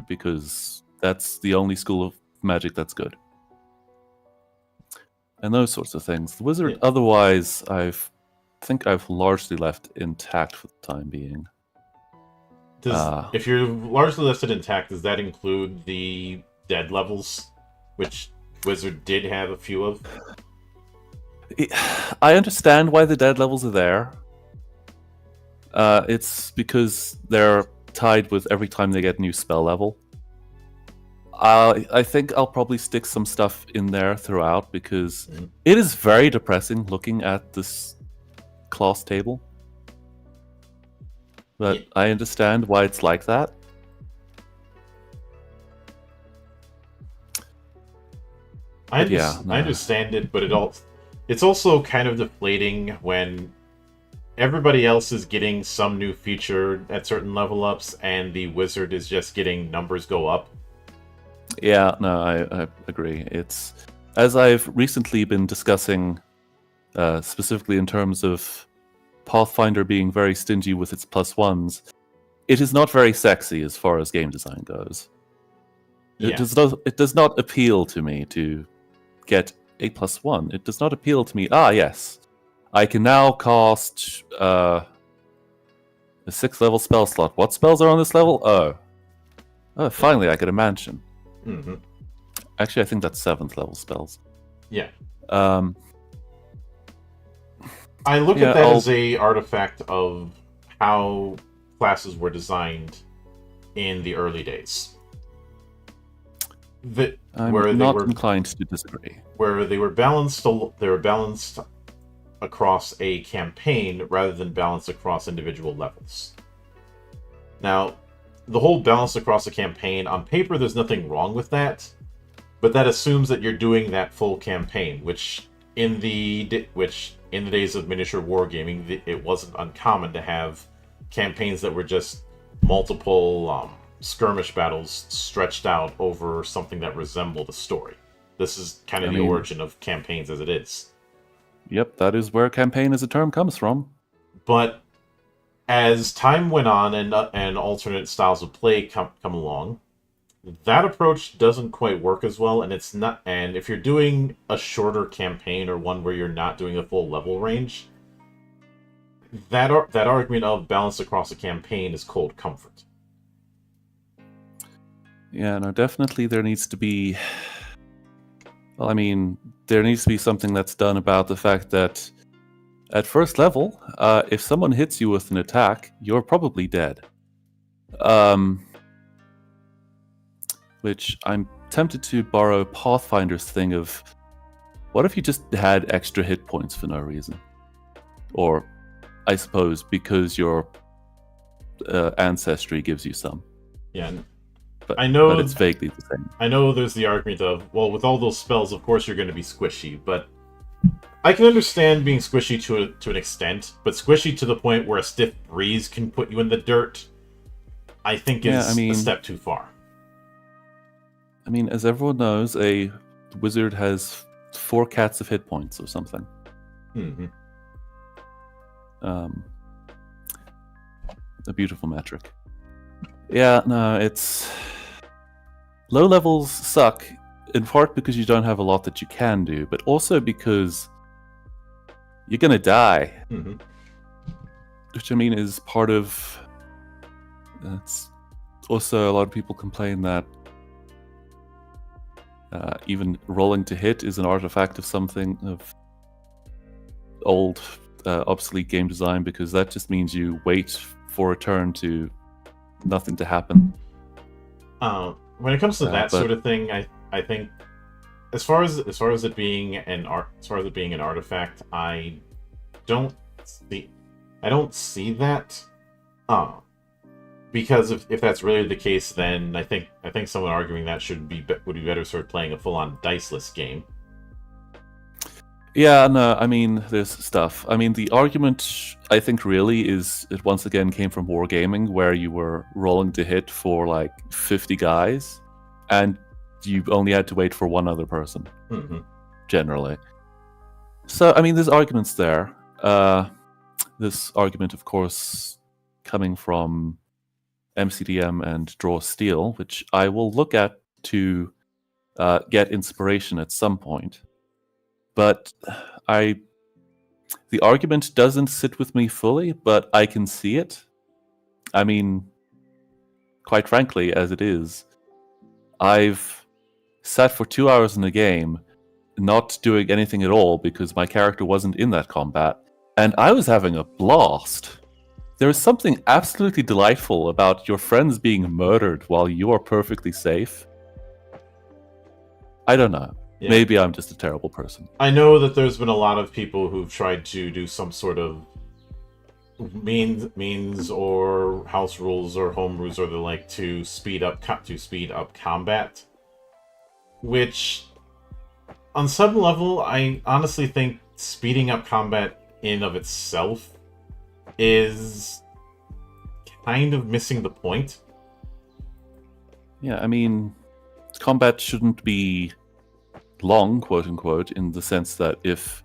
S2: because that's the only school of magic that's good. And those sorts of things. The wizard, otherwise, I think I've largely left intact for the time being.
S1: If you're largely left it intact, does that include the dead levels, which Wizard did have a few of?
S2: I understand why the dead levels are there. It's because they're tied with every time they get a new spell level. I think I'll probably stick some stuff in there throughout, because it is very depressing looking at this class table. But I understand why it's like that.
S1: I understand it, but it's also kind of deflating when everybody else is getting some new feature at certain level ups, and the wizard is just getting numbers go up.
S2: Yeah, no, I agree. It's, as I've recently been discussing, specifically in terms of Pathfinder being very stingy with its +1s, it is not very sexy as far as game design goes.
S1: Yeah.
S2: It does not appeal to me to get a +1. It does not appeal to me. Ah, yes, I can now cast a 6th level spell slot. What spells are on this level? Oh, finally, I get a mansion.
S1: Mm-hmm.
S2: Actually, I think that's 7th level spells.
S1: Yeah.
S2: I
S1: look at that as a artifact of how classes were designed in the early days.
S2: I'm not inclined to disagree.
S1: Where they were balanced across a campaign rather than balanced across individual levels. Now, the whole balance across a campaign, on paper, there's nothing wrong with that, but that assumes that you're doing that full campaign, which in the days of miniature wargaming, it wasn't uncommon to have campaigns that were just multiple skirmish battles stretched out over something that resembled a story. This is kind of the origin of campaigns as it is.
S2: Yep, that is where campaign as a term comes from.
S1: But as time went on and alternate styles of play come along, that approach doesn't quite work as well, and it's not. And if you're doing a shorter campaign or one where you're not doing a full level range, that argument of balance across a campaign is cold comfort.
S2: Yeah, no, definitely there needs to be. Well, I mean, there needs to be something that's done about the fact that at first level, if someone hits you with an attack, you're probably dead. Which I'm tempted to borrow Pathfinder's thing of, what if you just had extra hit points for no reason? Or, I suppose, because your ancestry gives you some.
S1: Yeah,
S2: but
S1: I know,
S2: but it's vaguely the same.
S1: I know there's the argument of, well, with all those spells, of course you're going to be squishy, but I can understand being squishy to an extent, but squishy to the point where a stiff breeze can put you in the dirt, I think is a step too far.
S2: I mean, as everyone knows, a wizard has 4 cats of hit points or something.
S1: Mm-hmm.
S2: A beautiful metric. Yeah, no, it's... Low levels suck, in part because you don't have a lot that you can do, but also because you're gonna die.
S1: Mm-hmm.
S2: Which, I mean, is part of... It's also, a lot of people complain that even rolling to hit is an artifact of something, of old, obsolete game design, because that just means you wait for a turn to nothing to happen.
S1: When it comes to that sort of thing, I think as far as it being an artifact, I don't see that. Because if that's really the case, then I think someone arguing that would be better sort of playing a full-on diceless game.
S2: Yeah, no, I mean, there's stuff. I mean, the argument, I think, really is it once again came from Wargaming, where you were rolling to hit for like 50 guys, and you only had to wait for one other person, generally. So, I mean, there's arguments there. This argument, of course, coming from MCDM and Draw Steel, which I will look at to get inspiration at some point. But the argument doesn't sit with me fully, but I can see it. I mean, quite frankly, as it is, I've sat for 2 hours in a game not doing anything at all because my character wasn't in that combat, and I was having a blast. There is something absolutely delightful about your friends being murdered while you are perfectly safe. I don't know.
S1: Yeah.
S2: Maybe I'm just a terrible person.
S1: I know that there's been a lot of people who've tried to do some sort of means or house rules or home rules or the like to speed up combat, which on some level I honestly think speeding up combat in of itself is kind of missing the point.
S2: Yeah, I mean, combat shouldn't be long, quote unquote, in the sense that if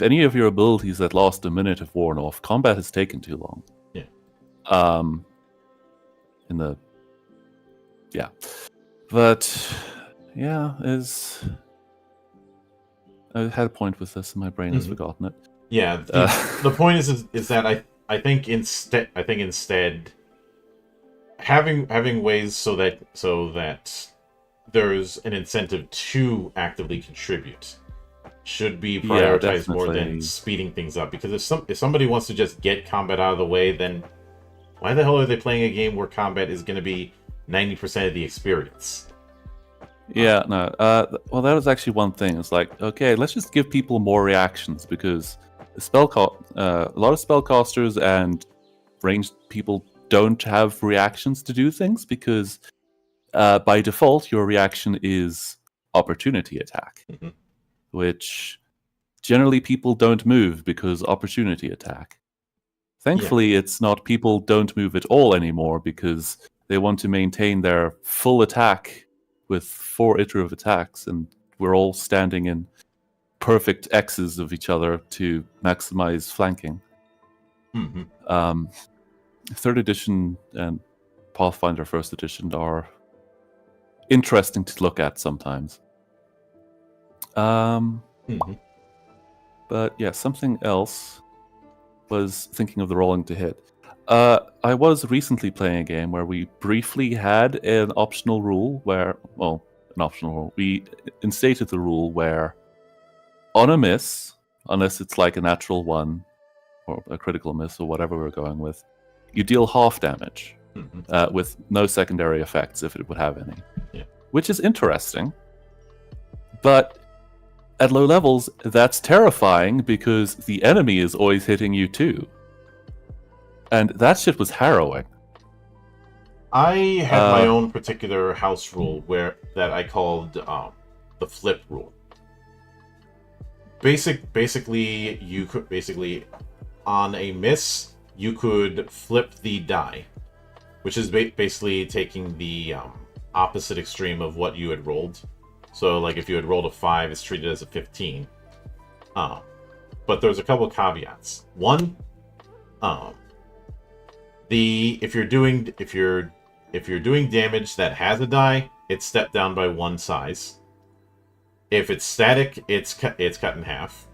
S2: any of your abilities that last a minute have worn off, combat has taken too long.
S1: Yeah.
S2: But yeah, I had a point with this and my brain has forgotten it.
S1: Yeah. The point is that I think instead having ways so that there's an incentive to actively contribute should be prioritized more than speeding things up. Because if somebody wants to just get combat out of the way, then why the hell are they playing a game where combat is going to be 90% of the experience?
S2: Yeah, no. Well, that was actually one thing. It's like, okay, let's just give people more reactions because a lot of spellcasters and ranged people don't have reactions to do things because by default your reaction is opportunity attack, which generally people don't move because opportunity attack. Thankfully, it's not people don't move at all anymore because they want to maintain their full attack with 4 iterative attacks, and we're all standing in perfect X's of each other to maximize flanking. 3rd edition and Pathfinder 1st edition are interesting to look at sometimes. But yeah, something else was thinking of the rolling to hit. I was recently playing a game where we briefly had an optional rule we instated the rule where on a miss, unless it's like a natural 1 or a critical miss or whatever we're going with, you deal half damage with no secondary effects if it would have any.
S1: Yeah.
S2: Which is interesting. But at low levels, that's terrifying because the enemy is always hitting you too. And that shit was harrowing.
S1: I had my own particular house rule that I called the flip rule. Basically, you could on a miss you could flip the die, which is basically taking the opposite extreme of what you had rolled. So, like, if you had rolled a 5, it's treated as a 15. But there's a couple caveats. One, if you're doing damage that has a die, it's stepped down by 1 size. If it's static, it's cut in half.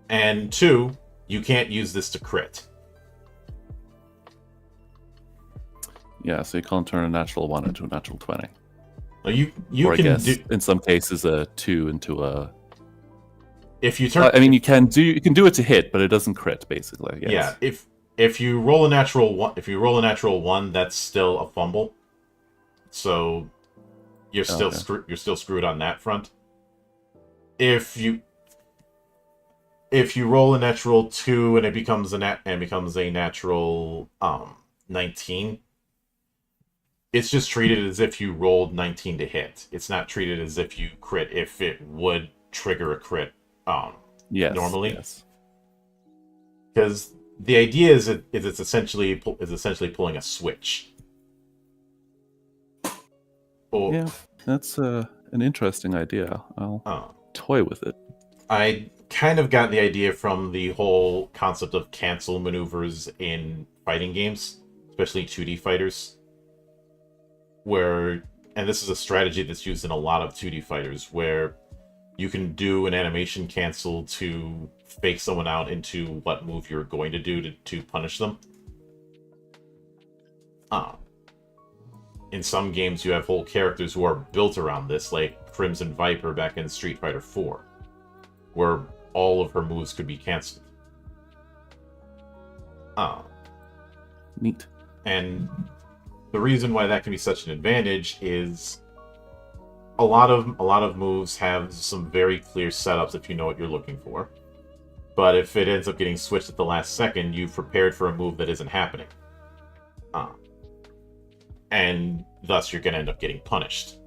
S1: And 2, you can't use this to crit.
S2: Yeah, so you can't turn a natural 1 into a natural 20.
S1: You
S2: or
S1: can
S2: I guess,
S1: do,
S2: in some cases, a 2 into a.
S1: If you turn,
S2: I mean, you can do it to hit, but it doesn't crit, basically. I guess.
S1: Yeah, if you roll a natural 1, that's still a fumble. So you're still screwed on that front. If you roll a natural 2 and it becomes a natural 19, It's just treated as if you rolled 19 to hit. It's not treated as if you crit if it would trigger a crit
S2: Yes.
S1: normally.
S2: Yes.
S1: Because the idea is it's essentially pulling a switch. Or,
S2: Yeah, that's an interesting idea. I'll toy with it.
S1: I kind of got the idea from the whole concept of cancel maneuvers in fighting games, especially 2D fighters. And this is a strategy that's used in a lot of 2D fighters, where you can do an animation cancel to fake someone out into what move you're going to do to punish them. In some games, you have whole characters who are built around this, like Crimson Viper back in Street Fighter 4, where all of her moves could be canceled.
S2: Neat.
S1: And the reason why that can be such an advantage is a lot of moves have some very clear setups if you know what you're looking for. But if it ends up getting switched at the last second, you've prepared for a move that isn't happening. And thus you're going to end up getting punished.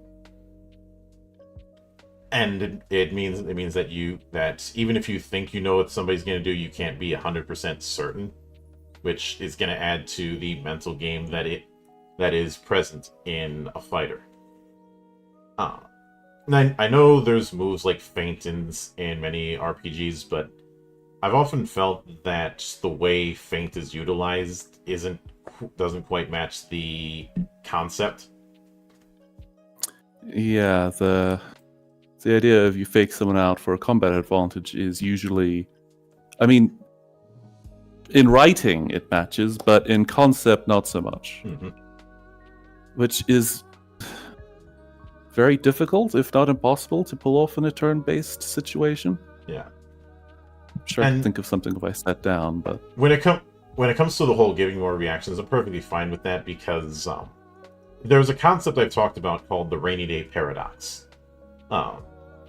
S1: And it means that even if you think you know what somebody's going to do, you can't be 100% certain, which is going to add to the mental game that is present in a fighter. And I know there's moves like feint in many RPGs, but I've often felt that the way feint is utilized doesn't quite match the concept.
S2: Yeah, the idea of you fake someone out for a combat advantage is usually, I mean, in writing it matches, but in concept not so much.
S1: Mm-hmm.
S2: Which is very difficult, if not impossible, to pull off in a turn-based situation.
S1: Yeah.
S2: I'm sure I could think of something if I sat down, but
S1: when it comes to the whole giving more reactions, I'm perfectly fine with that because there's a concept I've talked about called the rainy day paradox.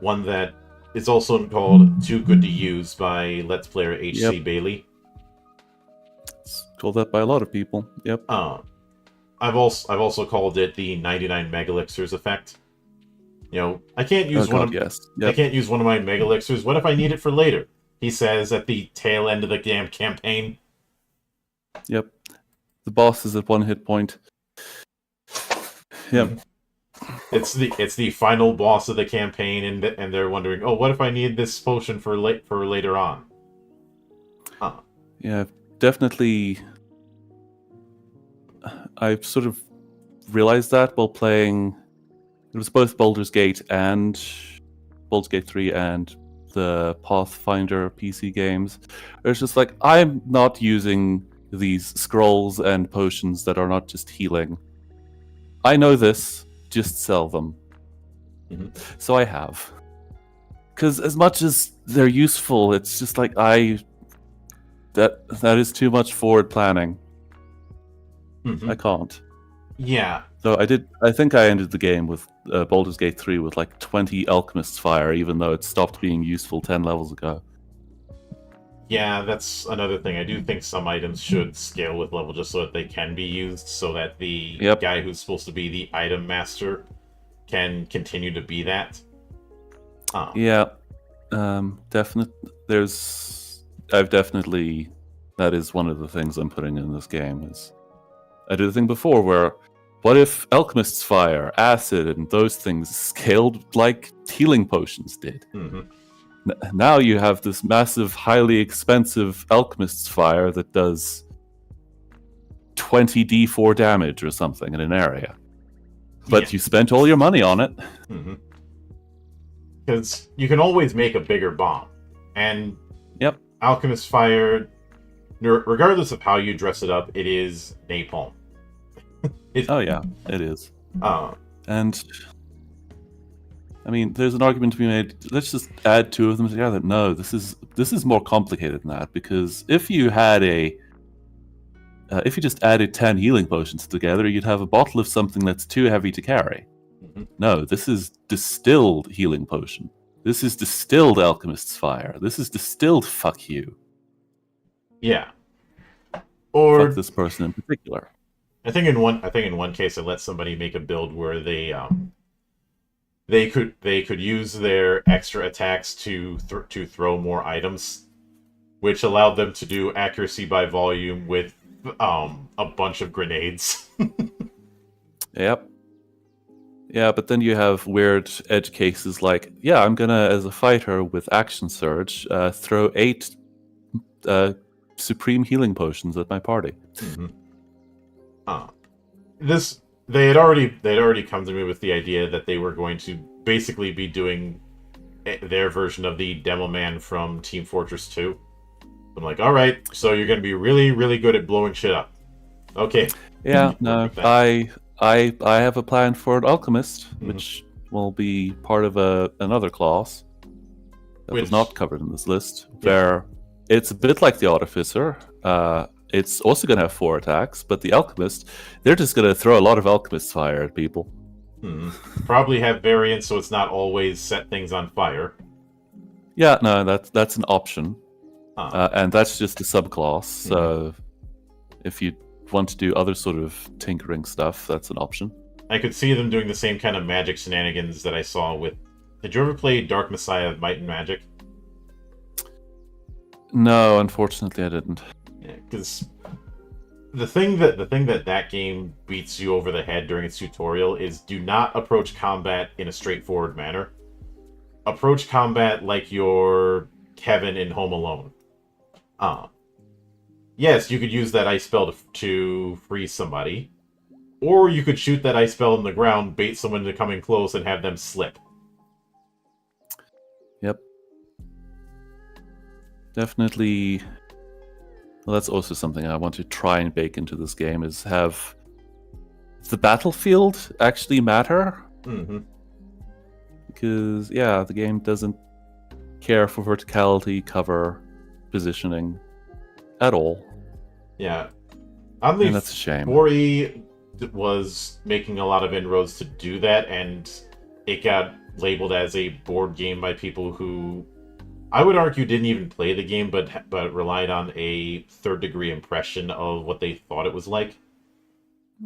S1: One that is also called Too Good to Use by Let's Player H.C.
S2: Yep.
S1: Bailey.
S2: It's called that by a lot of people. Yep.
S1: I've also called it the 99 megalixirs effect. You know, I can't use I can't use one of my megalixirs. What if I need it for later? He says at the tail end of the damn campaign.
S2: Yep. The boss is at 1 hit point. Yep.
S1: It's the final boss of the campaign, and they're wondering, oh, what if I need this potion for later on?
S2: Yeah, definitely. I've sort of realized that while playing. It was both Baldur's Gate 3 and the Pathfinder PC games. It's just like, I'm not using these scrolls and potions that are not just healing. I know this, just sell them.
S1: Mm-hmm.
S2: So I have. Because as much as they're useful, it's just like that is too much forward planning.
S1: Mm-hmm.
S2: I can't.
S1: Yeah.
S2: So I think I ended the game with Baldur's Gate 3 with like 20 Alchemist's Fire, even though it stopped being useful 10 levels ago.
S1: Yeah, that's another thing. I do think some items should scale with level just so that they can be used, so that the guy who's supposed to be the item master can continue to be that.
S2: Yeah, definitely. That is one of the things I'm putting in this game. Is I did a thing before where, what if Alchemist's Fire, Acid, and those things scaled like healing potions did?
S1: Mm-hmm.
S2: Now you have this massive, highly expensive Alchemist's Fire that does 20 d4 damage or something in an area. But you spent all your money on it.
S1: Because you can always make a bigger bomb. And Alchemist's Fire, regardless of how you dress it up, it is napalm.
S2: Oh yeah, it is. And I mean, there's an argument to be made. Let's just add two of them together. No, this is more complicated than that, because if you had if you just added 10 healing potions together, you'd have a bottle of something that's too heavy to carry.
S1: Mm-hmm.
S2: No, this is distilled healing potion. This is distilled Alchemist's Fire. This is distilled fuck you.
S1: Yeah. Or
S2: fuck this person in particular.
S1: I think in one case I let somebody make a build where they could use their extra attacks to throw more items, which allowed them to do accuracy by volume with a bunch of grenades.
S2: Yep. Yeah, but then you have weird edge cases like, yeah, I'm gonna, as a fighter with Action Surge, throw 8 Supreme Healing Potions at my party.
S1: Mm-hmm. This they had already come to me with the idea that they were going to basically be doing their version of the Demo Man from Team Fortress 2. I'm like, all right, so you're going to be really, really good at blowing shit up. Okay.
S2: Yeah, no, I have a plan for an Alchemist, which will be part of another class that was not covered in this list. Where it's a bit like the Artificer. It's also going to have 4 attacks, but the Alchemist, they're just going to throw a lot of Alchemist fire at people.
S1: Probably have variants, so it's not always set things on fire.
S2: Yeah, no, that's an option, and that's just a subclass. So if you want to do other sort of tinkering stuff, that's an option.
S1: I could see them doing the same kind of magic shenanigans that I saw with... Did you ever play Dark Messiah Might and Magic?
S2: No, unfortunately I didn't.
S1: Yeah, because the thing that game beats you over the head during its tutorial is do not approach combat in a straightforward manner. Approach combat like you're Kevin in Home Alone. Yes, you could use that ice spell to freeze somebody, or you could shoot that ice spell in the ground, bait someone into coming close, and have them slip.
S2: Yep. Definitely. Well, that's also something I want to try and bake into this game, is have the battlefield actually matter.
S1: Mm-hmm.
S2: Because, yeah, the game doesn't care for verticality, cover, positioning at all.
S1: Yeah.
S2: And that's a shame.
S1: 4E was making a lot of inroads to do that, and it got labeled as a board game by people who, I would argue, didn't even play the game, but relied on a third-degree impression of what they thought it was like.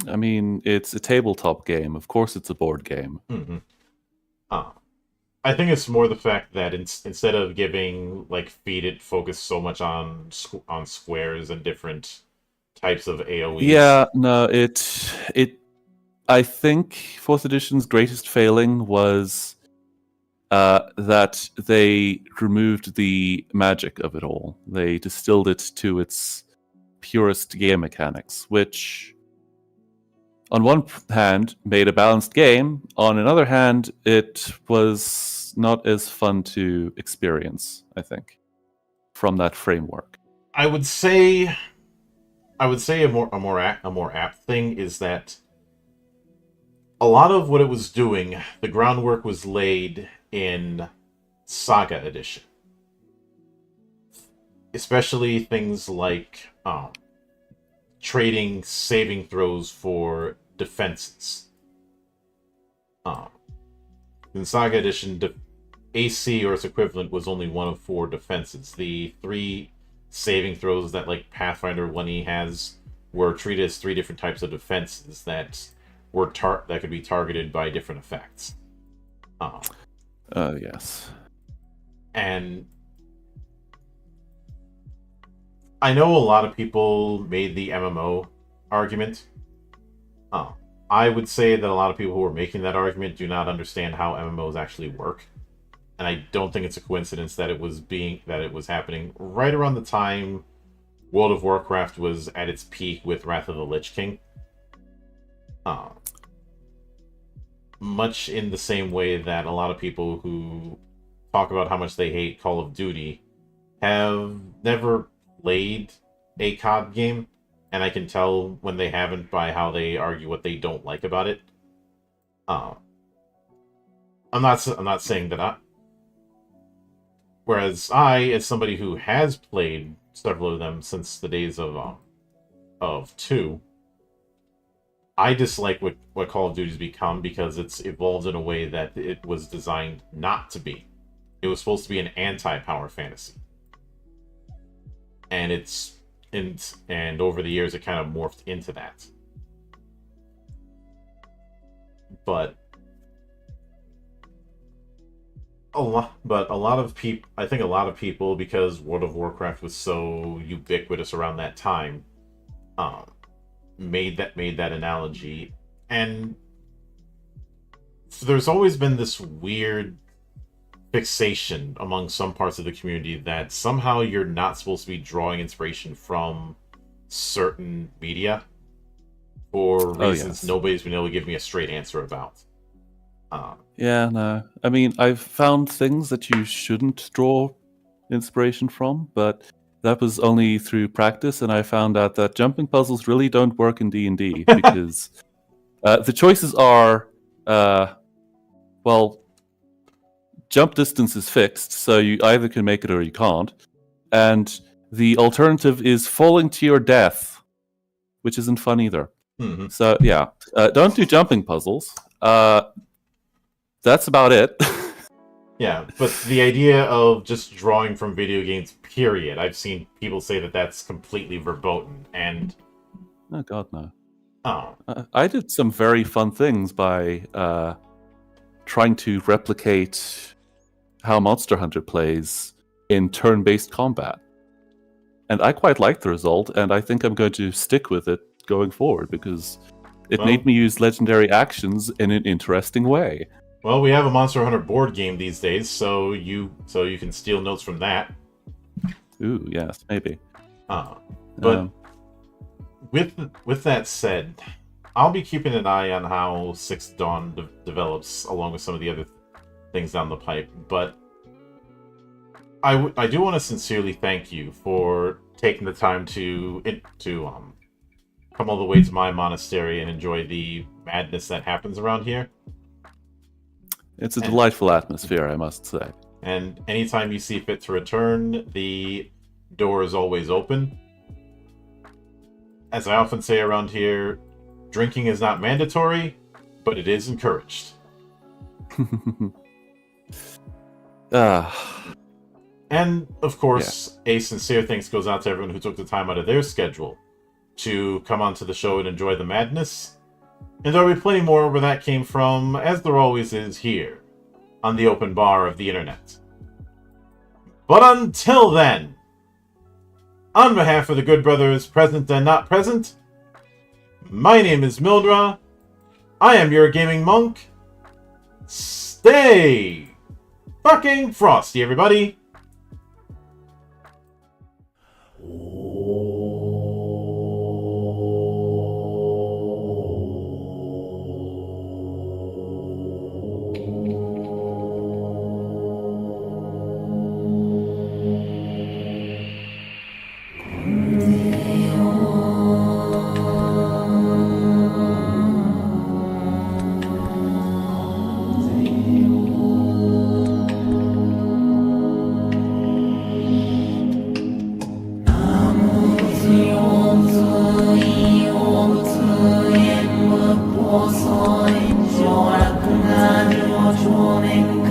S2: I mean, it's a tabletop game. Of course it's a board game.
S1: Mm-hmm. I think it's more the fact that instead of giving, like, Feed It focus so much on squares and different types of AoEs.
S2: Yeah, no, I think 4th edition's greatest failing was that they removed the magic of it all. They distilled it to its purest game mechanics, which, on one hand, made a balanced game. On another hand, it was not as fun to experience, I think, from that framework.
S1: I would say a more apt thing is that a lot of what it was doing, the groundwork was laid in Saga Edition. Especially things like trading saving throws for defenses. In Saga Edition, AC or its equivalent was only one of 4 defenses. The 3 saving throws that, like, Pathfinder 1E has were treated as 3 different types of defenses that were that could be targeted by different effects.
S2: Yes.
S1: And I know a lot of people made the MMO argument. I would say that a lot of people who are making that argument do not understand how MMOs actually work. And I don't think it's a coincidence that it was happening right around the time World of Warcraft was at its peak with Wrath of the Lich King. Much in the same way that a lot of people who talk about how much they hate Call of Duty have never played a COD game, and I can tell when they haven't by how they argue what they don't like about it. I'm not saying that whereas I, as somebody who has played several of them since the days of 2, I dislike what Call of Duty's become because it's evolved in a way that it was designed not to be. It was supposed to be an anti-power fantasy. And and over the years it kind of morphed into that. But a lot of people, I think a lot of people, because World of Warcraft was so ubiquitous around that time, made that analogy. And there's always been this weird fixation among some parts of the community that somehow you're not supposed to be drawing inspiration from certain media for reasons nobody's been able to give me a straight answer about.
S2: Yeah, no. I mean, I've found things that you shouldn't draw inspiration from, but that was only through practice, and I found out that jumping puzzles really don't work in D&D because the choices are, well, jump distance is fixed, so you either can make it or you can't, and the alternative is falling to your death, which isn't fun either.
S1: Mm-hmm.
S2: So, yeah, don't do jumping puzzles. That's about it.
S1: Yeah, but the idea of just drawing from video games, period, I've seen people say that that's completely verboten, and...
S2: Oh, God, no.
S1: Oh.
S2: I did some very fun things by trying to replicate how Monster Hunter plays in turn-based combat. And I quite liked the result, and I think I'm going to stick with it going forward, because it made me use legendary actions in an interesting way.
S1: Well, we have a Monster Hunter board game these days, so you can steal notes from that.
S2: Ooh, yes, maybe.
S1: But with that said, I'll be keeping an eye on how Sixth Dawn develops, along with some of the other things down the pipe. But I do want to sincerely thank you for taking the time to come all the way to my monastery and enjoy the madness that happens around here.
S2: It's a delightful atmosphere, I must say.
S1: And anytime you see fit to return, the door is always open. As I often say around here, drinking is not mandatory, but it is encouraged. And, of course, a sincere thanks goes out to everyone who took the time out of their schedule to come onto the show and enjoy the madness. And there'll be plenty more where that came from, as there always is here, on the open bar of the internet. But until then, on behalf of the good brothers present and not present, my name is Mildra, I am your gaming monk. Stay fucking frosty, everybody!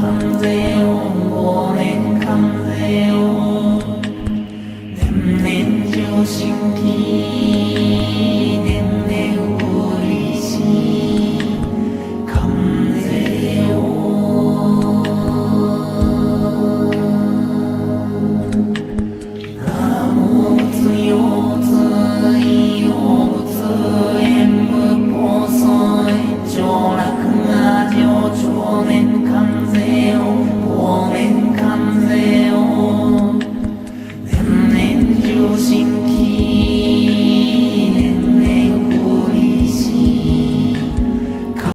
S3: Comes in